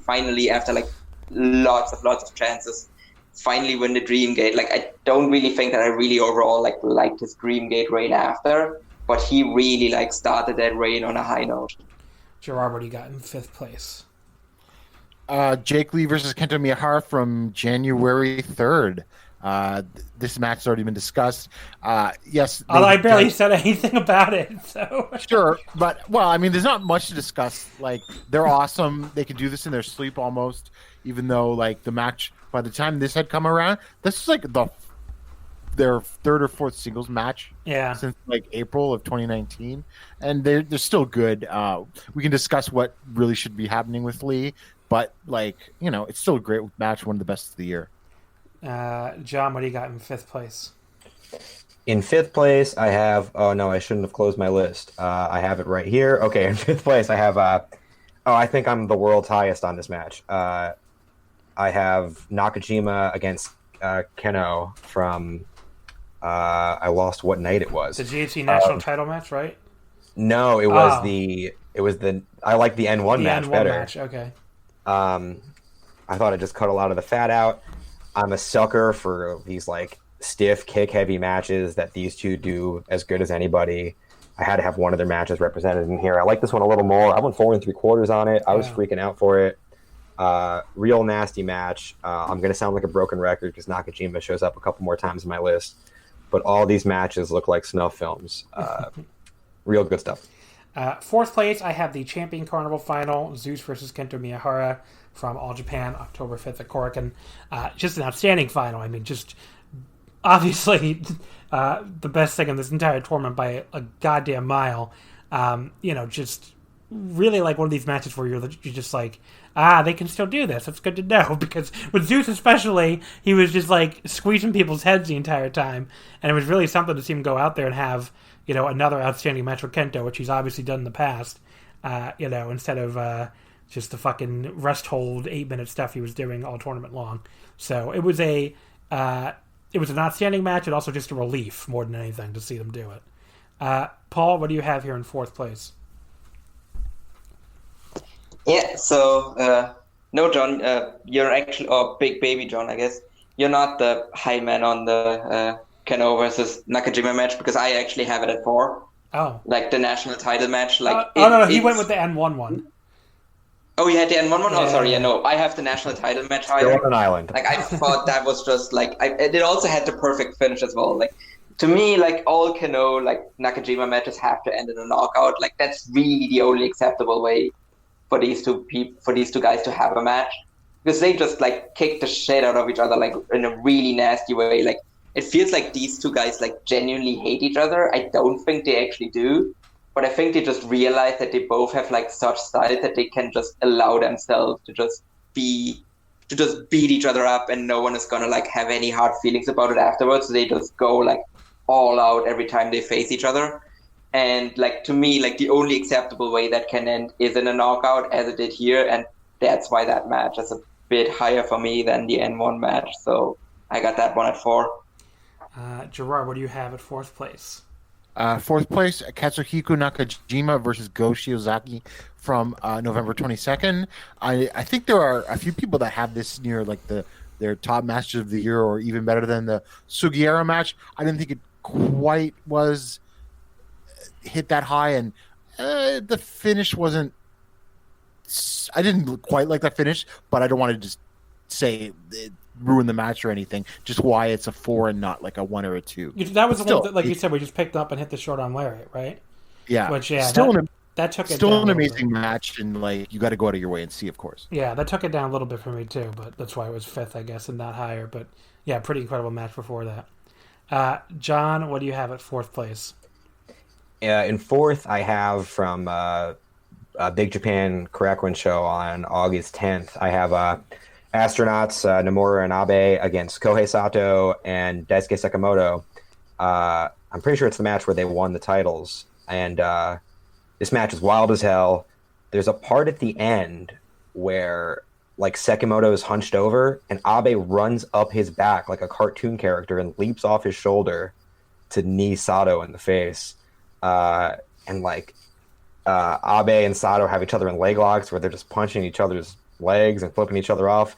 Speaker 6: after like lots of chances, finally win the Dream Gate. Like, I don't really think that I really overall like liked his Dream Gate reign after, but he really like started that reign on a high note.
Speaker 5: Gerard, what do you got in fifth place?
Speaker 7: Jake Lee versus Kento Miyahara from January 3rd. This match has already been discussed. Yes.
Speaker 5: Although I barely said anything about it, so.
Speaker 7: Sure, but, well, I mean, there's not much to discuss. Like, they're awesome. They can do this in their sleep almost, even though, like, the match, by the time this had come around, this is, like, their third or fourth singles match since, like, April of 2019. And they're still good. We can discuss what really should be happening with Lee, but, like, you know, it's still a great match, one of the best of the year.
Speaker 5: John, what do you got in fifth place?
Speaker 8: In fifth place, I have... Oh, no, I shouldn't have closed my list. I have it right here. Okay, in fifth place, I have... I think I'm the world's highest on this match. I have Nakajima against Keno from. I lost what night it was.
Speaker 5: The GHC national title match, right?
Speaker 8: No, it was the. I like the N1 match
Speaker 5: N1
Speaker 8: better.
Speaker 5: Match, okay.
Speaker 8: I thought it just cut a lot of the fat out. I'm a sucker for these like stiff, kick-heavy matches that these two do as good as anybody. I had to have one of their matches represented in here. I like this one a little more. I went 4 3/4 on it. I was freaking out for it. Real nasty match. I'm going to sound like a broken record because Nakajima shows up a couple more times in my list. But all these matches look like snuff films. Real good stuff.
Speaker 5: Fourth place, I have the Champion Carnival final, Zeus versus Kento Miyahara from All Japan, October 5th at Korakuen. Just an outstanding final. I mean, just obviously the best thing in this entire tournament by a goddamn mile. Just really like one of these matches where you're just like, they can still do this. It's good to know, because with Zeus especially, he was just like squeezing people's heads the entire time, and it was really something to see him go out there and have, another outstanding match with Kento, which he's obviously done in the past, instead of just the fucking rest hold 8-minute stuff he was doing all tournament long. So it was an outstanding match, and also just a relief more than anything to see them do it. Paul, what do you have here in fourth place?
Speaker 6: Yeah, so, no, John, you're actually, or Big Baby John, I guess, you're not the high man on the Kano versus Nakajima match, because I actually have it at 4. Oh. Like the national title match.
Speaker 5: No, he went with the N1 one.
Speaker 6: Oh, you had the N1 one?
Speaker 5: Yeah.
Speaker 6: Oh, sorry, no, I have the national title match.
Speaker 8: Still on an island.
Speaker 6: Like, I thought that was just, it also had the perfect finish as well. Like, to me, all Kano, Nakajima matches have to end in a knockout. Like, that's really the only acceptable way for these two guys to have a match, because they just kick the shit out of each other in a really nasty way. Like, it feels like these two guys genuinely hate each other. I don't think they actually do, but I think they just realize that they both have such styles that they can just allow themselves to just beat each other up, and no one is gonna have any hard feelings about it afterwards. So they just go all out every time they face each other. And to me, the only acceptable way that can end is in a knockout, as it did here, and that's why that match is a bit higher for me than the N1 match. So I got that one at 4.
Speaker 5: Gerard, what do you have at fourth place?
Speaker 7: Fourth place, Katsuhiko Nakajima versus Go Shiozaki from November 22nd. I think there are a few people that have this near their top matches of the year, or even better than the Sugiura match. I didn't think it quite was hit that high, and the finish wasn't. I didn't quite like that finish, but I don't want to just say it ruined the match or anything. Just why it's a 4 and not a 1 or a 2.
Speaker 5: That was the one that, you said, we just picked up and hit the short arm lariat, right?
Speaker 7: Yeah,
Speaker 5: which that took it
Speaker 7: still
Speaker 5: down
Speaker 7: an amazing match, and you got to go out of your way and see, of course.
Speaker 5: Yeah, that took it down a little bit for me too, but that's why it was 5th, I guess, and not higher. But yeah, pretty incredible match before that. John, what do you have at fourth place?
Speaker 8: In fourth, I have from Big Japan Korakuen show on August 10th. I have Astronauts Nomura and Abe against Kohei Sato and Daisuke Sekimoto. I'm pretty sure it's the match where they won the titles. And this match is wild as hell. There's a part at the end where Sekimoto is hunched over and Abe runs up his back like a cartoon character and leaps off his shoulder to knee Sato in the face. Abe and Sato have each other in leg locks where they're just punching each other's legs and flipping each other off.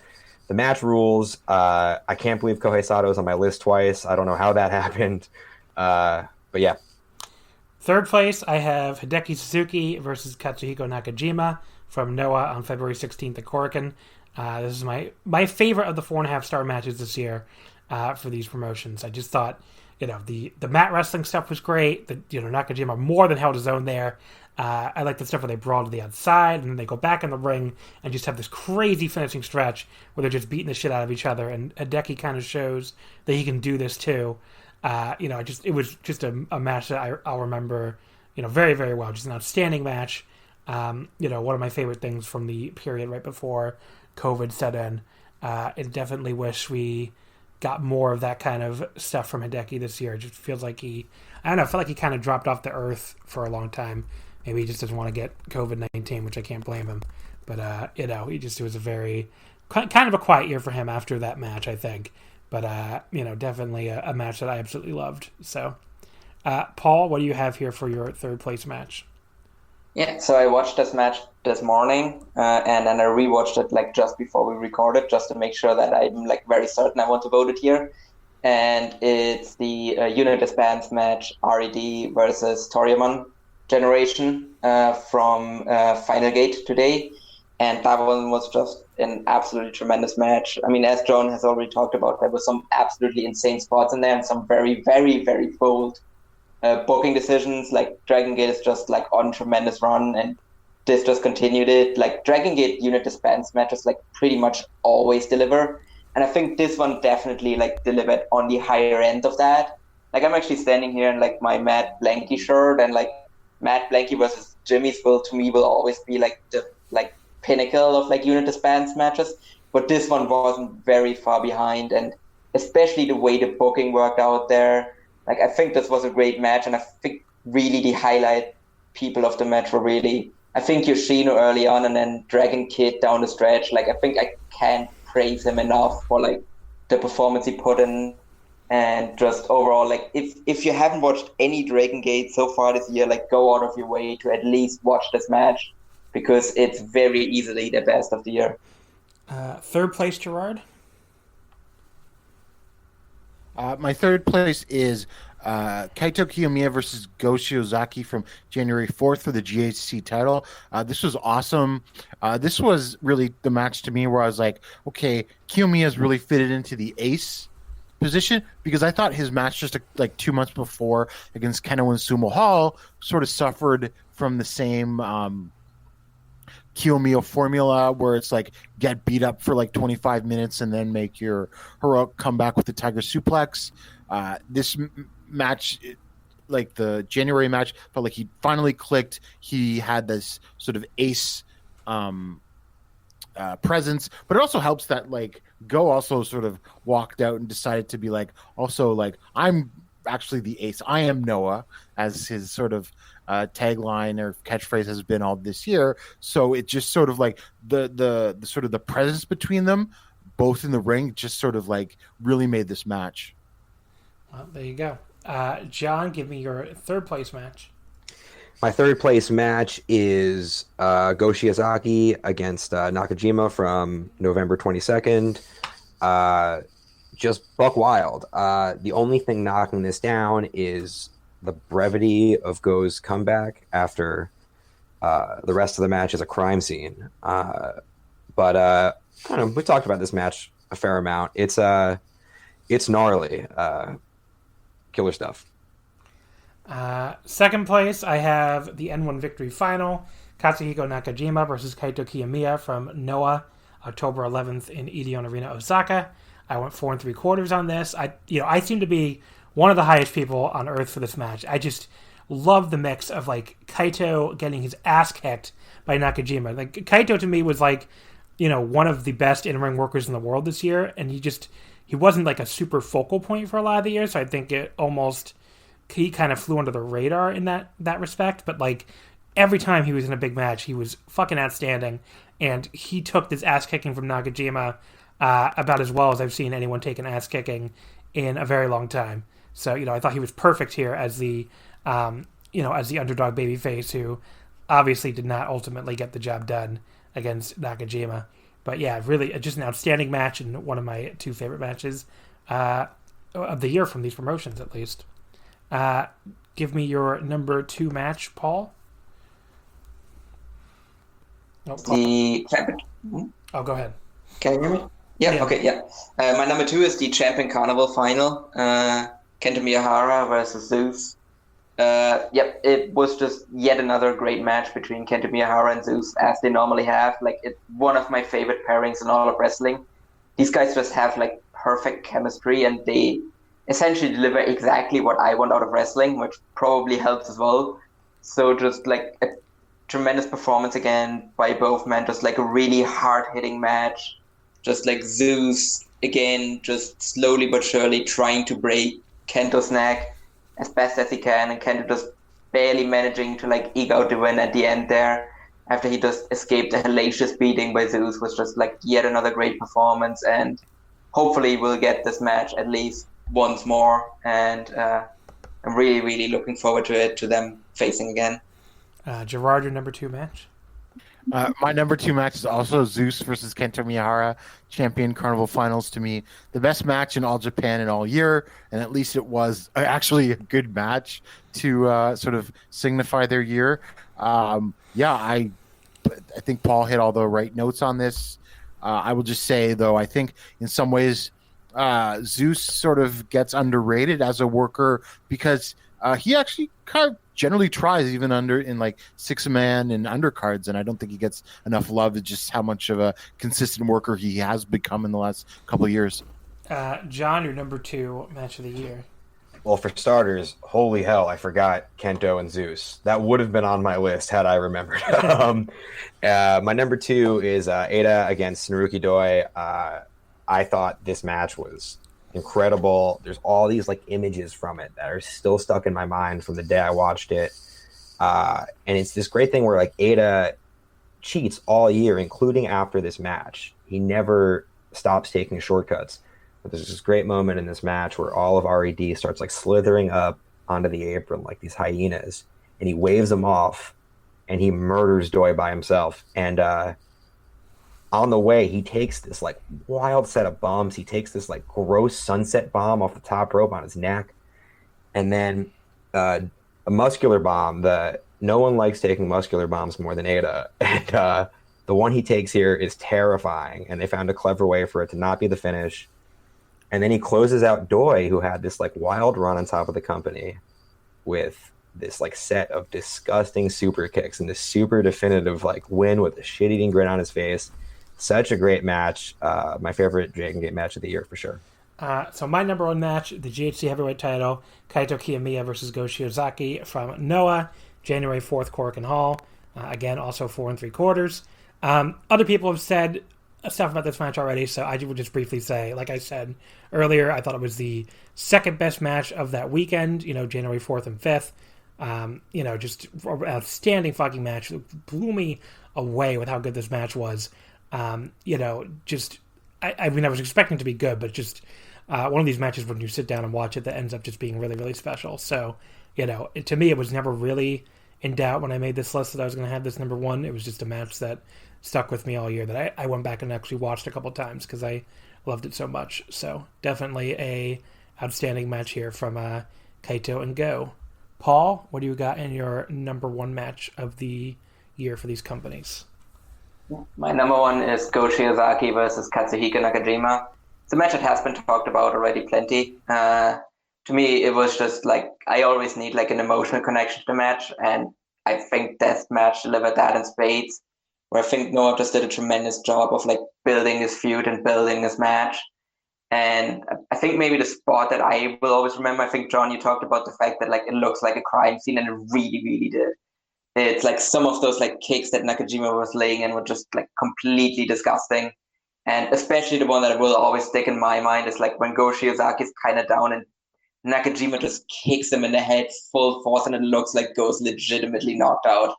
Speaker 8: The match rules. I can't believe Kohei Sato is on my list twice. I don't know how that happened. But yeah.
Speaker 5: Third place, I have Hideki Suzuki versus Katsuhiko Nakajima from NOAH on February 16th at Korakuen. This is my favorite of the 4.5-star matches this year for these promotions. I just thought, the mat wrestling stuff was great. Nakajima more than held his own there. I like the stuff where they brawl to the outside and then they go back in the ring and just have this crazy finishing stretch where they're just beating the shit out of each other. And Hideki kind of shows that he can do this too. It was just a match that I'll remember, very, very well. Just an outstanding match. One of my favorite things from the period right before COVID set in. And definitely wish we got more of that kind of stuff from Hideki this year. It just feels like I feel like he kind of dropped off the earth for a long time. Maybe he just doesn't want to get COVID-19, which I can't blame him. But, it was a very kind of a quiet year for him after that match, I think. But, definitely a match that I absolutely loved. So, Paul, what do you have here for your third place match?
Speaker 6: Yeah, so I watched this match this morning, and then I rewatched it like just before we recorded, just to make sure that I'm like very certain I want to vote it here. And it's the Unit Disbands match, RED versus Toriamon Generation from Final Gate today. And that one was just an absolutely tremendous match. I mean, as John has already talked about, there was some absolutely insane spots in there and some very, very, very bold booking decisions. Like Dragon Gate is just like on tremendous run, and this just continued it. Like Dragon Gate Unit Disbands matches like pretty much always deliver. And I think this one definitely like delivered on the higher end of that. Like I'm actually standing here in like my Matt Blanky shirt, and like Matt Blanky versus Jimmy's will to me will always be like the like pinnacle of like Unit Disbands matches. But this one wasn't very far behind, and especially the way the booking worked out there. Like I think this was a great match, and I think really the highlight people of the match were really, I think Yoshino early on, and then Dragon Kid down the stretch. Like I think I can't praise him enough for like the performance he put in, and just overall, like if you haven't watched any Dragon Gate so far this year, like go out of your way to at least watch this match, because it's very easily the best of the year.
Speaker 5: Third place, Gerard?
Speaker 7: My third place is Kaito Kiyomiya versus Go Shiozaki from January 4th for the GHC title. This was awesome. This was really the match to me where I was like, okay, Kiyomiya's really fitted into the ace position, because I thought his match just like 2 months before against Keno and Sumo Hall sort of suffered from the same Kiyomiya formula, where it's like get beat up for like 25 minutes and then make your heroic comeback with the Tiger Suplex. This match, like the January match, felt like he finally clicked. He had this sort of ace presence, but it also helps that like Go also sort of walked out and decided to be like, also like, I'm actually the ace. I am Noah, as his sort of tagline or catchphrase has been all this year. So it just sort of like the sort of the presence between them, both in the ring, just sort of like really made this match.
Speaker 5: Well, there you go. John, give me your third place match.
Speaker 8: My third place match is Go Shiozaki against Nakajima from November 22nd. Just buck wild. The only thing knocking this down is the brevity of Go's comeback after the rest of the match is a crime scene. But I don't know, we talked about this match a fair amount. It's gnarly. Killer stuff.
Speaker 5: Second place, I have the N1 Victory Final, Katsuhiko Nakajima versus Kaito Kiyomiya from NOAH, October 11th in Edion Arena, Osaka. I went 4 3/4 on this. I seem to be one of the highest people on earth for this match. I just love the mix of like Kaito getting his ass kicked by Nakajima. Like Kaito to me was like, one of the best in-ring workers in the world this year, and he wasn't like a super focal point for a lot of the year, so I think he kind of flew under the radar in that respect. But like every time he was in a big match, he was fucking outstanding, and he took this ass kicking from Nakajima about as well as I've seen anyone take an ass kicking in a very long time. So I thought he was perfect here as the as the underdog babyface who obviously did not ultimately get the job done against Nakajima. But yeah, really just an outstanding match, and one of my 2 favorite matches of the year from these promotions, at least. Give me your number 2 match, Paul. Oh, go ahead.
Speaker 6: Can you hear me? Yeah. Okay. Yeah. My number 2 is the Champion Carnival final. Kento Miyahara versus Zeus. It was just yet another great match between Kento Miyahara and Zeus, as they normally have. Like, it's one of my favorite pairings in all of wrestling. These guys just have like perfect chemistry, and they essentially deliver exactly what I want out of wrestling, which probably helps as well. So just like a tremendous performance again by both men, just like a really hard-hitting match. Just like Zeus, again, just slowly but surely trying to break Kento's neck as best as he can, and Kento just barely managing to like eke out the win at the end there. after he just escaped a hellacious beating by Zeus was just like yet another great performance, and hopefully we'll get this match at least once more, and I'm really, really looking forward to them facing again.
Speaker 5: Gerard, your number 2 match?
Speaker 7: My number 2 match is also Zeus versus Kento Miyahara, Champion Carnival Finals. To me, the best match in all Japan in all year, and at least it was actually a good match to sort of signify their year. I think Paul hit all the right notes on this. I will just say, though, I think in some ways Zeus sort of gets underrated as a worker because he actually kind of generally tries even in like 6-man and undercards, and I don't think he gets enough love. It's just how much of a consistent worker he has become in the last couple of years.
Speaker 5: John, your number 2 match of the year?
Speaker 8: Well, for starters, holy hell, I forgot Kento and Zeus. That would have been on my list had I remembered. My number 2 is Ada against Naruki Doi. I thought this match was incredible. There's all these like images from it that are still stuck in my mind from the day I watched it. And it's this great thing where like Ada cheats all year, including after this match. He never stops taking shortcuts. But there's this great moment in this match where all of RED starts like slithering up onto the apron like these hyenas, and he waves them off, and he murders Doi by himself. And on the way, he takes this like wild set of bombs. He takes this like gross sunset bomb off the top rope on his neck, and then a muscular bomb that no one likes taking muscular bombs more than Ada. And the one he takes here is terrifying, and they found a clever way for it to not be the finish. And then he closes out Doi, who had this like wild run on top of the company, with this like set of disgusting super kicks and this super definitive like win with a shit-eating grin on his face. Such a great match. My favorite Dragon Gate match of the year for sure.
Speaker 5: So my number 1 match, the GHC heavyweight title, Kaito Kiyomiya versus Go Shiozaki from NOAH, January 4th, Korakuen Hall. Again, also 4 3/4. Other people have said stuff about this match already, so I would just briefly say, like I said earlier, I thought it was the second best match of that weekend, January 4th and 5th. Just an outstanding fucking match. It blew me away with how good this match was. I was expecting it to be good, but just one of these matches when you sit down and watch it that ends up just being really, really special. So, to me, it was never really in doubt when I made this list that I was going to have this number 1. It was just a match that stuck with me all year that I went back and actually watched a couple times because I loved it so much. So definitely a outstanding match here from Kaito and Go. Paul, what do you got in your number 1 match of the year for these companies?
Speaker 6: My number 1 is Go Shiozaki versus Katsuhiko Nakajima. It's a match that has been talked about already plenty. To me, it was just like, I always need like an emotional connection to the match, and I think this match delivered that in spades, where I think Noah just did a tremendous job of like building his feud and building this match. And I think maybe the spot that I will always remember, I think, John, you talked about the fact that like it looks like a crime scene, and it really, really did. It's like some of those like kicks that Nakajima was laying in were just like completely disgusting. And especially the one that will always stick in my mind is like when Go Shiozaki is kind of down and Nakajima just kicks him in the head full force, and it looks like Go's legitimately knocked out.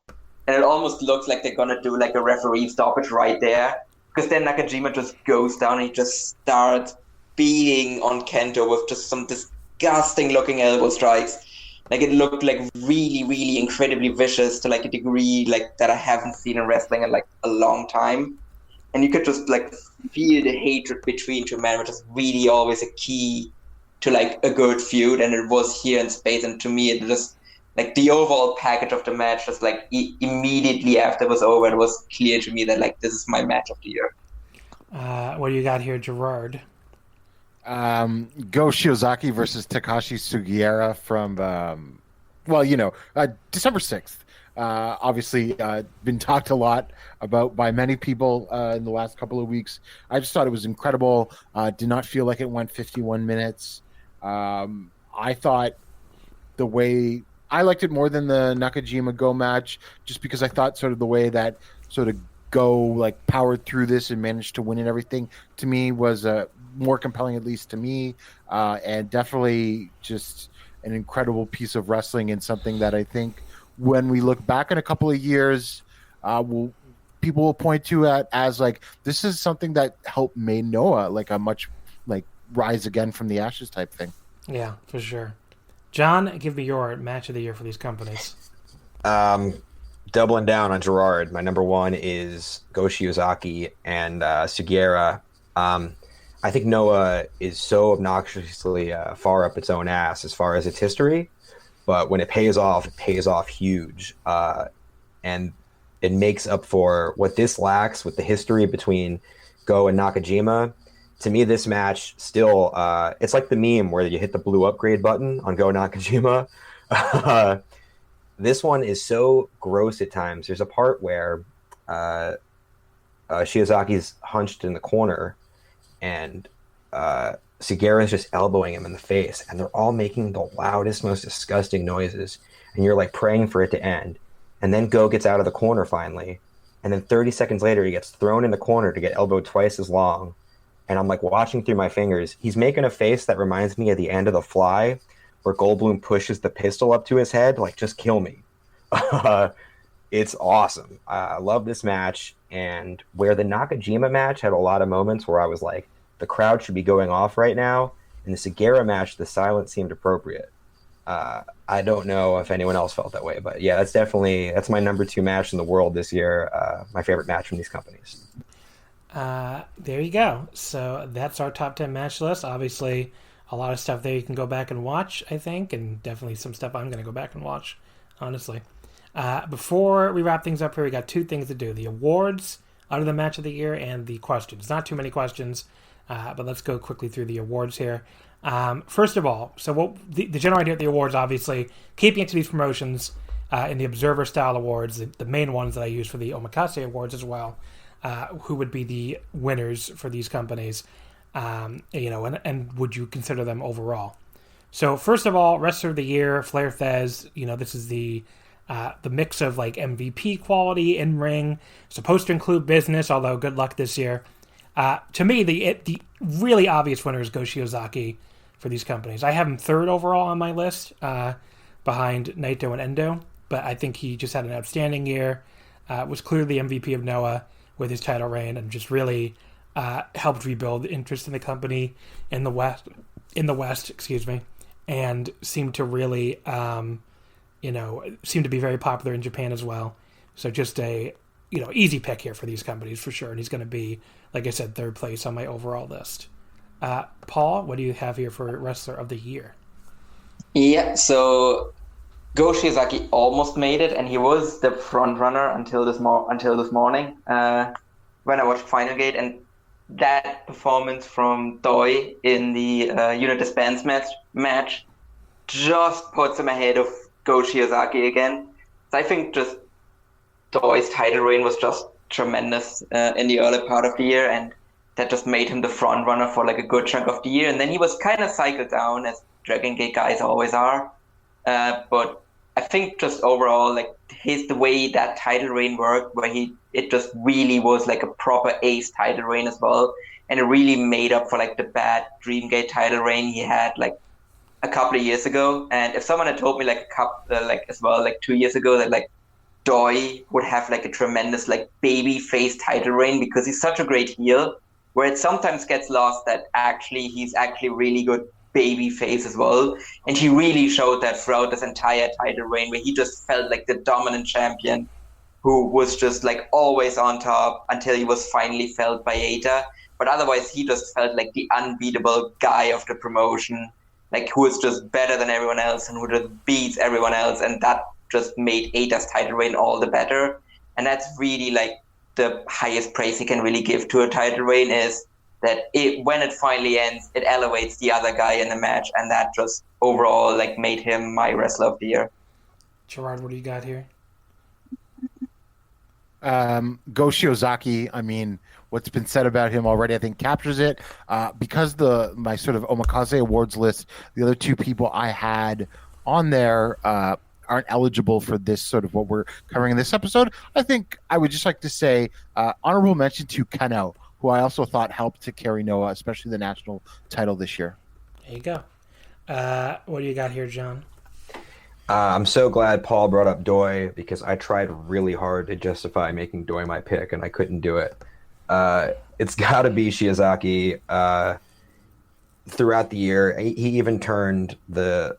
Speaker 6: And it almost looks like they're going to do like a referee stoppage right there, because then Nakajima just goes down and he just starts beating on Kento with just some disgusting looking elbow strikes. Like it looked like really, really incredibly vicious to like a degree like that I haven't seen in wrestling in like a long time. And you could just like feel the hatred between two men, which is really always a key to like a good feud. And it was here in spades. And to me, it just like the overall package of the match, just like immediately after it was over, it was clear to me that like this is my match of the year.
Speaker 5: What do you got here, Gerard?
Speaker 7: Go Shiozaki versus Takashi Sugiura from, December 6th. Obviously, been talked a lot about by many people in the last couple of weeks. I just thought it was incredible. Did not feel like it went 51 minutes. I thought I liked it more than the Nakajima Go match, just because I thought sort of the way that sort of Go like powered through this and managed to win and everything, to me was more compelling, at least to me, and definitely just an incredible piece of wrestling, and something that I think when we look back in a couple of years, people will point to it as like this is something that helped made Noah like a much like rise again from the ashes type thing.
Speaker 5: Yeah, for sure. John, give me your match of the year for these companies.
Speaker 8: Doubling down on Gerard, my number one is Go Shiozaki and Sugiura. I think Noah is so obnoxiously far up its own ass as far as its history, but when it pays off huge. And it makes up for what this lacks with the history between Go and Nakajima. To me, this match still, it's like the meme where you hit the blue upgrade button on Go Nakajima. This one is so gross at times. There's a part where Shiozaki's hunched in the corner and Sugiura is just elbowing him in the face, and they're all making the loudest, most disgusting noises, and you're like praying for it to end. And then Go gets out of the corner finally, and then 30 seconds later he gets thrown in the corner to get elbowed twice as long. And I'm like watching through my fingers. He's making a face that reminds me of the end of The Fly, where Goldblum pushes the pistol up to his head, like, just kill me. It's awesome. I love this match. And where the Nakajima match had a lot of moments where I was like, the crowd should be going off right now. In the Sugiura match, the silence seemed appropriate. I don't know if anyone else felt that way, but yeah, that's my number 2 match in the world this year. My favorite match from these companies.
Speaker 5: There you go. So that's our top 10 match list. Obviously, a lot of stuff there you can go back and watch, I think, and definitely some stuff I'm going to go back and watch, honestly. Before we wrap things up here, we got 2 things to do. The awards out of the match of the year and the questions. Not too many questions, but let's go quickly through the awards here. First of all, so what the general idea of the awards, obviously, keeping it to these promotions in the Observer Style Awards, the main ones that I use for the Omakase Awards as well, who would be the winners for these companies, and would you consider them overall? So first of all, Wrestler of the Year, Flair Thez, this is the mix of like MVP quality in ring, supposed to include business, although good luck this year. To me, the really obvious winner is Go Shiozaki for these companies. I have him 3rd overall on my list, behind Naito and Endo, but I think he just had an outstanding year, was clearly the MVP of Noah with his title reign, and just really helped rebuild interest in the company in the West, and seemed to really, seemed to be very popular in Japan as well. So just a, easy pick here for these companies for sure. And he's going to be, like I said, 3rd place on my overall list. Paul, what do you have here for Wrestler of the Year?
Speaker 6: Yeah, so Go Shiozaki almost made it, and he was the front runner until this morning when I watched Final Gate, and that performance from Doi in the Unit Dispense match just puts him ahead of Go Shiozaki again. So I think just Doi's title reign was just tremendous in the early part of the year, and that just made him the front runner for like a good chunk of the year. And then he was kind of cycled down, as Dragon Gate guys always are. But I think just overall, like the way that title reign worked, where it just really was like a proper ace title reign as well, and it really made up for like the bad Dreamgate title reign he had like a couple of years ago. And if someone had told me like 2 years ago that like Doi would have like a tremendous like baby face title reign, because he's such a great heel, where it sometimes gets lost that he's actually really good baby face as well. And he really showed that throughout this entire title reign, where he just felt like the dominant champion who was just like always on top until he was finally felled by Eita. But otherwise, he just felt like the unbeatable guy of the promotion, like who is just better than everyone else and who just beats everyone else. And that just made Eita's title reign all the better. And that's really like the highest praise he can really give to a title reign, is that when it finally ends, it elevates the other guy in the match, and that just overall like made him my Wrestler of the Year.
Speaker 5: Gerard, what do you got here?
Speaker 7: Go Shiozaki, I mean, what's been said about him already, I think captures it. Because my sort of Omakase awards list, the other 2 people I had on there aren't eligible for this sort of what we're covering in this episode. I think I would just like to say honorable mention to Kano, who I also thought helped to carry Noah, especially the national title this year.
Speaker 5: There you go. What do you got here, John?
Speaker 8: I'm so glad Paul brought up Doi because I tried really hard to justify making Doi my pick and I couldn't do it. It's got to be Shiozaki. Throughout the year, he even turned the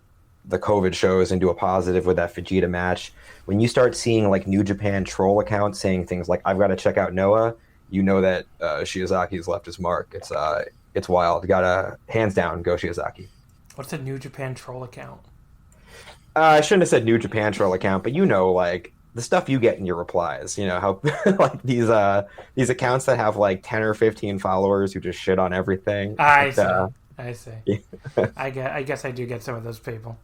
Speaker 8: COVID shows into a positive with that Fujita match. When you start seeing like New Japan troll accounts saying things like "I've got to check out Noah," you know that Shiozaki's left his mark. It's wild. Gotta hands down go Shiozaki.
Speaker 5: What's a New Japan troll account?
Speaker 8: I shouldn't have said New Japan troll account, but like the stuff you get in your replies. You know how like these accounts that have like 10 or 15 followers who just shit on everything.
Speaker 5: I see. Yeah. I guess I do get some of those people.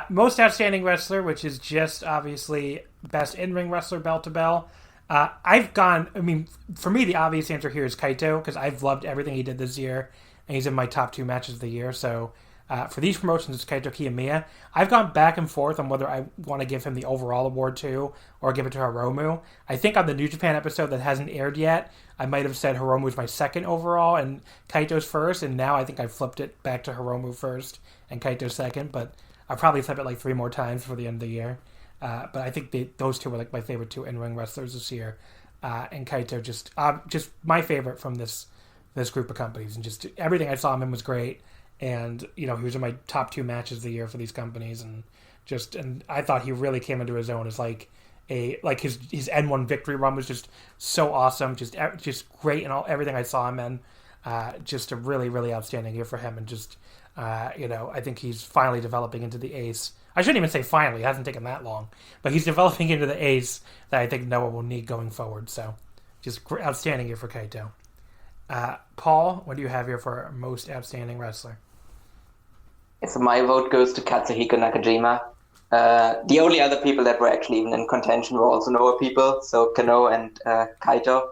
Speaker 5: Most outstanding wrestler, which is just obviously best in-ring wrestler, bell to bell. For me, the obvious answer here is Kaito, because I've loved everything he did this year, and he's in my top 2 matches of the year. So for these promotions, it's Kaito Kiyomiya. I've gone back and forth on whether I want to give him the overall award too, or give it to Hiromu. I think on the New Japan episode that hasn't aired yet, I might have said Hiromu's my second overall and Kaito's first, and now I think I flipped it back to Hiromu first and Kaito second, but I'll probably flip it like 3 more times for the end of the year. But I think those two were like my favorite 2 in-ring wrestlers this year, and Kaito just my favorite from this group of companies, and just everything I saw him in was great. And he was in my top 2 matches of the year for these companies, and I thought he really came into his own as his N1 victory run was just so awesome, just great in everything I saw him in. Just a really, really outstanding year for him, and I think he's finally developing into the ace. I shouldn't even say finally; it hasn't taken that long, but he's developing into the ace that I think Noah will need going forward. So, just outstanding year for Kaito. Paul, what do you have here for most outstanding wrestler?
Speaker 6: So my vote goes to Katsuhiko Nakajima. The only other people that were actually even in contention were also Noah people, so Kano and Kaito.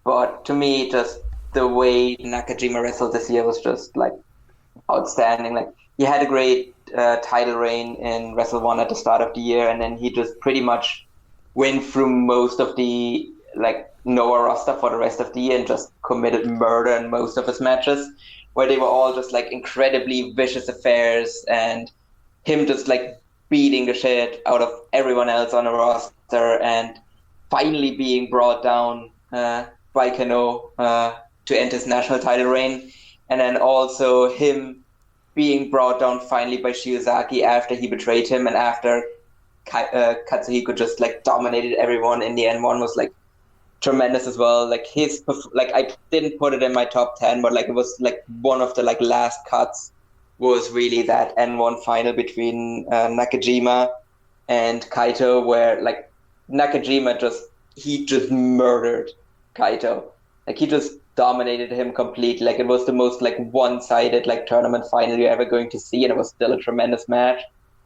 Speaker 6: But to me, just the way Nakajima wrestled this year was just like outstanding. Like he had a great title reign in Wrestle 1 at the start of the year, and then he just pretty much went through most of the Noah roster for the rest of the year and just committed murder in most of his matches, where they were all just like incredibly vicious affairs, and him just like beating the shit out of everyone else on the roster, and finally being brought down by Kano to end his national title reign, and then also him being brought down finally by Shiozaki after he betrayed him, and after Katsuhiko just like dominated everyone in the N1 was like tremendous as well. Like I didn't put it in my top 10, but like it was like one of the like last cuts was really that N1 final between Nakajima and Kaito, where like Nakajima just murdered Kaito. Like he just dominated him completely. Like it was the most like one-sided like tournament final you're ever going to see, and it was still a tremendous match.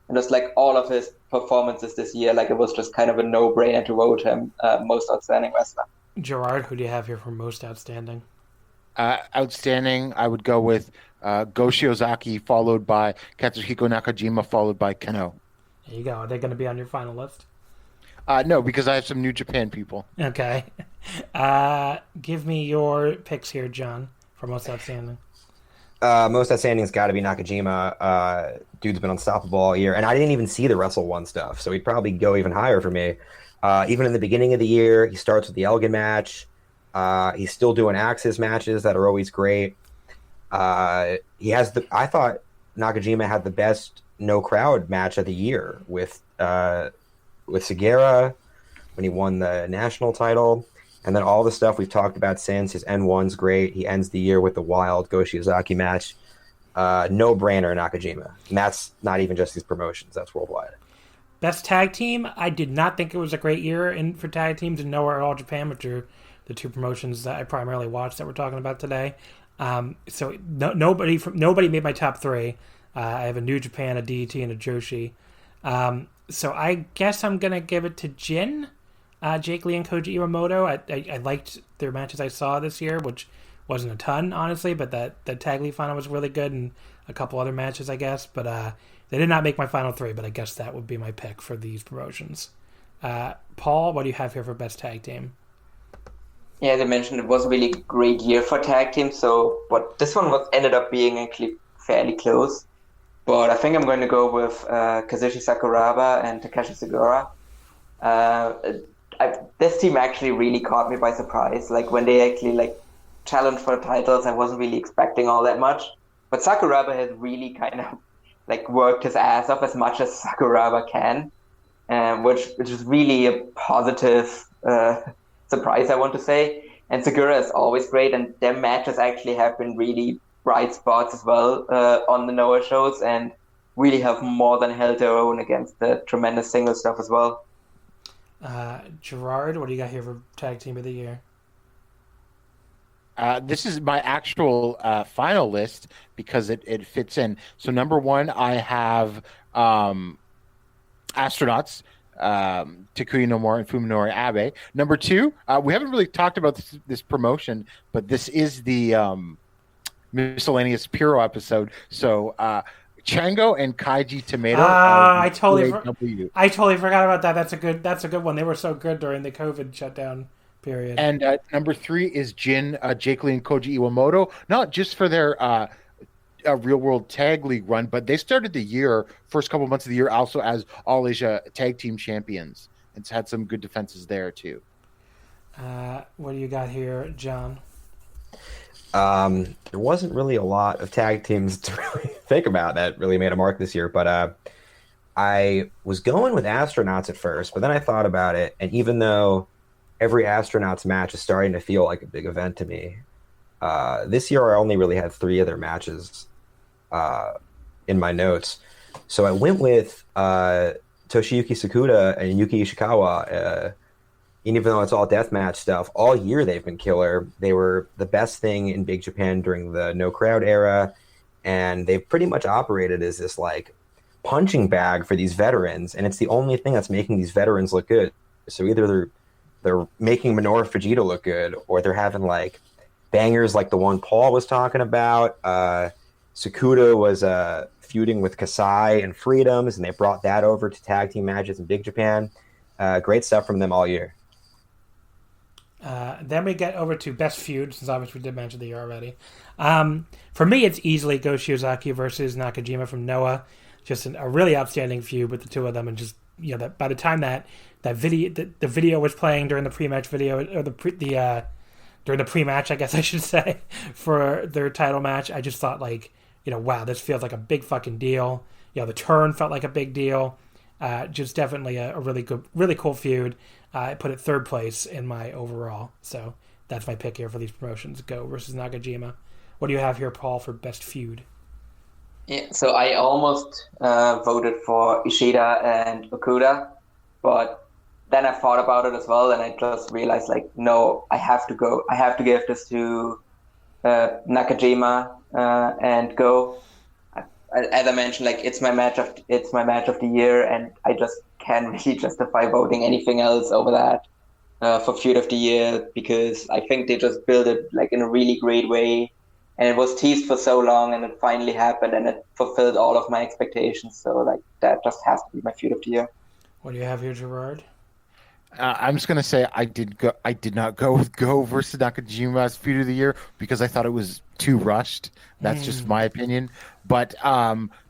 Speaker 6: And just like all of his performances this year, like it was just kind of a no-brainer to vote him most outstanding wrestler.
Speaker 5: Gerard, who do you have here for most outstanding?
Speaker 7: Outstanding, I would go with Go Shiozaki, followed by Katsuhiko Nakajima, followed by Kano.
Speaker 5: There you go. Are they going to be on your final list?
Speaker 7: No, because I have some New Japan people.
Speaker 5: Okay. Give me your picks here, John, for most outstanding.
Speaker 8: Most outstanding's got to be Nakajima. Dude's been unstoppable all year, and I didn't even see the Wrestle 1 stuff, so he'd probably go even higher for me. Even in the beginning of the year, he starts with the Elgin match. He's still doing Axis matches that are always great. I thought Nakajima had the best no crowd match of the year with Segura when he won the national title. And then all the stuff we've talked about since. His N1's great. He ends the year with the wild Go Shiozaki match. No-brainer Nakajima. And that's not even just these promotions. That's worldwide.
Speaker 5: Best tag team? I did not think it was a great year for tag teams in Noah or All Japan, which are the 2 promotions that I primarily watched that we're talking about today. So nobody made my top 3. I have a New Japan, a DDT, and a Joshi. So I guess I'm going to give it to Jin. Jake Lee and Koji Iwamoto. I liked their matches I saw this year, which wasn't a ton, honestly, but that Tag League final was really good, and a couple other matches, I guess. But they did not make my final 3, but I guess that would be my pick for these promotions. Paul, what do you have here for best tag team?
Speaker 6: Yeah, as I mentioned, it was a really great year for tag teams. But this one ended up being actually fairly close. but I think I'm going to go with Kazushi Sakuraba and Takeshi Sugiura. This team actually really caught me by surprise. Like when they actually challenged for the titles, I wasn't really expecting all that much. But Sakuraba has really kind of worked his ass off as much as Sakuraba can, which is really a positive surprise, I want to say. And Segura is always great, and their matches actually have been really bright spots as well on the NOAH shows, and really have more than held their own against the tremendous single stuff as well.
Speaker 5: Gerard, what do you got here for Tag Team of the Year?
Speaker 7: This is my actual final list because it fits in. So number one, I have Astronauts, Takuya Nomura and Fuminori Abe. Number two, we haven't really talked about this promotion, but this is the miscellaneous Puro episode. So Chango and Kaiji Tomato.
Speaker 5: I totally forgot about that. That's a good one. They were so good during the COVID shutdown period.
Speaker 7: And number three is Jin, Jake Lee, and Koji Iwamoto. Not just for their Real World Tag League run, but they started the first couple months of the year also as All Asia Tag Team Champions. It's had some good defenses there too.
Speaker 5: What do you got here, John?
Speaker 8: There wasn't really a lot of tag teams to really think about that really made a mark this year, but I was going with Astronauts at first, but then I thought about it, and even though every Astronauts match is starting to feel like a big event to me, this year I only really had 3 of their matches in my notes. So I went with Toshiyuki Sakuda and Yuki Ishikawa. And even though it's all deathmatch stuff, all year they've been killer. They were the best thing in Big Japan during the no crowd era, and they've pretty much operated as this punching bag for these veterans, and it's the only thing that's making these veterans look good. So either they're making Minoru Fujita look good, or they're having bangers like the one Paul was talking about. Sakuda was feuding with Kasai and Freedoms, and they brought that over to tag team matches in Big Japan. Great stuff from them all year.
Speaker 5: Then we get over to Best Feud, since obviously we did mention the year already. For me, it's easily Go Shiozaki versus Nakajima from NOAH. Just a really outstanding feud with the two of them, and just that by the time that video the video was playing during the pre-match video, or during the pre-match, I guess I should say, for their title match, I just thought wow, this feels like a big fucking deal. The turn felt like a big deal. Just definitely a really good, really cool feud. I put it 3rd place in my overall. So that's my pick here for these promotions. Go versus Nakajima. What do you have here, Paul, for best feud?
Speaker 6: Yeah, so I almost voted for Ishida and Okuda, but then I thought about it as well, and I just realized no, I have to give this to Nakajima and Go. As I mentioned, it's my match of the year, and I just can't really justify voting anything else over that for feud of the year, because I think they just built it in a really great way, and it was teased for so long, and it finally happened, and it fulfilled all of my expectations. So that just has to be my feud of the year.
Speaker 5: What do you have here, Gerard?
Speaker 7: I'm just gonna say I did not go with Go versus Nakajima as feud of the year because I thought it was too rushed. That's just my opinion. But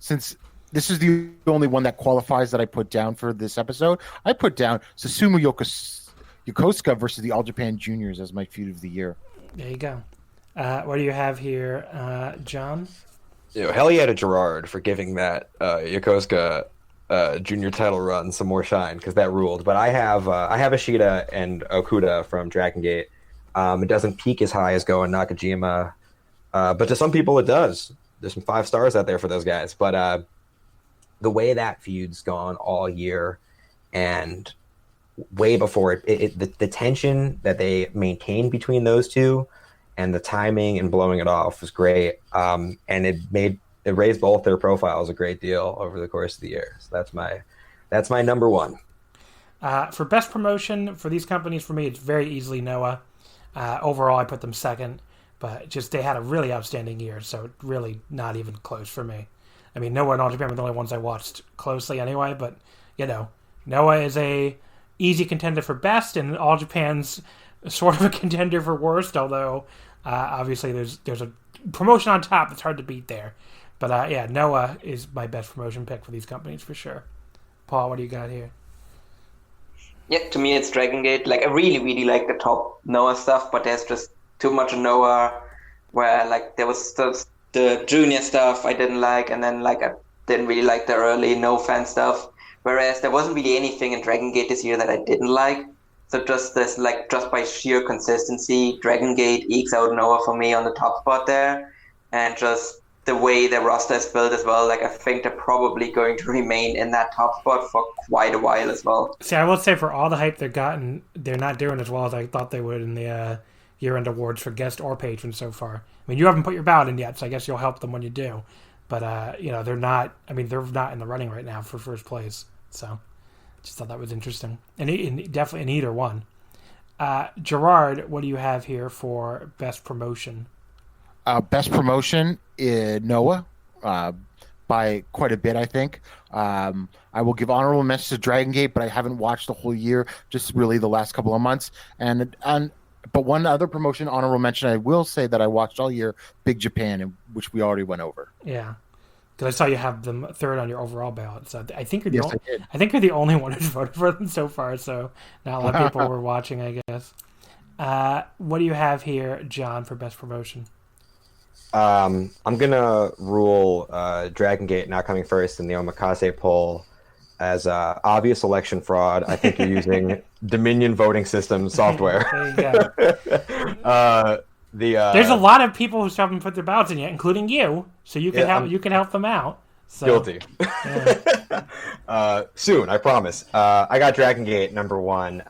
Speaker 7: since this is the only one that qualifies that I put down for this episode, I put down Susumu Yokosuka versus the All Japan Juniors as my feud of the year.
Speaker 5: There you go. What do you have here, John?
Speaker 8: Hell yeah to Gerard for giving that Yokosuka junior title run some more shine, because that ruled. But I have Ishida and Okuda from Dragon Gate. It doesn't peak as high as Go and Nakajima, but to some people it does. There's some 5 stars out there for those guys. But the way that feud's gone all year, and way before the tension that they maintained between those two, and the timing and blowing it off was great. And it raised both their profiles a great deal over the course of the year. So that's my number one.
Speaker 5: For best promotion for these companies, for me, it's very easily NOAH. Overall, I put them 2nd, but just they had a really outstanding year, so really not even close for me. I mean, NOAH and All Japan were the only ones I watched closely anyway, but NOAH is a easy contender for best, and All Japan's sort of a contender for worst. Although obviously there's a promotion on top that's hard to beat there. But yeah, Noah is my best promotion pick for these companies for sure. Paul, what do you got here?
Speaker 6: Yeah, to me it's Dragon Gate. Like, I really, really like the top Noah stuff, but there's just too much Noah where, like, there was the junior stuff I didn't like, and then, like, I didn't really like the early No Fan stuff. Whereas there wasn't really anything in Dragon Gate this year that I didn't like. So just by sheer consistency, Dragon Gate ekes out Noah for me on the top spot there. And just the way the roster is built as well, like, I think they're probably going to remain in that top spot for quite a while as well.
Speaker 5: See, I will say for all the hype they've gotten, they're not doing as well as I thought they would in the year-end awards for guest or patron so far. I mean, you haven't put your ballot in yet, so I guess you'll help them when you do. But, you know, they're not in the running right now for first place. So just thought that was interesting. And definitely in either one. Gerard, what do you have here for best promotion?
Speaker 7: Best promotion in Noah by quite a bit, I think. I will give honorable mention to Dragon Gate, but I haven't watched the whole year, just really the last couple of months. But one other promotion, honorable mention, I will say that I watched all year, Big Japan, which we already went over.
Speaker 5: Yeah, because I saw you have them third on your overall ballot. So I think you're I think you're the only one who's voted for them so far. So not a lot of people were watching, I guess. What do you have here, John, for best promotion?
Speaker 8: I'm gonna rule Dragon Gate not coming first in the Omakase poll as obvious election fraud. I think you're using Dominion voting system software.
Speaker 5: There you go. There's a lot of people who still haven't put their ballots in yet, including you. So you can help them out. So,
Speaker 8: guilty.
Speaker 5: Yeah.
Speaker 8: Soon, I promise. I got Dragon Gate number 1.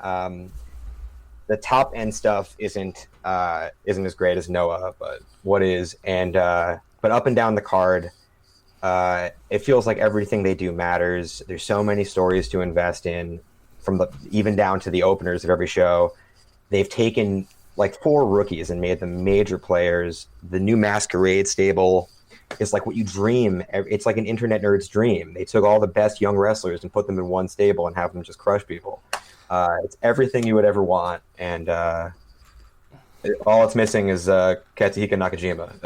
Speaker 8: The top end stuff isn't as great as Noah, but what is? And but up and down the card, it feels like everything they do matters. There's so many stories to invest in, even down to the openers of every show. They've taken like 4 rookies and made them major players. The new Masquerade stable is like what you dream. It's like an internet nerd's dream. They took all the best young wrestlers and put them in one stable and have them just crush people. It's everything you would ever want, and all it's missing is Katsuhiko Nakajima.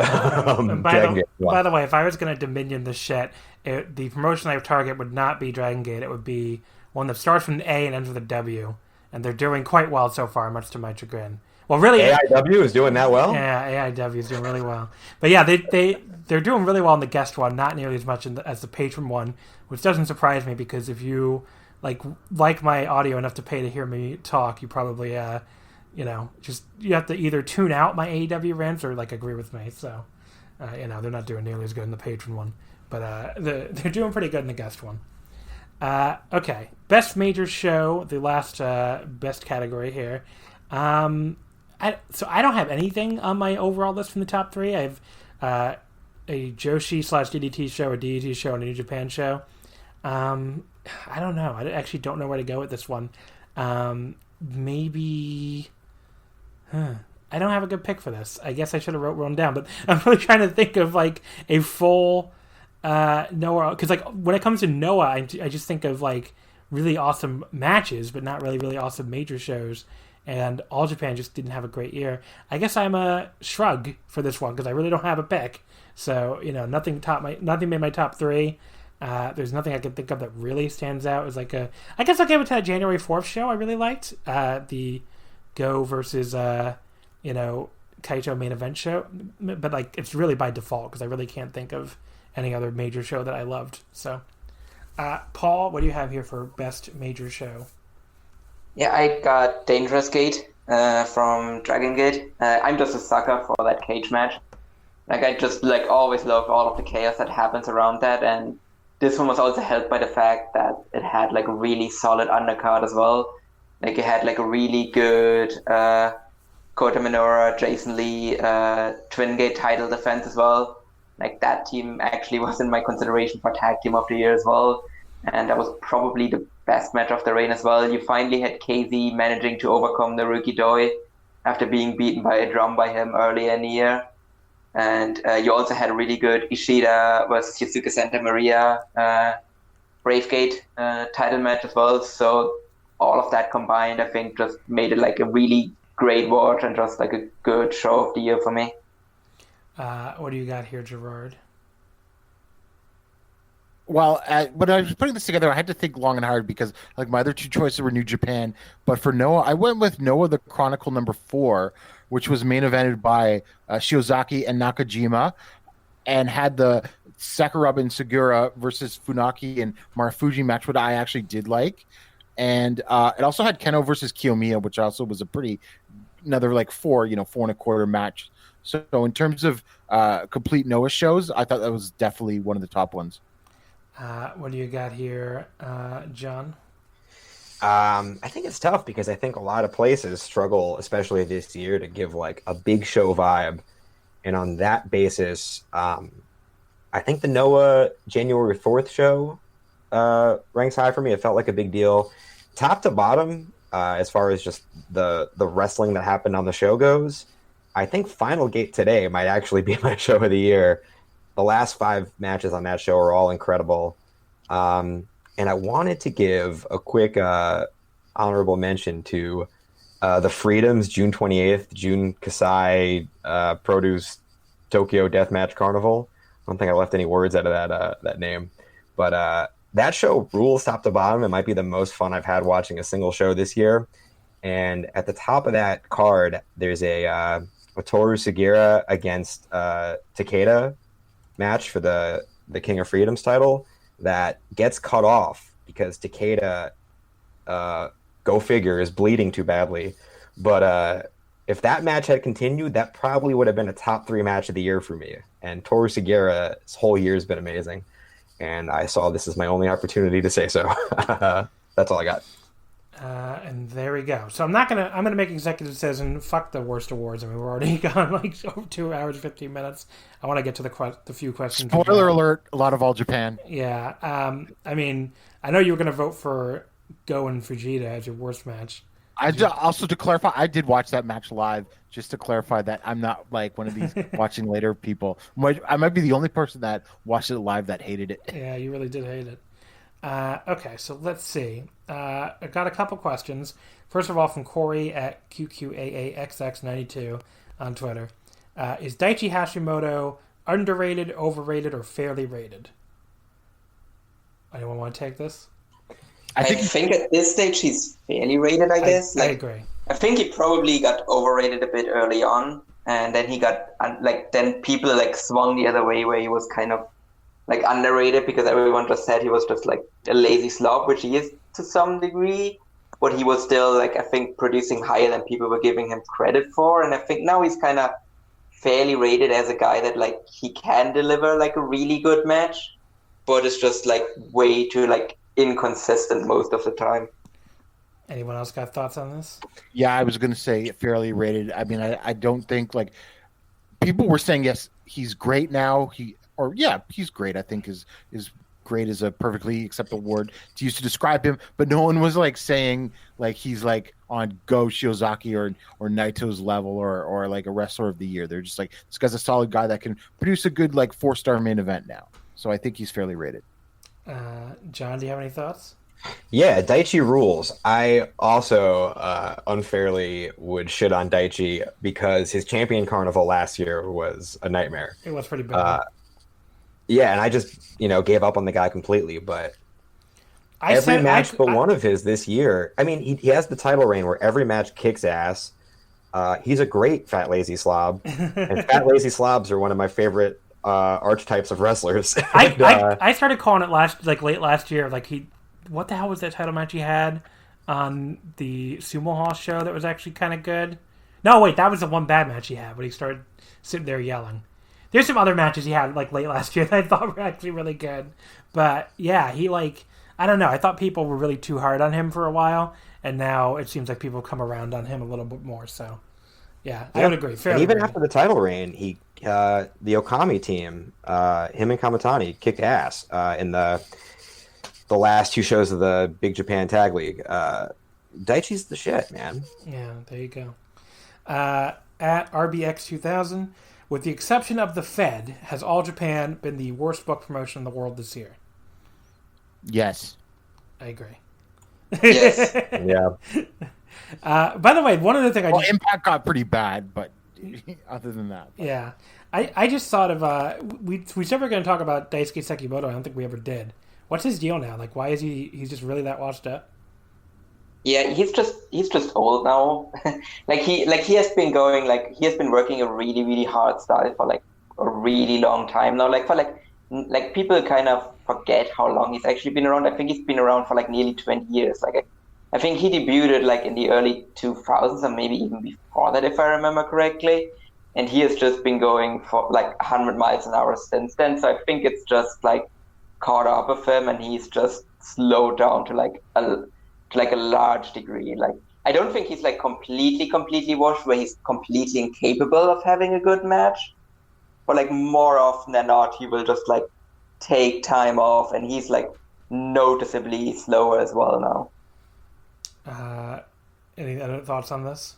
Speaker 5: By the way, if I was going to Dominion this shit, the promotion I would target would not be Dragon Gate. It would be one that starts with an A and ends with a W, and they're doing quite well so far, much to my chagrin. Well, really,
Speaker 8: AIW is doing that well.
Speaker 5: Yeah, AIW is doing really well. But yeah, they're doing really well in the guest one, not nearly as much as the patron one, which doesn't surprise me because if you like my audio enough to pay to hear me talk, you probably you have to either tune out my AEW rants or agree with me. So they're not doing nearly as good in the patron one, but they're doing pretty good in the guest one. Okay, best major show, the last best category here. So I don't have anything on my overall list from the top 3. I have a Joshi/DDT show, a DDT show, and a New Japan show. I don't know. I actually don't know where to go with this one. Maybe... I don't have a good pick for this. I guess I should have wrote one down, but I'm really trying to think of a full Noah... Because when it comes to Noah, I just think of really awesome matches, but not really awesome major shows. And All Japan just didn't have a great year. I guess I'm a shrug for this one because I really don't have a pick. So nothing made my top 3. There's nothing I can think of that really stands out as I guess I'll give it to that January 4th show I really liked. The Go versus Kaito main event show. But it's really by default because I really can't think of any other major show that I loved. So, Paul, what do you have here for best major show?
Speaker 6: Yeah, I got Dangerous Gate from Dragon Gate. I'm just a sucker for that cage match. I just always love all of the chaos that happens around that, and this one was also helped by the fact that it had a really solid undercard as well. It had a really good Kota Minoura, Jason Lee, Twin Gate title defense as well. That team actually was in my consideration for Tag Team of the Year as well. And that was probably the best match of the reign as well. You finally had KZ managing to overcome the Rookie Doi after being beaten by a drum by him earlier in the year. And you also had a really good Ishida versus Yusuke Santa Maria Bravegate title match as well. So all of that combined, I think, just made it a really great watch and just a good show of the year for me.
Speaker 5: What do you got here, Gerard?
Speaker 7: Well, when I was putting this together, I had to think long and hard because like my other two choices were New Japan, but for Noah, I went with Noah the Chronicle #4, which was main evented by Shiozaki and Nakajima, and had the Sakuraba and Segura versus Funaki and Marufuji match, what I actually did like, and it also had Keno versus Kiyomiya, which also was another like 4 4.25 match. So in terms of complete Noah shows, I thought that was definitely one of the top ones.
Speaker 5: What do you got here, John?
Speaker 8: I think it's tough because I think a lot of places struggle, especially this year, to give like a big show vibe. And on that basis, I think the Noah January 4th show ranks high for me. It felt like a big deal. Top to bottom, as far as just the wrestling that happened on the show goes, I think Final Gate today might actually be my show of the year. The last 5 matches on that show are all incredible. And I wanted to give a quick honorable mention to the Freedoms, June 28th, Jun Kasai Produce Tokyo Deathmatch Carnival. I don't think I left any words out of that name. But that show rules top to bottom. It might be the most fun I've had watching a single show this year. And at the top of that card, there's a Toru Sugiura against Takeda match for the King of Freedoms title that gets cut off because Takeda, go figure, is bleeding too badly. But if that match had continued, that probably would have been a top 3 match of the year for me. And Toru Sugiura's whole year has been amazing. And I saw this as my only opportunity to say so. That's all I got.
Speaker 5: And there we go. So I'm gonna make executive decision. Fuck the worst awards. I mean, we're already gone like over 2 hours 15 minutes. I want to get to the few questions.
Speaker 7: Spoiler alert: a lot of All Japan.
Speaker 5: Yeah. I mean, I know you were gonna vote for Go and Fujita as your worst match.
Speaker 7: Also, to clarify, I did watch that match live. Just to clarify that I'm not like one of these watching later people. I might be the only person that watched it live that hated it.
Speaker 5: Yeah, you really did hate it. Okay, so let's see. I got a couple questions. First of all, from Corey at QQAAXX92 on Twitter. Is Daichi Hashimoto underrated, overrated, or fairly rated? Anyone want to take this?
Speaker 6: I think at this stage he's fairly rated, I guess.
Speaker 5: I agree.
Speaker 6: I think he probably got overrated a bit early on, and then he got, then people swung the other way where he was kind of underrated because everyone just said he was just a lazy slob, which he is to some degree, but he was still I think producing higher than people were giving him credit for. And I think now he's kind of fairly rated as a guy that he can deliver a really good match, but it's just way too inconsistent most of the time.
Speaker 5: Anyone else got thoughts on this?
Speaker 7: Yeah, I was going to say fairly rated. I mean, I don't think people were saying yes, he's great now. He's great. I think is great is a perfectly acceptable word to use to describe him. But no one was saying he's on Go Shiozaki or Naito's level or a wrestler of the year. They're just this guy's a solid guy that can produce a good 4-star main event now. So I think he's fairly rated.
Speaker 5: John, do you have any thoughts?
Speaker 8: Yeah, Daichi rules. I also unfairly would shit on Daichi because his Champion Carnival last year was a nightmare.
Speaker 5: It was pretty bad.
Speaker 8: Yeah, and I just, gave up on the guy completely. But every match but one of his this year, I mean, he has the title reign where every match kicks ass. He's a great fat, lazy slob. And fat, lazy slobs are one of my favorite archetypes of wrestlers.
Speaker 5: I started calling it late last year. What the hell was that title match he had on the Sumo Hall show that was actually kind of good? No, wait, that was the one bad match he had when he started sitting there yelling. There's some other matches he had late last year that I thought were actually really good. But yeah, he I don't know. I thought people were really too hard on him for a while, and now it seems like people have come around on him a little bit more. So yeah, I would agree.
Speaker 8: And even after the title reign, the Okami team, him and Kamitani kicked ass in the last 2 shows of the Big Japan Tag League. Daichi's the shit, man.
Speaker 5: Yeah, there you go. At RBX2000, with the exception of the Fed, has All Japan been the worst book promotion in the world this year?
Speaker 7: Yes.
Speaker 5: I agree.
Speaker 6: Yes.
Speaker 8: Yeah.
Speaker 5: By the way, one other thing
Speaker 7: Impact got pretty bad, but other than that.
Speaker 5: Yeah. I just thought of we never going to talk about Daisuke Sekimoto. I don't think we ever did. What's his deal now? Like, why is he's just really that washed up?
Speaker 6: Yeah, he's just old now. he has been going, like, he has been working a really, really hard style for like a really long time now. Like people kind of forget how long he's actually been around. I think he's been around for like nearly 20 years. Like I think he debuted like in the early 2000s or maybe even before that, if I remember correctly. And he has just been going for like 100 miles an hour since then. So I think it's just like caught up with him, and he's just slowed down to like a large degree. Like I don't think he's like completely washed, where he's completely incapable of having a good match. But like more often than not, he will just like take time off, and he's like noticeably slower as well now.
Speaker 5: Any other thoughts on this?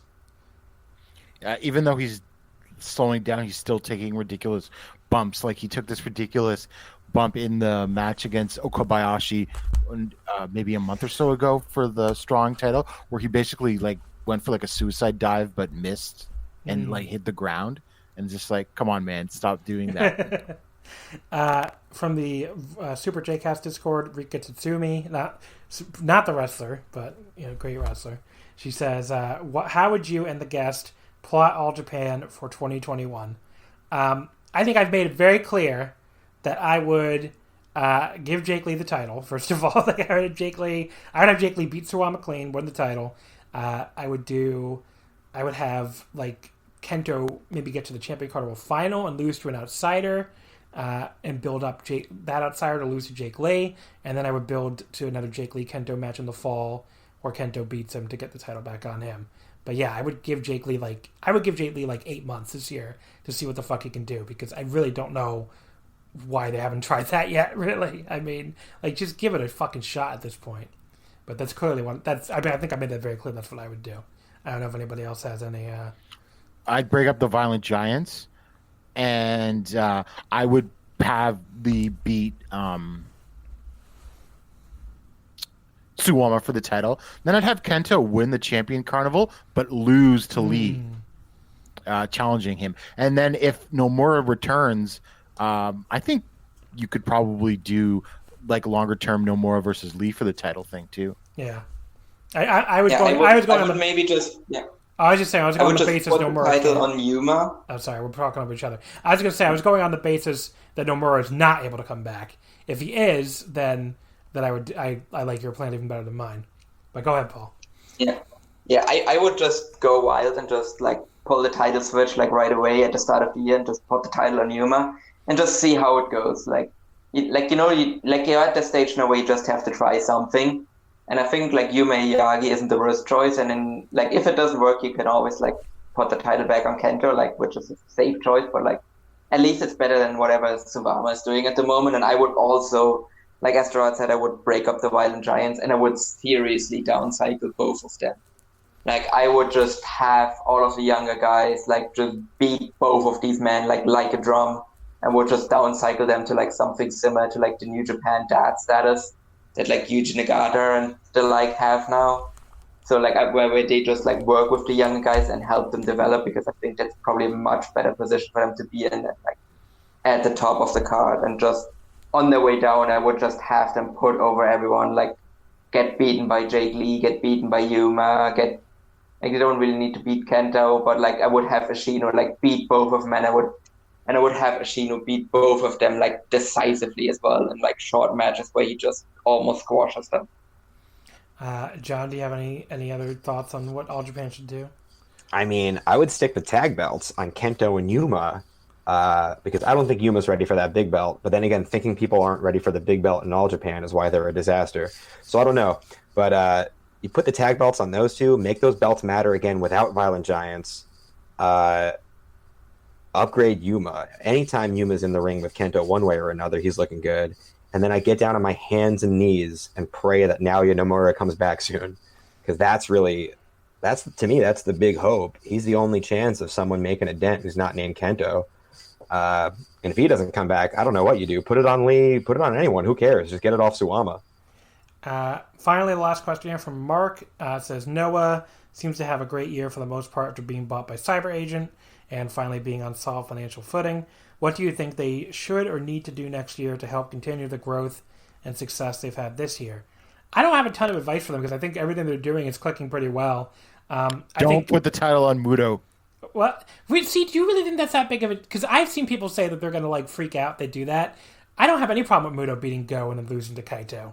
Speaker 7: Even though he's slowing down, he's still taking ridiculous bumps. Like he took this ridiculous bump in the match against Okabayashi maybe a month or so ago for the strong title, where he basically like went for like a suicide dive but missed and like hit the ground, and just like, come on, man, stop doing that.
Speaker 5: From the Super J-Cast Discord, Rika Tatsumi, not the wrestler, but great wrestler. She says, how would you and the guest plot All Japan for 2021? I think I've made it very clear that I would give Jake Lee the title. First of all, like I would have Jake Lee beat Suwama clean, win the title. I would have like Kento maybe get to the Champion Carnival final and lose to an outsider, and build up that outsider to lose to Jake Lee, and then I would build to another Jake Lee Kento match in the fall where Kento beats him to get the title back on him. But yeah, I would give Jake Lee like 8 months this year to see what the fuck he can do, because I really don't know why they haven't tried that yet. Really, I mean, like just give it a fucking shot at this point. But that's clearly one. I think I made that very clear. That's what I would do. I don't know if anybody else has any.
Speaker 7: I'd break up the Violent Giants, and I would have Lee beat Suwama for the title. Then I'd have Kento win the Champion Carnival, but lose to Lee, challenging him. And then if Nomura returns, I think you could probably do like longer term Nomura versus Lee for the title thing too.
Speaker 5: Yeah, I was going.
Speaker 6: Maybe just
Speaker 5: I was just saying I was going on the basis Nomura
Speaker 6: title on Yuma.
Speaker 5: I'm sorry, we're talking over each other. I was going to say I was going on the basis that Nomura is not able to come back. If he is, then I like your plan even better than mine. But go ahead, Paul.
Speaker 6: Yeah, I would just go wild and just like pull the title switch like right away at the start of the year and just put the title on Yuma and just see how it goes. You're at the stage now where you just have to try something. And I think like Yuma Yagi isn't the worst choice. And then like if it doesn't work, you can always like put the title back on Kento, like, which is a safe choice. But like at least it's better than whatever Suwama is doing at the moment. And I would also, like as Gerard said, I would break up the Violent Giants and I would seriously downcycle both of them. Like I would just have all of the younger guys like just beat both of these men like a drum, and would just downcycle them to like something similar to like the New Japan dad status that like Yuji Nagata and the like have now. So like where they just like work with the younger guys and help them develop, because I think that's probably a much better position for them to be in, like at the top of the card. And just on their way down, I would just have them put over everyone, like get beaten by Jake Lee, get beaten by Yuma, like they don't really need to beat Kento, but like I would have Ashino like beat both of them, and I would have Ashino beat both of them like decisively as well in like short matches where he just almost squashes them.
Speaker 5: John, do you have any other thoughts on what All Japan should do?
Speaker 8: I mean, I would stick the tag belts on Kento and Yuma, because I don't think Yuma's ready for that big belt. But then again, thinking people aren't ready for the big belt in All Japan is why they're a disaster. So I don't know. But you put the tag belts on those two, make those belts matter again without Violent Giants. Upgrade Yuma. Anytime Yuma's in the ring with Kento one way or another, he's looking good. And then I get down on my hands and knees and pray that Naoya Nomura comes back soon. Because that's to me, that's the big hope. He's the only chance of someone making a dent who's not named Kento. And if he doesn't come back, I don't know what you do. Put it on Lee, put it on anyone. Who cares? Just get it off Suwama.
Speaker 5: Finally, the last question here from Mark says, Noah seems to have a great year for the most part after being bought by Cyber Agent. and finally being on solid financial footing. What do you think they should or need to do next year to help continue the growth and success they've had this year? I don't have a ton of advice for them because I think everything they're doing is clicking pretty well.
Speaker 7: Don't put the title on Muto.
Speaker 5: What? See, do you really think that's that big of a... Because I've seen people say that they're going to like freak out if they do that. I don't have any problem with Muto beating Go and then losing to Kaito,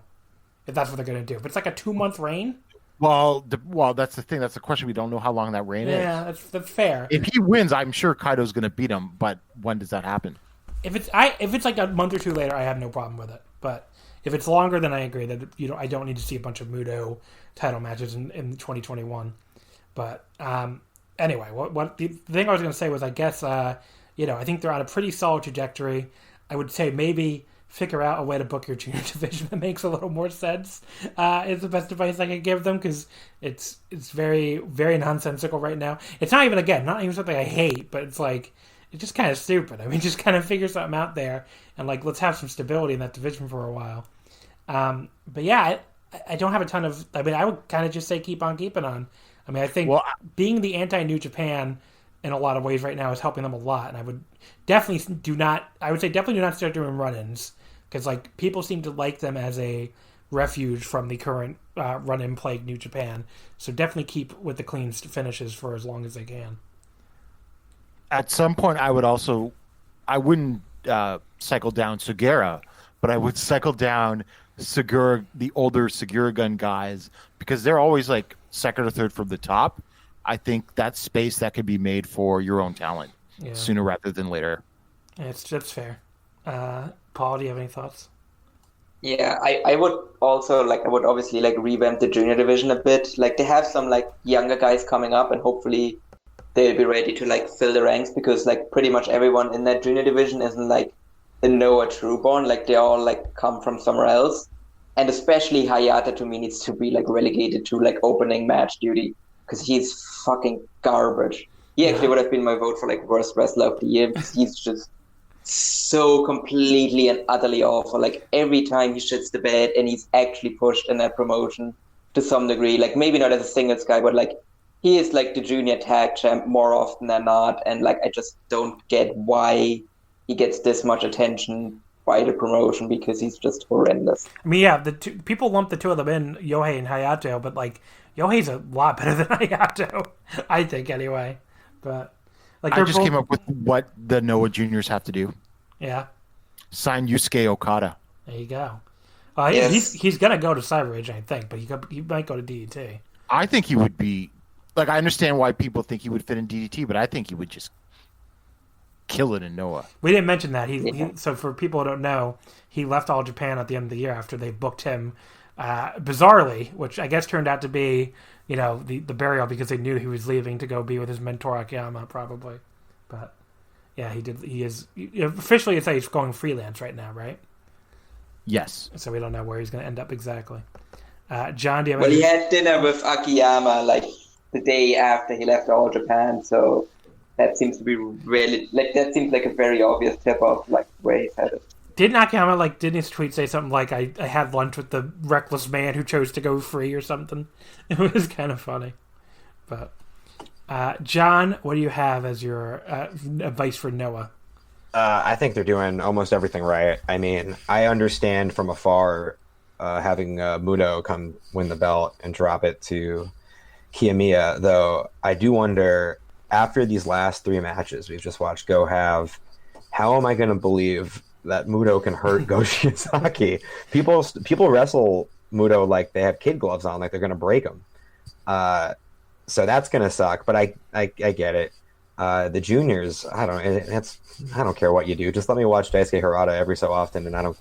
Speaker 5: if that's what they're going to do. But it's like a 2-month reign.
Speaker 7: Well, that's the thing. That's the question. We don't know how long that reign is.
Speaker 5: Yeah, that's fair.
Speaker 7: If he wins, I'm sure Kaito's going to beat him. But when does that happen?
Speaker 5: If it's like a month or two later, I have no problem with it. But if it's longer, then I agree that I don't need to see a bunch of Muto title matches in 2021. But anyway, what the thing I was going to say was, I guess I think they're on a pretty solid trajectory. I would say maybe figure out a way to book your junior division that makes a little more sense. Is the best advice I could give them, because it's very, very nonsensical right now. It's not even something I hate, but it's like, it's just kind of stupid. I mean, just kind of figure something out there and like, let's have some stability in that division for a while. But yeah, I don't have a ton of, I mean, I would kind of just say keep on keeping on. I mean, I think being the anti-New Japan in a lot of ways right now is helping them a lot. And I would definitely do not start doing run-ins, because like people seem to like them as a refuge from the current run-in plague New Japan. So definitely keep with the clean finishes for as long as they can.
Speaker 7: At some point, I wouldn't cycle down Sugiura, but I would cycle down Segura, the older Segura Gun guys, because they're always like second or third from the top. I think that's space that could be made for your own talent sooner rather than later.
Speaker 5: Yeah, that's fair. Paul, do you have any thoughts?
Speaker 6: Yeah, I would also I would obviously revamp the junior division a bit. Like, they have some younger guys coming up, and hopefully they'll be ready to fill the ranks, because pretty much everyone in that junior division isn't the Noah Trueborn. They all come from somewhere else, and especially Hayata to me needs to be relegated to opening match duty, because he's fucking garbage. He actually would have been my vote for worst wrestler of the year, because he's just so completely and utterly awful. Every time he shits the bed, and he's actually pushed in that promotion to some degree. Maybe not as a singles guy, but he is the junior tag champ more often than not, and I just don't get why he gets this much attention by the promotion, because he's just horrendous.
Speaker 5: I mean, yeah, people lump the two of them in, Yohei and Hayato, but Yohei's a lot better than Hayato, I think, anyway. But
Speaker 7: I just came up with what the Noah Juniors have to do.
Speaker 5: Yeah.
Speaker 7: Sign Yusuke Okada.
Speaker 5: There you go. He's gonna go to Cyber Age, I think, but he might go to DDT.
Speaker 7: I think he would be I understand why people think he would fit in DDT, but I think he would just kill it in Noah.
Speaker 5: We didn't mention that. So for people who don't know, he left All Japan at the end of the year after they booked him bizarrely, which I guess turned out to be, the burial, because they knew he was leaving to go be with his mentor Akiyama, probably. But yeah, he did. He is officially, it's he's going freelance right now, right?
Speaker 7: Yes.
Speaker 5: So we don't know where he's going to end up exactly. John, do you have?
Speaker 6: Well, he had dinner with Akiyama the day after he left All Japan, so that seems to be really that seems like a very obvious tip of where he's headed.
Speaker 5: Didn't Akiyama didn't his tweet say something like I had lunch with the reckless man who chose to go free or something? It was kind of funny. But John, what do you have as your advice for Noah?
Speaker 8: I think they're doing almost everything right. I mean, I understand from afar having Muto come win the belt and drop it to Kiyomiya, though I do wonder, after these last 3 matches we've just watched Go have, how am I going to believe that Muto can hurt Go Shiozaki? People wrestle Muto like they have kid gloves on, like they're going to break them. So that's going to suck, but I get it. The juniors, I don't care what you do. Just let me watch Daisuke Harada every so often, and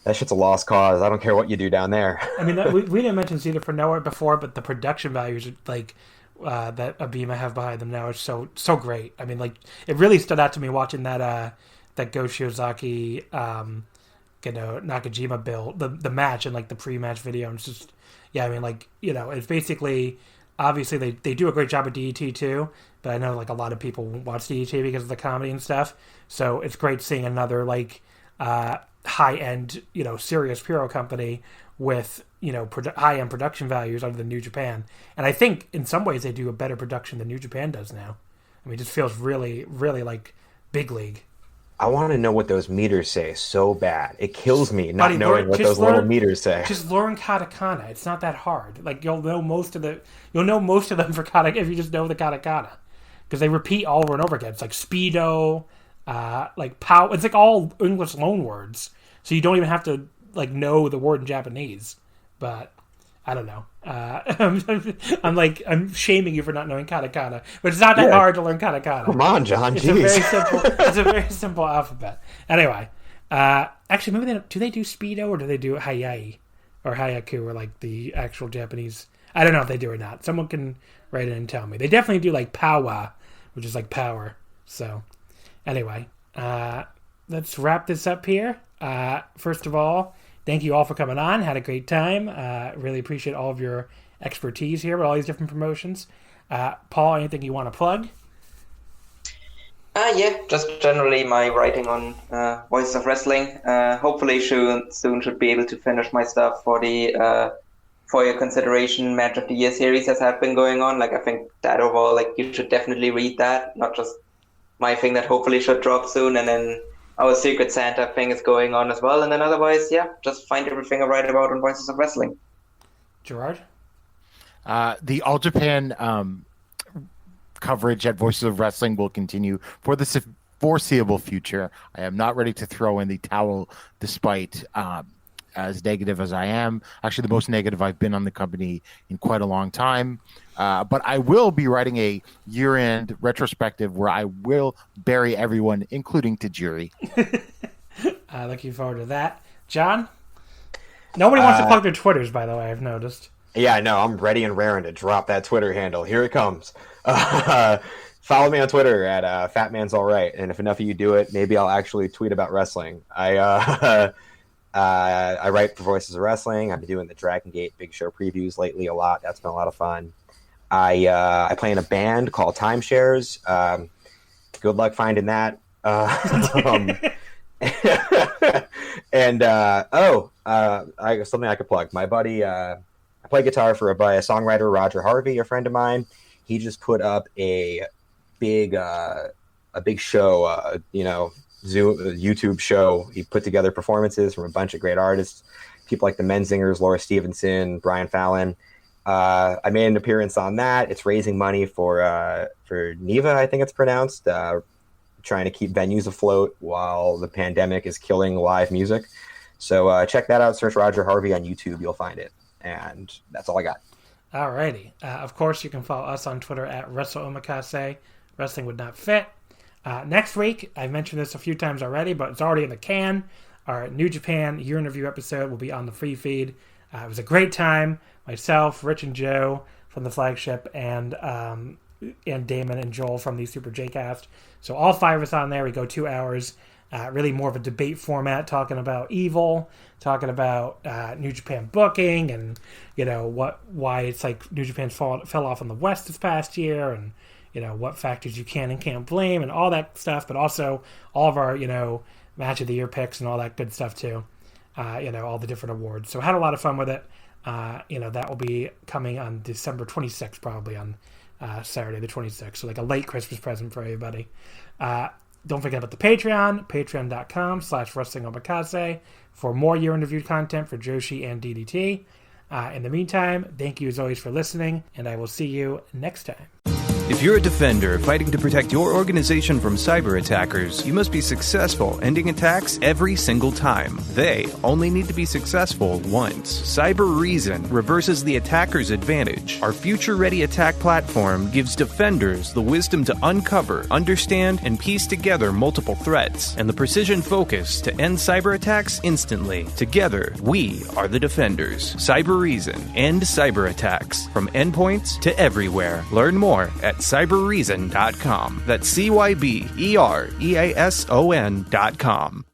Speaker 8: that shit's a lost cause. I don't care what you do down there.
Speaker 5: I mean, we didn't mention Cedar for Noah before, but the production values that Abima have behind them now is so great. I mean, it really stood out to me watching that Go Shiozaki Nakajima build the match and the pre-match video. And it's just, yeah, I mean, it's basically, obviously they do a great job at DDT too, but I know a lot of people watch DDT because of the comedy and stuff. So it's great seeing another high-end, serious Puro company with, high-end production values under the New Japan. And I think in some ways they do a better production than New Japan does now. I mean, it just feels really, really like big league.
Speaker 8: I want to know what those meters say so bad. It kills me not
Speaker 5: Buddy,
Speaker 8: knowing what those little meters say.
Speaker 5: Just learn katakana. It's not that hard. Like you'll know most of them for katakana if you just know the katakana, because they repeat all over and over again. It's like speedo, like pow. It's like all English loan words, so you don't even have to like know the word in Japanese. But I don't know. I'm shaming you for not knowing katakana, but it's not that hard to learn katakana.
Speaker 8: Come on, John.
Speaker 5: It's a very simple alphabet. Anyway, actually, maybe do they do speedo or do they do hayai or hayaku or like the actual Japanese? I don't know if they do or not. Someone can write in and tell me. They definitely do like powa, which is like power. So anyway, let's wrap this up here. First of all, thank you all for coming on. Had a great time. Really appreciate all of your expertise here with all these different promotions. Paul, anything you want to plug?
Speaker 6: Yeah, just generally my writing on Voices of Wrestling. Hopefully soon should be able to finish my stuff for the for your consideration Match of the Year series that have been going on. Like, I think that overall, like, you should definitely read that, not just my thing that hopefully should drop soon, and then our Secret Santa thing is going on as well. And then otherwise, yeah, just find everything I write about on Voices of Wrestling.
Speaker 5: Gerard?
Speaker 7: The All Japan coverage at Voices of Wrestling will continue for the foreseeable future. I am not ready to throw in the towel despite as negative as I am. Actually, the most negative I've been on the company in quite a long time. But I will be writing a year-end retrospective where I will bury everyone, including Tajiri.
Speaker 5: Looking forward to that. John? Nobody wants to plug their Twitters, by the way, I've noticed.
Speaker 8: Yeah, I know. I'm ready and raring to drop that Twitter handle. Here it comes. Follow me on Twitter at FatMansAllRight. And if enough of you do it, maybe I'll actually tweet about wrestling. I write for Voices of Wrestling. I've been doing the Dragon Gate Big Show previews lately a lot. That's been a lot of fun. I play in a band called Timeshares. Good luck finding that. Something I could plug. My buddy, I play guitar for a songwriter, Roger Harvey, a friend of mine. He just put up a big show, YouTube show. He put together performances from a bunch of great artists, people like the Menzingers, Laura Stevenson, Brian Fallon. I made an appearance on that. It's raising money for NEVA, I think it's pronounced, trying to keep venues afloat while the pandemic is killing live music. So check that out. Search Roger Harvey on YouTube. You'll find it. And that's all I got.
Speaker 5: Alrighty. Of course, you can follow us on Twitter at Wrestling Omakase. Wrestling Would Not Fit. Next week, I've mentioned this a few times already, but it's already in the can. Our New Japan year in review episode will be on the free feed. It was a great time. Myself, Rich and Joe from the flagship, and Damon and Joel from the Super J-Cast. So all five of us on there. We go 2 hours. Really more of a debate format, talking about Evil, talking about New Japan booking, and why it's like New Japan fell off in the West this past year, and what factors you can and can't blame, and all that stuff. But also all of our match of the year picks and all that good stuff too. All the different awards. So I had a lot of fun with it. That will be coming on December 26th, probably on Saturday the 26th. So like a late Christmas present for everybody. Don't forget about the Patreon, patreon.com/Wrestling Omakase for more year interview content for Joshi and DDT. In the meantime, thank you as always for listening, and I will see you next time.
Speaker 12: If you're a defender fighting to protect your organization from cyber attackers, you must be successful ending attacks every single time. They only need to be successful once. Cyber Reason reverses the attacker's advantage. Our future-ready attack platform gives defenders the wisdom to uncover, understand, and piece together multiple threats, and the precision focus to end cyber attacks instantly. Together, we are the defenders. Cyber Reason. End cyber attacks. From endpoints to everywhere. Learn more at cyberreason.com. That's CYBEREASON.com.